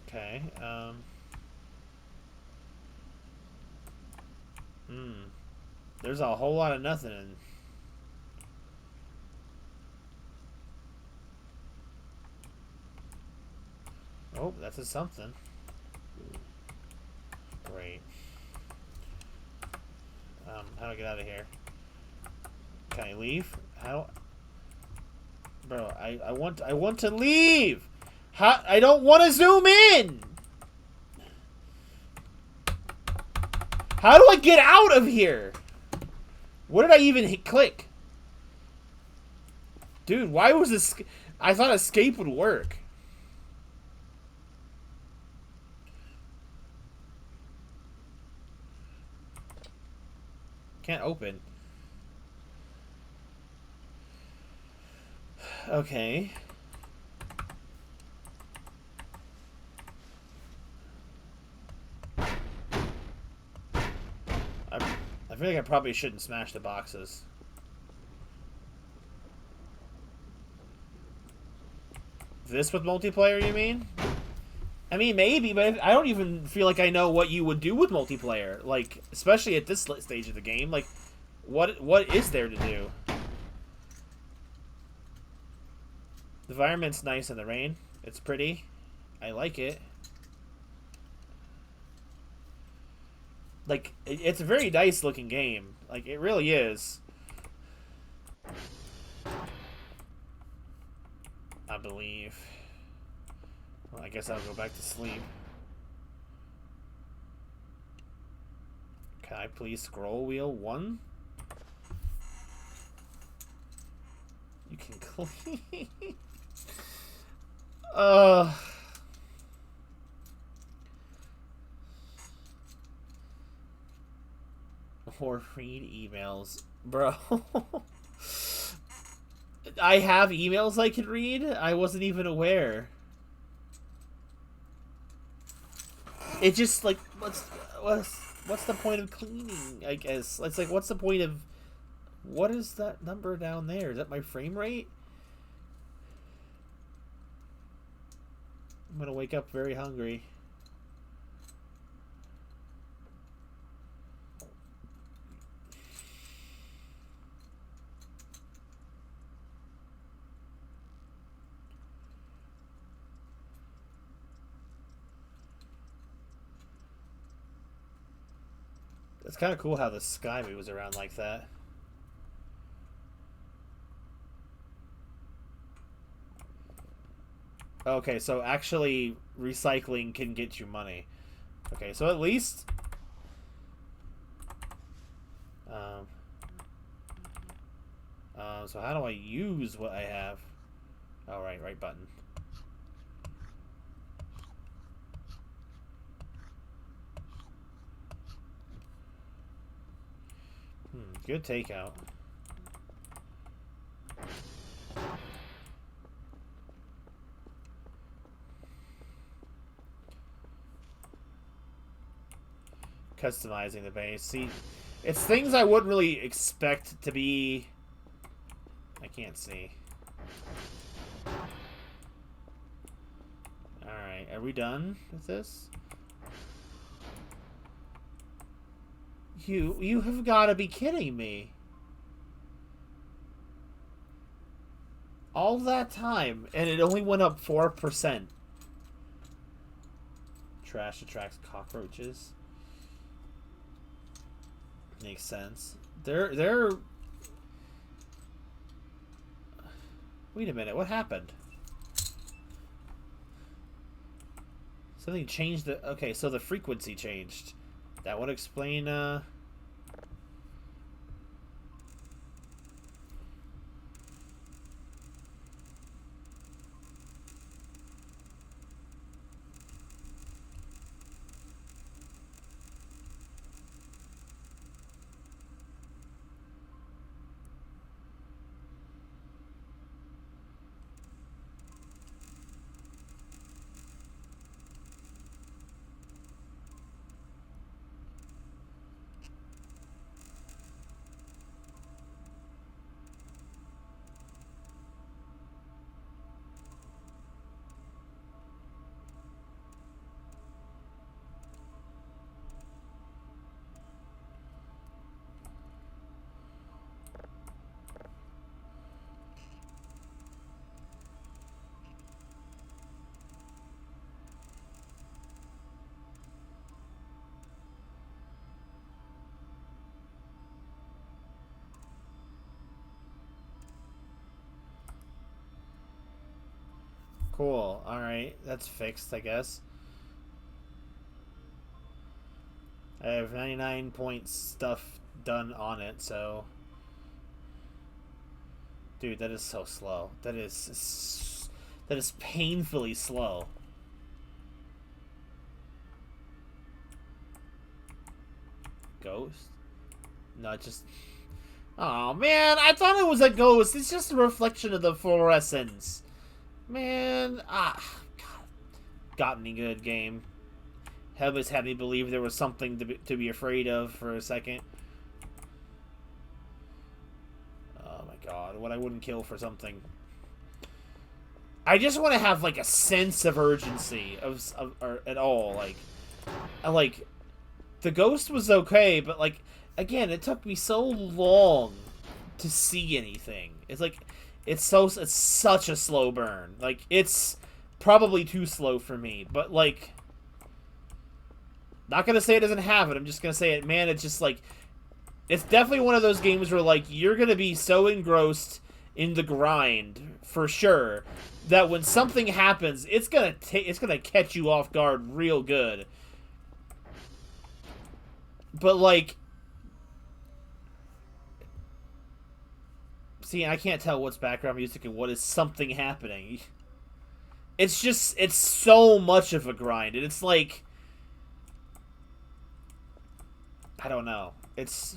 Okay, there's a whole lot of nothing in... Oh, that's a something. Great. How do I get out of here? Can I leave? How? Bro, I want to leave! How? I don't want to zoom in! How do I get out of here? What did I even click? Dude, why was this... I thought escape would work. Can't open. Okay. I feel like I probably shouldn't smash the boxes. This with multiplayer, you mean? I mean, maybe, but I don't even feel like I know what you would do with multiplayer. Like, especially at this stage of the game. Like, what is there to do? The environment's nice in the rain. It's pretty. I like it. Like, it's a very nice looking game. Like, it really is. I believe. Well, I guess I'll go back to sleep. Can I please scroll wheel 1? You can clean. Read emails. Bro. I have emails I can read? I wasn't even aware. It just, like, what's the point of cleaning, I guess? It's like, what's the point of... What is that number down there? Is that my frame rate? I'm gonna wake up very hungry. It's kind of cool how the sky moves around like that. Okay, so actually recycling can get you money. Okay, so at least... so how do I use what I have? Oh, right button. Good takeout. Customizing the base. See, it's things I wouldn't really expect to be... I can't see. Alright, are we done with this? You have got to be kidding me. All that time, and it only went up 4%. Trash attracts cockroaches. Makes sense. They're... Wait a minute, what happened? Something changed the... Okay, so the frequency changed. That would explain, cool. Alright, that's fixed, I guess. I have 99 point stuff done on it, so... Dude, that is so slow. That is painfully slow. Ghost? No, just... Oh, man, I thought it was a ghost. It's just a reflection of the fluorescence. Man, God. Got me good, game. Helvis had me believe there was something to be afraid of for a second. Oh my god, what I wouldn't kill for something. I just want to have, like, a sense of urgency or at all. Like, the ghost was okay, but, like, again, it took me so long to see anything. It's like, it's such a slow burn. Like, it's probably too slow for me, but, like, not gonna say it doesn't have it. I'm just gonna say it, man, it's just, like, it's definitely one of those games where, like, you're gonna be so engrossed in the grind, for sure, that when something happens, it's gonna catch you off guard real good. But, like... See, I can't tell what's background music and what is something happening. It's just... It's so much of a grind. And it's like... I don't know. It's...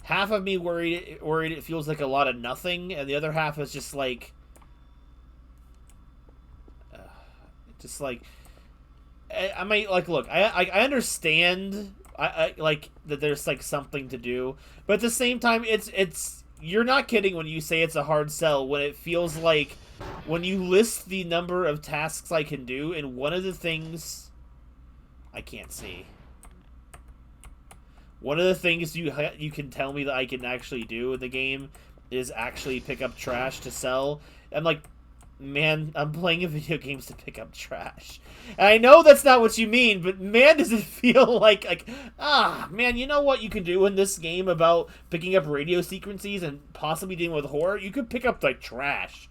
half of me worried it feels like a lot of nothing, and the other half is just like, just like, I might like look. I understand. I like that there's like something to do, but at the same time, it's you're not kidding when you say it's a hard sell. When it feels like when you list the number of tasks I can do, and one of the things I can't see. One of the things you can tell me that I can actually do in the game is actually pick up trash to sell. I'm like, man, I'm playing video games to pick up trash. And I know that's not what you mean, but man, does it feel like, man, you know what you can do in this game about picking up radio frequencies and possibly dealing with horror? You could pick up, like, trash.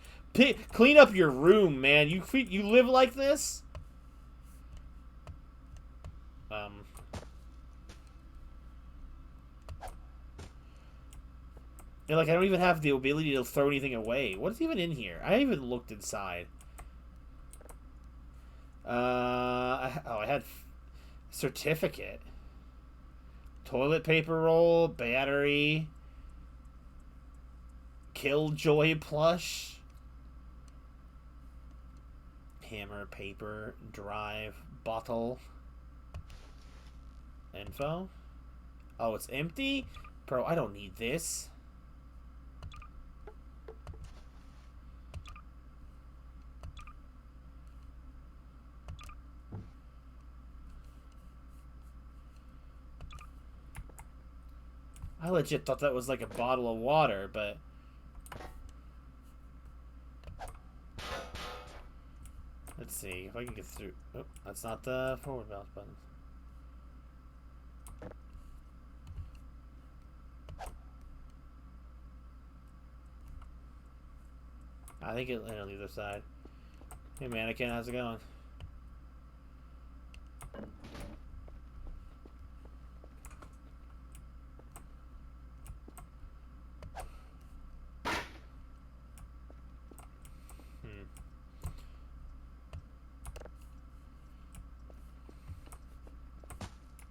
Clean up your room, man. You live like this? And, like, I don't even have the ability to throw anything away. What's even in here? I haven't even looked inside. I had certificate. Toilet paper roll, battery, Killjoy plush, hammer, paper, drive, bottle, info. Oh, it's empty? Bro, I don't need this. I legit thought that was like a bottle of water, but... Let's see if I can get through. Oh, that's not the forward mouse button. I think it's on the other side. Hey, mannequin, how's it going?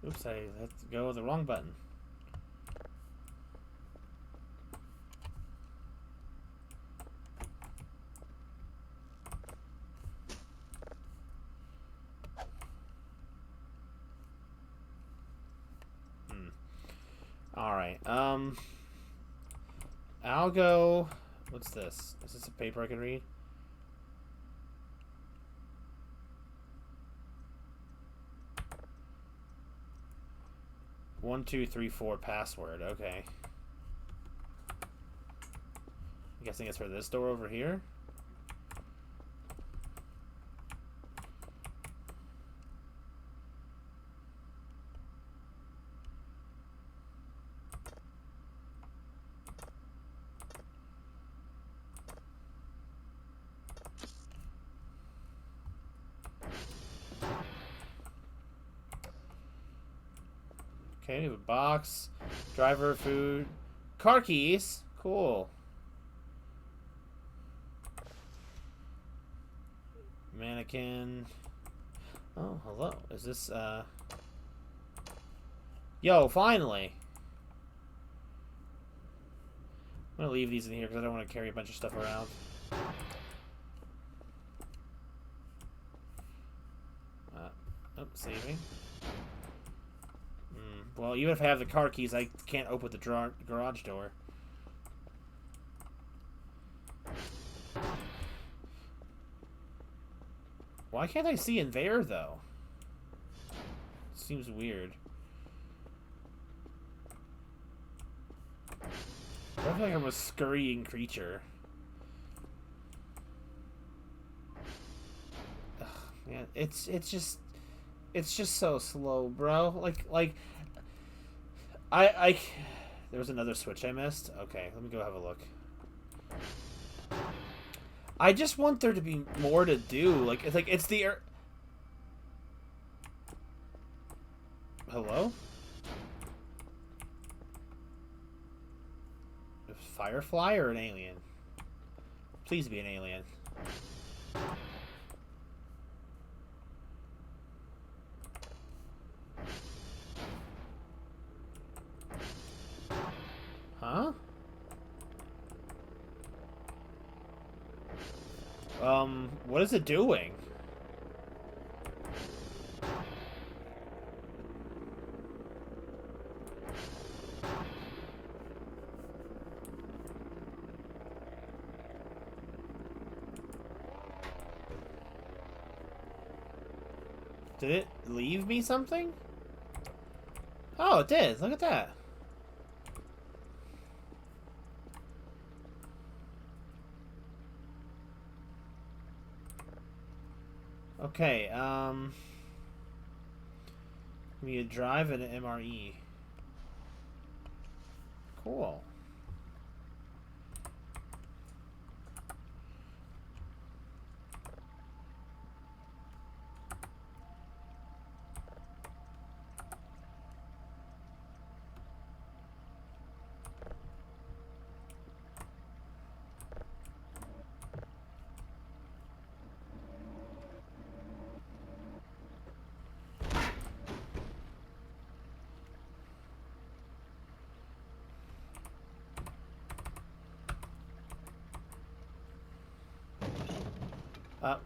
Oops, I had to go with the wrong button. Alright, I'll go... What's this? Is this a paper I can read? One, 2, 3, 4 password. Okay. I'm guessing it's for this door over here. Okay, we have a box, driver, food, car keys. Cool. Mannequin. Oh, hello. Is this, Yo, finally! I'm gonna leave these in here because I don't want to carry a bunch of stuff around. Oh, saving. Well, even if I have the car keys, I can't open the garage door. Why can't I see in there, though? Seems weird. I feel like I'm a scurrying creature. Ugh, man, it's just so slow, bro. Like there was another switch I missed. Okay, let me go have a look. I just want there to be more to do. Like it's the Hello? A firefly or an alien? Please be an alien. What is it doing? Did it leave me something? Oh, it did. Look at that. Okay, we need a drive and an MRE. Cool.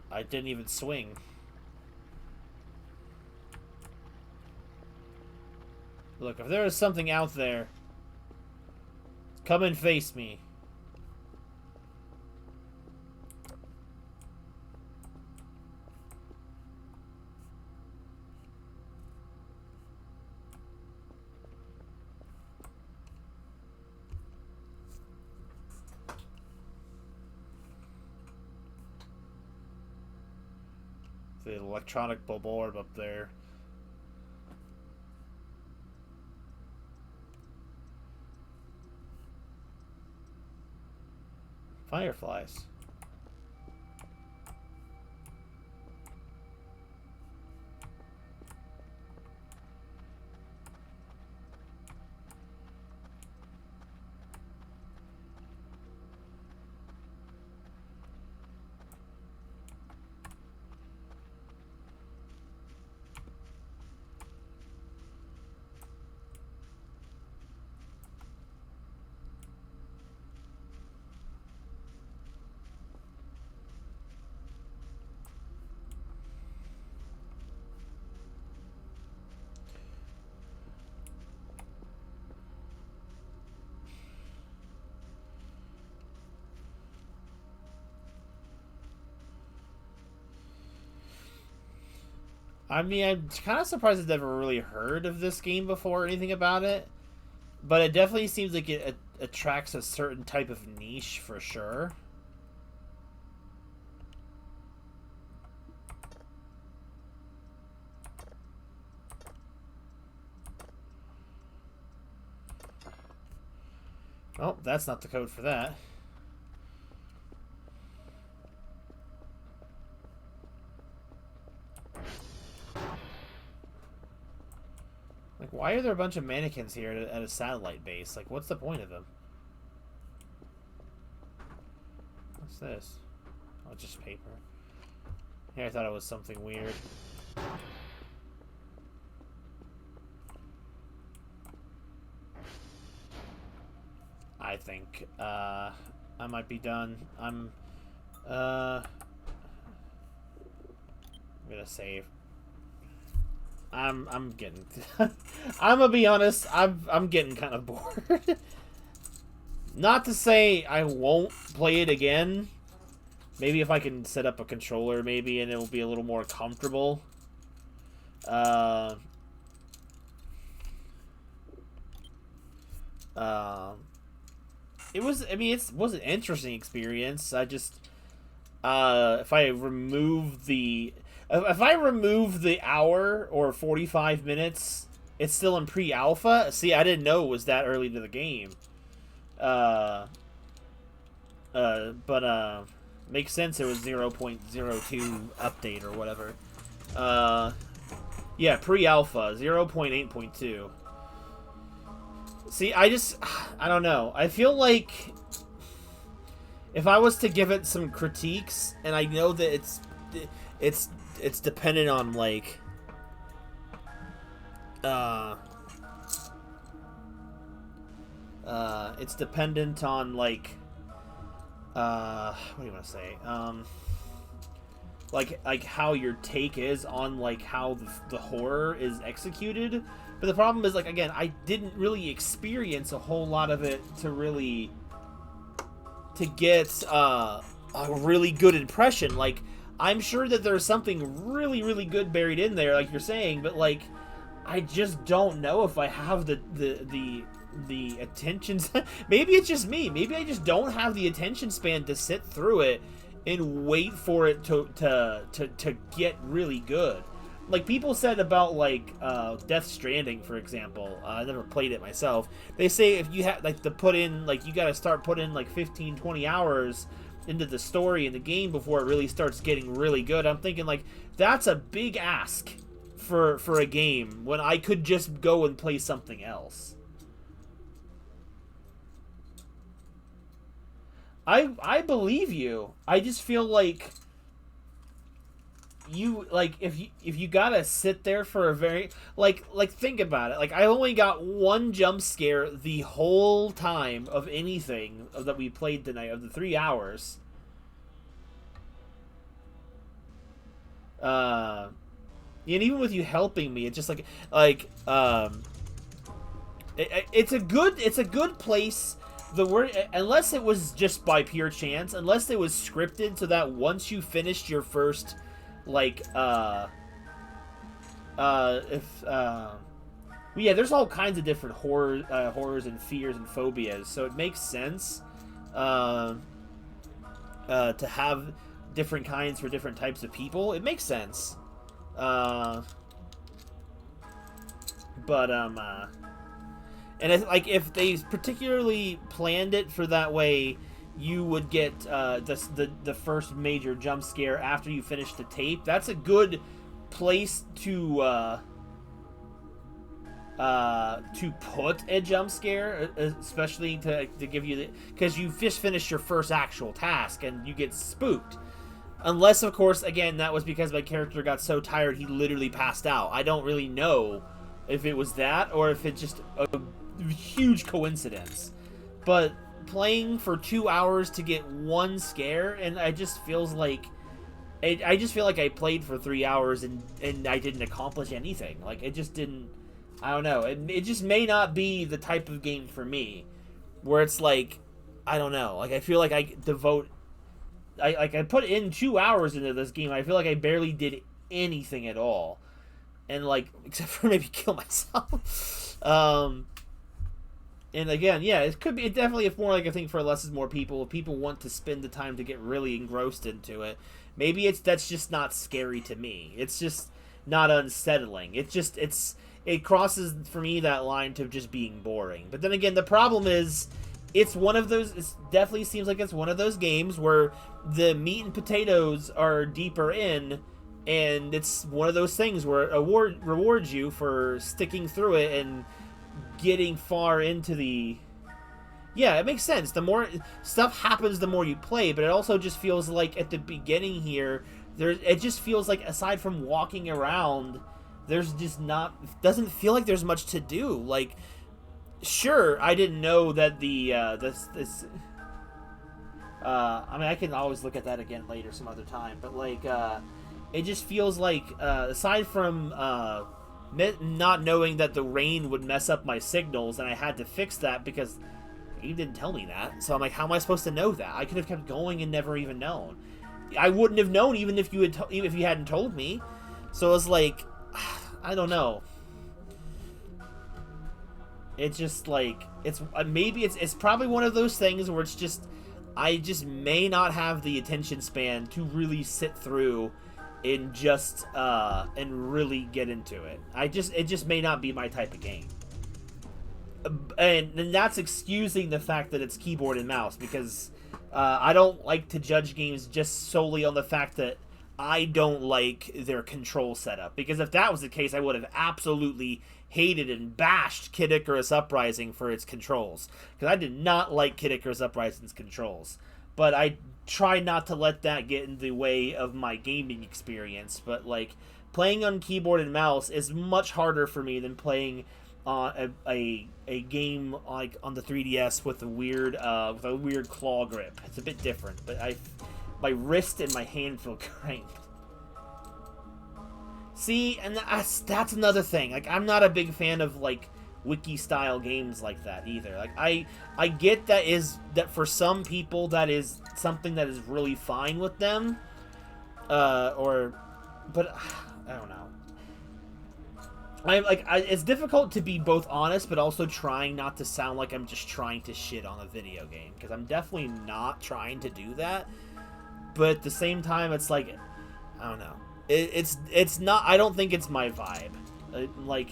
I didn't even swing. Look, if there is something out there, come and face me. The electronic bulb up there. Fireflies. I mean, I'm kind of surprised I've never really heard of this game before or anything about it. But it definitely seems like it attracts a certain type of niche for sure. Oh, that's not the code for that. Like, why are there a bunch of mannequins here at a satellite base? Like, what's the point of them? What's this? Oh, just paper. Here, I thought it was something weird. I think, I might be done. I'm gonna save. I'm getting I'm gonna be honest, I'm getting kind of bored. Not to say I won't play it again. Maybe if I can set up a controller, maybe, and it will be a little more comfortable. It was, I mean, it was an interesting experience. I just, if I remove the hour or 45 minutes, it's still in pre-alpha. See, I didn't know it was that early to the game. But makes sense. It was 0.02 update or whatever. Yeah, pre-alpha 0.8.2. See, I don't know. I feel like if I was to give it some critiques, and I know that it's dependent on like it's dependent on like what do you want to say? Like how your take is on like how the horror is executed. But the problem is, like, again, I didn't really experience a whole lot of it to really to get a really good impression. Like, I'm sure that there's something really, really good buried in there, like you're saying, but like, I just don't know if I have the attention. Maybe it's just me. Maybe I just don't have the attention span to sit through it and wait for it to get really good. Like people said about like Death Stranding, for example. I never played it myself. They say if you have like to put in like you got to start putting in like 15, 20 hours into the story in the game before it really starts getting really good. I'm thinking like that's a big ask for a game when I could just go and play something else. I believe you. I just feel like you like if you gotta sit there for a very like think about it. Like I only got one jump scare the whole time of anything that we played tonight of the 3 hours. Uh, and even with you helping me, it's just it's a good place. The word, unless it was just by pure chance, unless it was scripted so that once you finished your first like if yeah, there's all kinds of different horrors and fears and phobias, so it makes sense to have different kinds for different types of people. It makes sense. uh but and it's like if they particularly planned it for that way, you would get the first major jump scare after you finish the tape. That's a good place to put a jump scare, especially to give you the, because you just finished your first actual task and you get spooked. Unless, of course, again, that was because my character got so tired he literally passed out. I don't really know if it was that or if it's just a huge coincidence. But playing for 2 hours to get one scare, and I just feels like I just feel like I played for 3 hours and I didn't accomplish anything. Like it just didn't. I don't know. It just may not be the type of game for me, where it's like I don't know. Like I feel like I devote. I put in 2 hours into this game. I feel like I barely did anything at all, and like except for maybe kill myself. And again, yeah, it could be. It definitely, it's more like a thing for less is more people. If people want to spend the time to get really engrossed into it, maybe that's just not scary to me. It's just not unsettling. It crosses for me that line to just being boring. But then again, the problem is it's one of those. It definitely seems like it's one of those games where the meat and potatoes are deeper in, and it's one of those things where it rewards you for sticking through it and getting far into the. Yeah, it makes sense. The more stuff happens, the more you play. But it also just feels like at the beginning here, it just feels like aside from walking around, there's just not. Doesn't feel like there's much to do. Like, sure, I didn't know that the this. I mean, I can always look at that again later, some other time. But like, it just feels like aside from not knowing that the rain would mess up my signals, and I had to fix that because you didn't tell me that. So I'm like, how am I supposed to know that? I could have kept going and never even known. I wouldn't have known even if even if you hadn't told me. So it's like, I don't know. It's just like it's maybe it's probably one of those things where it's just I just may not have the attention span to really sit through and just and really get into it. It just may not be my type of game. And that's excusing the fact that it's keyboard and mouse, because I don't like to judge games just solely on the fact that I don't like their control setup. Because if that was the case, I would have absolutely hated and bashed Kid Icarus Uprising for its controls. Because I did not like Kid Icarus Uprising's controls. But I try not to let that get in the way of my gaming experience. But like playing on keyboard and mouse is much harder for me than playing a game like on the 3DS with a weird claw grip. It's a bit different, but my wrist and my hand feel cramped. See, and that's another thing. Like, I'm not a big fan of like wiki style games like that either. Like, I get that for some people that is something that is really fine with them, but I don't know. It's difficult to be both honest, but also trying not to sound like I'm just trying to shit on a video game, because I'm definitely not trying to do that. But at the same time, it's like, I don't know. It's not. I don't think it's my vibe. Like,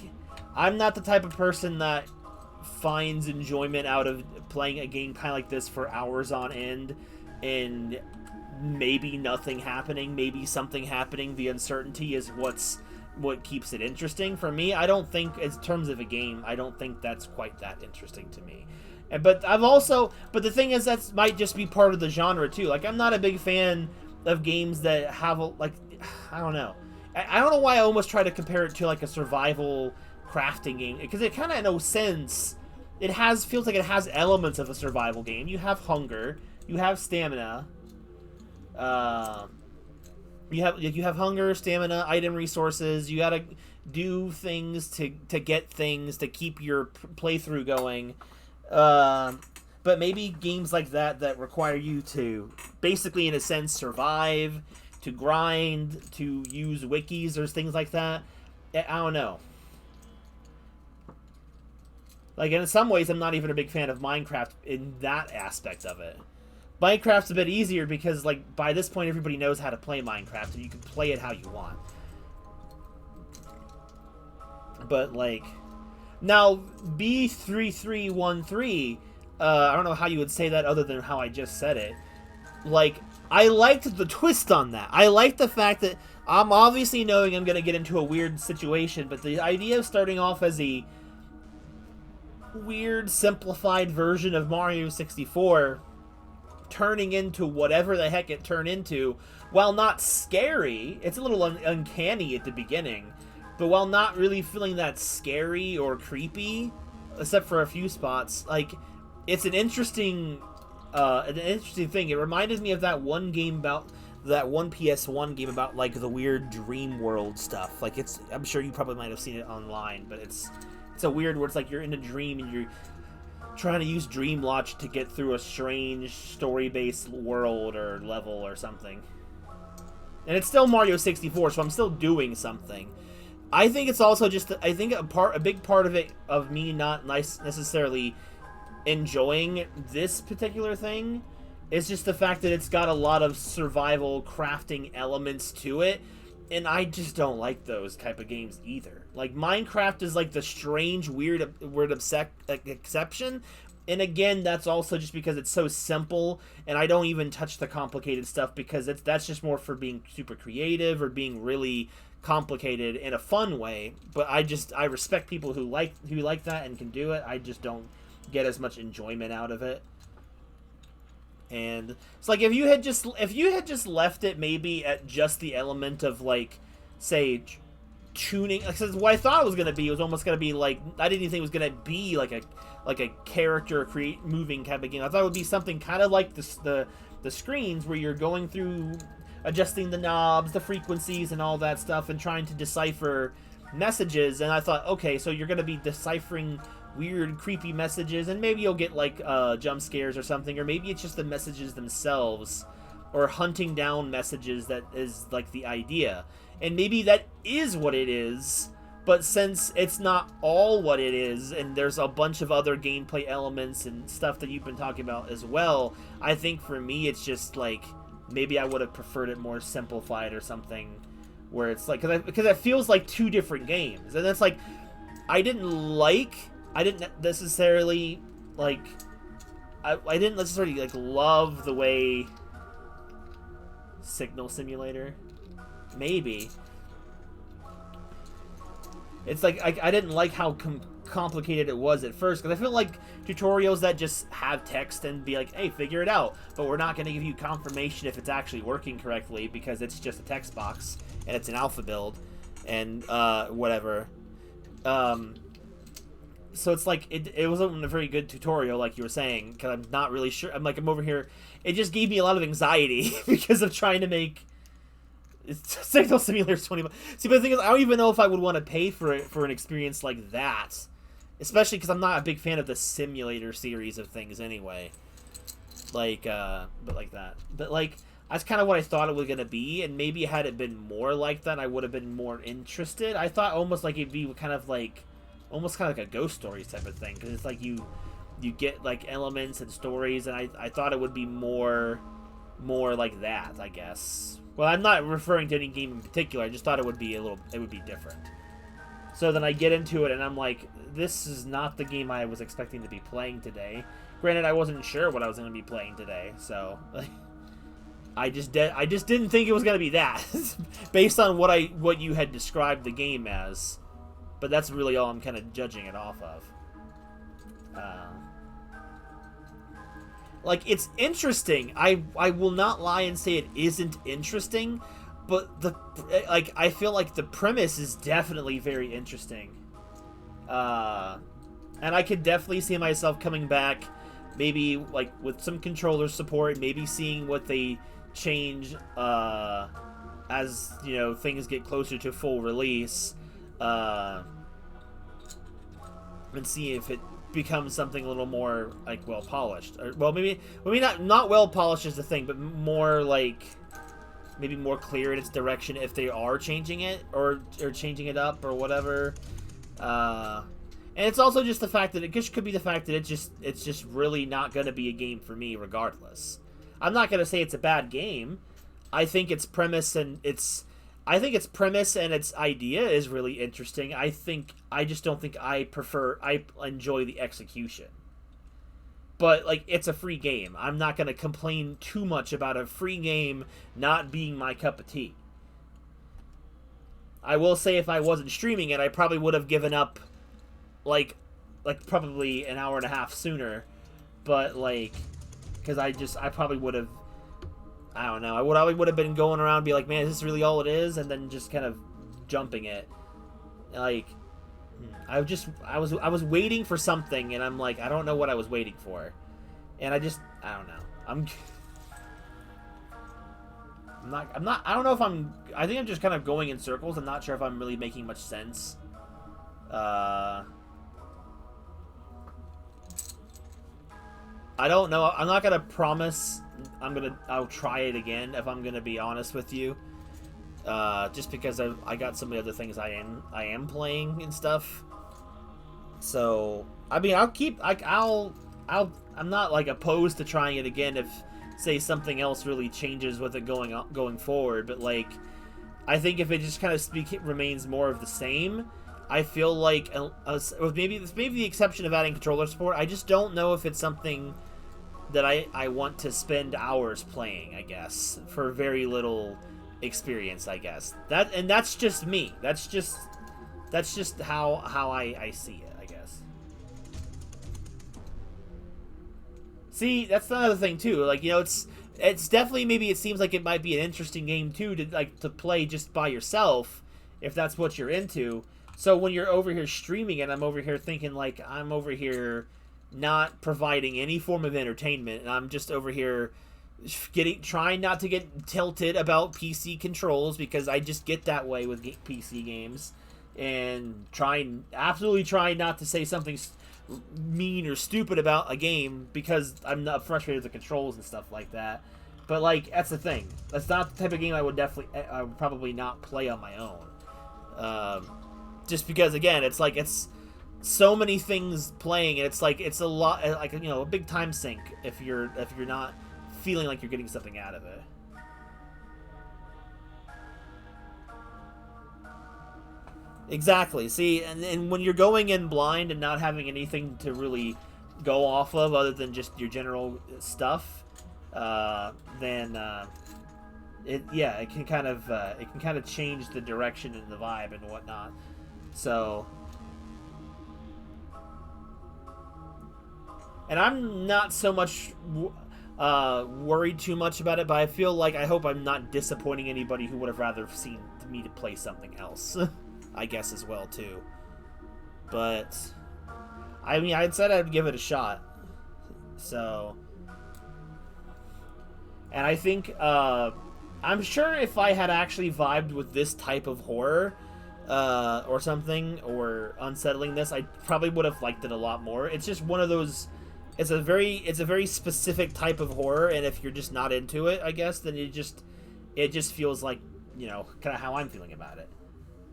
I'm not the type of person that finds enjoyment out of playing a game kind of like this for hours on end, and maybe nothing happening, maybe something happening. The uncertainty is what keeps it interesting for me. I don't think, in terms of a game, I don't think that's quite that interesting to me. But the thing is, that might just be part of the genre too. Like, I'm not a big fan of games that have I don't know. I don't know why I almost try to compare it to like a survival crafting game, because it kind of, in a sense, feels like it has elements of a survival game. You have hunger, you have stamina, you have hunger, stamina, item resources. You gotta do things to get things to keep your playthrough going. But maybe games like that require you to basically, in a sense, survive, to grind, to use wikis or things like that. I don't know. Like, in some ways, I'm not even a big fan of Minecraft in that aspect of it. Minecraft's a bit easier because, like, by this point, everybody knows how to play Minecraft, and you can play it how you want. But, like, now, B3313, I don't know how you would say that other than how I just said it. Like, I liked the twist on that. I liked the fact that I'm obviously knowing I'm going to get into a weird situation, but the idea of starting off as a weird, simplified version of Mario 64 turning into whatever the heck it turned into, while not scary, it's a little uncanny at the beginning, but while not really feeling that scary or creepy, except for a few spots, like, it's an interesting thing. It reminded me of that one game about that one PS1 game about like the weird dream world stuff. Like, I'm sure you probably might have seen it online, but it's a weird where it's like you're in a dream and you're trying to use dream logic to get through a strange story-based world or level or something. And it's still Mario 64, so I'm still doing something. I think it's also just, I think a big part of it, of me not necessarily enjoying this particular thing, is just the fact that it's got a lot of survival crafting elements to it, and I just don't like those type of games either. Like, Minecraft is like the strange, weird exception, and again, that's also just because it's so simple, and I don't even touch the complicated stuff because that's just more for being super creative or being really complicated in a fun way. But I respect people who like that and can do it. I just don't get as much enjoyment out of it. And it's like, if you had just left it maybe at just the element of, like, say, tuning, like, what I thought it was gonna be was almost gonna be like, I didn't even think it was gonna be like a character moving type of game. I thought it would be something kind of like the screens where you're going through adjusting the knobs, the frequencies, and all that stuff, and trying to decipher messages. And I thought, okay, so you're gonna be deciphering weird, creepy messages, and maybe you'll get, like, jump scares or something, or maybe it's just the messages themselves, or hunting down messages that is, like, the idea. And maybe that is what it is, but since it's not all what it is, and there's a bunch of other gameplay elements and stuff that you've been talking about as well, I think for me it's just, like, maybe I would have preferred it more simplified or something, where it's like, because it feels like two different games, and it's like, I didn't necessarily, like, I didn't necessarily, like, love the way Signal Simulator, maybe. It's like, I didn't like how complicated it was at first, because I feel like tutorials that just have text and be like, hey, figure it out, but we're not going to give you confirmation if it's actually working correctly, because it's just a text box, and it's an alpha build, and, whatever. so it's like it wasn't a very good tutorial, like you were saying, because I'm not really sure. I'm over here. It just gave me a lot of anxiety because of trying to make Signal Simulator's 20 bucks. See, but the thing is, I don't even know if I would want to pay for it for an experience like that, especially because I'm not a big fan of the simulator series of things anyway. Like, but like that. But like, that's kind of what I thought it was gonna be, and maybe had it been more like that, I would have been more interested. I thought almost like it'd be kind of like, almost kind of like a Ghost Stories type of thing, because it's like you get like elements and stories, and I thought it would be more like that, I guess. Well, I'm not referring to any game in particular. I just thought it would be different. So then I get into it, and I'm like, this is not the game I was expecting to be playing today. Granted, I wasn't sure what I was going to be playing today, so I just didn't think it was going to be that, based on what you had described the game as. But that's really all I'm kind of judging it off of. Like, it's interesting. I will not lie and say it isn't interesting, but I feel like the premise is definitely very interesting. And I could definitely see myself coming back, maybe like with some controller support, maybe seeing what they change as, you know, things get closer to full release, and see if it becomes something a little more like well polished, or well, maybe not well polished is the thing, but more like maybe more clear in its direction if they are changing it or changing it up or whatever. And it's also just the fact that it just could be the fact that it's just really not going to be a game for me regardless. I'm not going to say it's a bad game. I think its premise and its idea is really interesting. I just don't think I enjoy the execution. But like, it's a free game. I'm not going to complain too much about a free game not being my cup of tea. I will say if I wasn't streaming it, I probably would have given up like probably an hour and a half sooner. But like, because I probably would have, I don't know, I probably would have been going around and be like, man, is this really all it is? And then just kind of jumping it. Like, I was waiting for something, and I'm like, I don't know what I was waiting for. And I don't know. I think I'm just kind of going in circles. I'm not sure if I'm really making much sense. I don't know. I'm not gonna promise I'll try it again, if I'm gonna be honest with you. Just because I got some of the other things I am playing and stuff. So I mean, I'm not like opposed to trying it again if, say, something else really changes with it going forward. But like, I think if it just kind of remains more of the same, I feel like with maybe the exception of adding controller support, I just don't know if it's something that I want to spend hours playing, I guess, for very little experience, I guess. That's just me. That's just how I see it, I guess. See, that's another thing too. Like, you know, it's definitely, maybe it seems like it might be an interesting game too to play just by yourself, if that's what you're into. So when you're over here streaming it, I'm over here thinking like, I'm over here not providing any form of entertainment, and I'm just over here trying not to get tilted about PC controls, because I just get that way with PC games, and absolutely trying not to say something mean or stupid about a game because I'm not frustrated with the controls and stuff like that. But like, that's the thing. That's not the type of game I would probably not play on my own. Just because, again, it's like, it's so many things playing, and it's like, it's a lot, like, you know, a big time sink if you're not feeling like you're getting something out of it. Exactly. See, and when you're going in blind and not having anything to really go off of other than just your general stuff, then it can kind of change the direction and the vibe and whatnot. So, and I'm not so much worried too much about it, but I hope I'm not disappointing anybody who would have rather seen me to play something else. I guess as well too. But I mean, I said I'd give it a shot. So, and I think I'm sure if I had actually vibed with this type of horror or something, or unsettlingness, I probably would have liked it a lot more. It's just one of those. It's a very specific type of horror, and if you're just not into it, I guess, then it just feels like, you know, kind of how I'm feeling about it.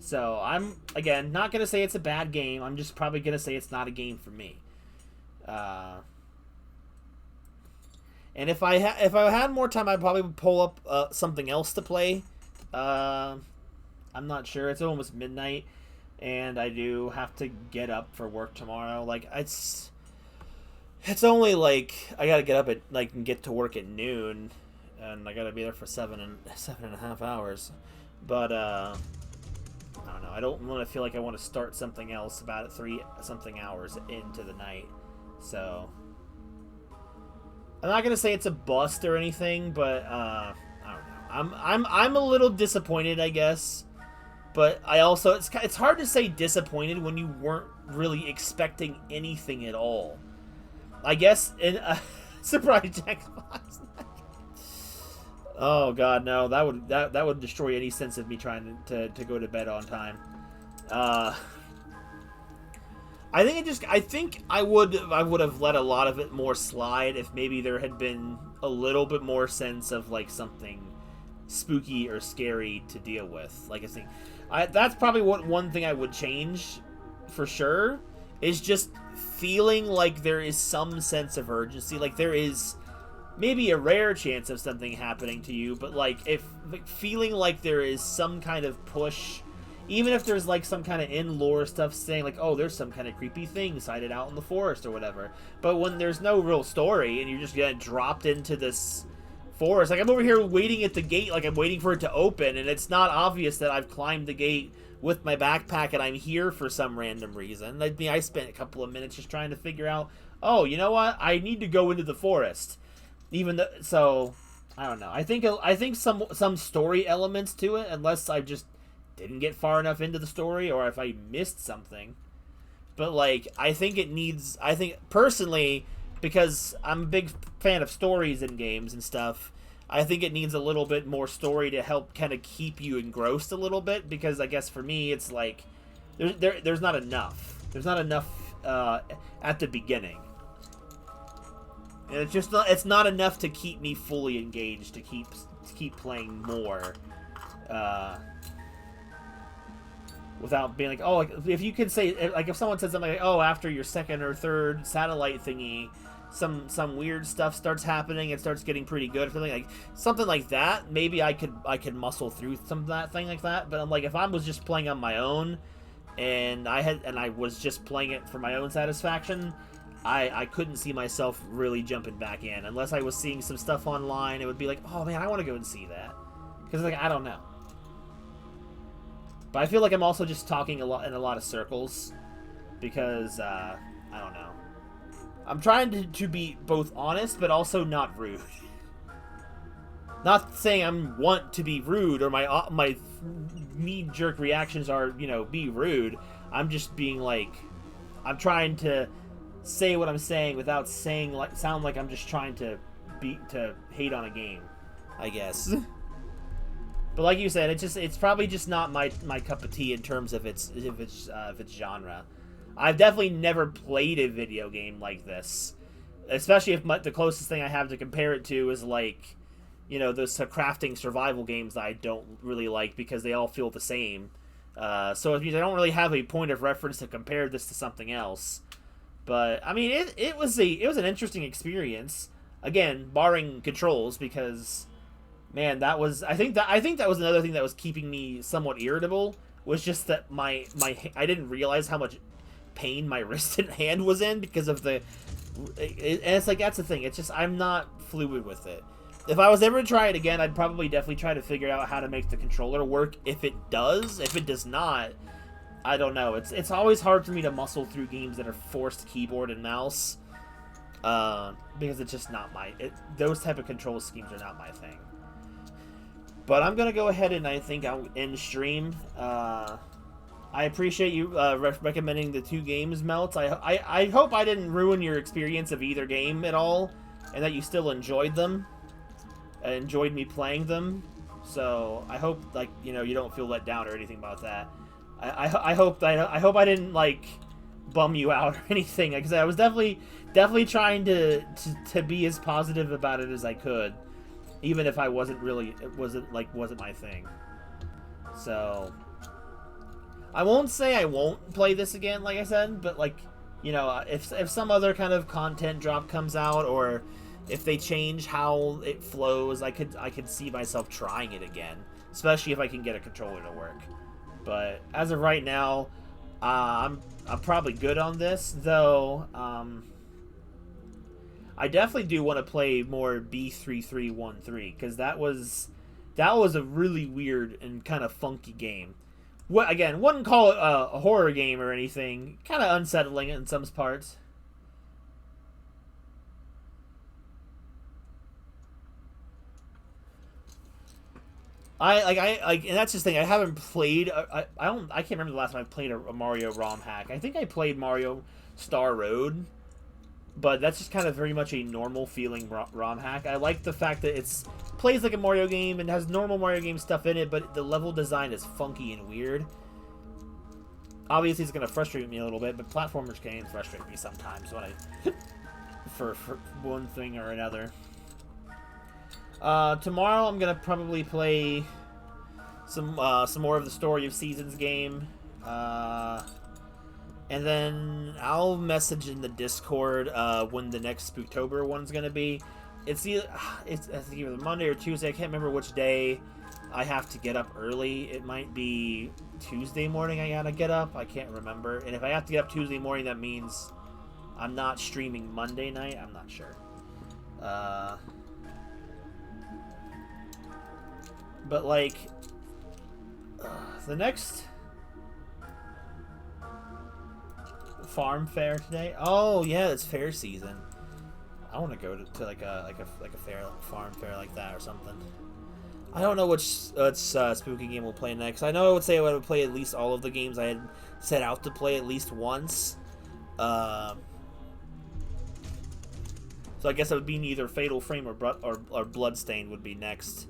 So I'm, again, not gonna say it's a bad game. I'm just probably gonna say it's not a game for me. And if I had more time, I'd probably pull up something else to play. I'm not sure. It's almost midnight, and I do have to get up for work tomorrow. Like, it's only like I gotta get up at like and get to work at noon, and I gotta be there for 7.5 hours. But I don't know. I don't want to feel like I want to start something else about 3 something hours into the night. So I'm not gonna say it's a bust or anything, but I don't know. I'm a little disappointed, I guess. But I also it's hard to say disappointed when you weren't really expecting anything at all. I guess in surprise Jackbox. Oh god, no! That would destroy any sense of me trying to go to bed on time. I think I would have let a lot of it more slide if maybe there had been a little bit more sense of like something spooky or scary to deal with. Like, I think that's probably one thing I would change for sure, is just feeling like there is some sense of urgency. Like, there is maybe a rare chance of something happening to you, but like, if like, feeling like there is some kind of push, even if there's like some kind of in-lore stuff saying like, oh, there's some kind of creepy thing sighted out in the forest or whatever, but when there's no real story and you're just getting dropped into this forest, like I'm over here waiting at the gate, like I'm waiting for it to open, and it's not obvious that I've climbed the gate with my backpack and I'm here for some random reason. I mean, I spent a couple of minutes just trying to figure out, oh, you know what, I need to go into the forest. Even though, so I don't know. I think some story elements to it, unless I just didn't get far enough into the story or if I missed something. But like, I think personally, because I'm a big fan of stories in games and stuff, I think it needs a little bit more story to help kind of keep you engrossed a little bit, because I guess for me it's like there's not enough. There's not enough at the beginning. And it's not enough to keep me fully engaged, to keep playing more, without being like, oh, like, if you could say, like, if someone said something like, oh, after your second or third satellite thingy, some weird stuff starts happening, it starts getting pretty good, or something like that, maybe I could muscle through some of that thing like that. But I'm like, if I was just playing on my own, and I was just playing it for my own satisfaction, I couldn't see myself really jumping back in unless I was seeing some stuff online. It would be like, oh man, I want to go and see that, because like, I don't know. But I feel like I'm also just talking in a lot of circles, because I don't know. I'm trying to be both honest but also not rude. Not saying I want to be rude, or my knee-jerk reactions are, you know, be rude. I'm just being like, I'm trying to say what I'm saying without sound like I'm just trying to hate on a game, I guess. But like you said, it's probably just not my cup of tea in terms of its genre. I've definitely never played a video game like this, especially if the closest thing I have to compare it to is like, you know, those crafting survival games that I don't really like because they all feel the same. So it means I don't really have a point of reference to compare this to something else. But I mean, it was an interesting experience. Again, barring controls, because man, I think that was another thing that was keeping me somewhat irritable, was just that I didn't realize how much pain my wrist and hand was in because of and it's like, that's the thing. It's just, I'm not fluid with it. If I was ever to try it again, I'd probably definitely try to figure out how to make the controller work. If it does, if it does not, I don't know. It's always hard for me to muscle through games that are forced keyboard and mouse, because it's just not those type of control schemes are not my thing. But I'm gonna go ahead and I think I'll end stream. I appreciate you recommending the 2 games, Melt. I hope I didn't ruin your experience of either game at all, and that you still enjoyed them, enjoyed me playing them. So I hope, like, you know, you don't feel let down or anything about that. I hope I didn't like bum you out or anything, because I was definitely trying to be as positive about it as I could, even if I wasn't really, it wasn't my thing. So I won't say I won't play this again, like I said, but, like, you know, if some other kind of content drop comes out, or if they change how it flows, I could see myself trying it again, especially if I can get a controller to work. But as of right now, I'm probably good on this, though. I definitely do want to play more B3313, because that was a really weird and kind of funky game. What, again, wouldn't call it a horror game or anything. Kind of unsettling in some parts. And that's just the thing. I haven't played. I can't remember the last time I played a Mario ROM hack. I think I played Mario Star Road, but that's just kind of very much a normal feeling ROM hack. I like the fact that it's plays like a Mario game and has normal Mario game stuff in it, but the level design is funky and weird. Obviously, it's going to frustrate me a little bit, but platformers can frustrate me sometimes when I for one thing or another. Tomorrow I'm gonna probably play some more of the Story of Seasons game, and then I'll message in the Discord when the next Spooktober one's gonna be. It's either Monday or Tuesday. I can't remember which day I have to get up early. It might be Tuesday morning I gotta get up. I can't remember. And if I have to get up Tuesday morning, that means I'm not streaming Monday night. I'm not sure. But, like, the next farm fair today. Oh yeah, it's fair season. I want to go to like a fair, farm fair like that or something. I don't know which spooky game we'll play next. I know I would say I would play at least all of the games I had set out to play at least once. So I guess it would be either Fatal Frame or Bloodstained would be next.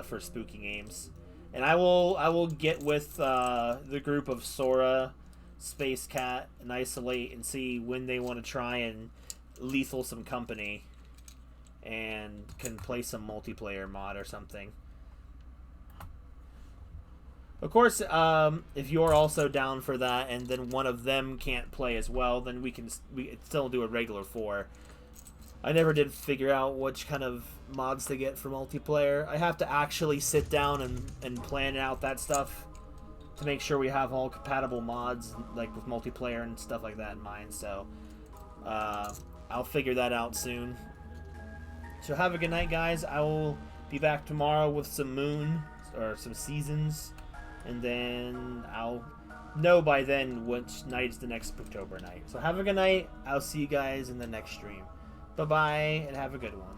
For spooky games, and I will get with the group of Sora, Space Cat, and Isolate and see when they want to try and lethal some company, and can play some multiplayer mod or something. Of course, if you're also down for that, and then one of them can't play as well, then we still do a regular 4. I never did figure out which kind of mods to get for multiplayer. I have to actually sit down and plan out that stuff to make sure we have all compatible mods, like with multiplayer and stuff like that in mind. So I'll figure that out soon. So have a good night, guys. I will be back tomorrow with some Moon or some Seasons, and then I'll know by then which night is the next Spooktober night. So have a good night. I'll see you guys in the next stream. Bye-bye, and have a good one.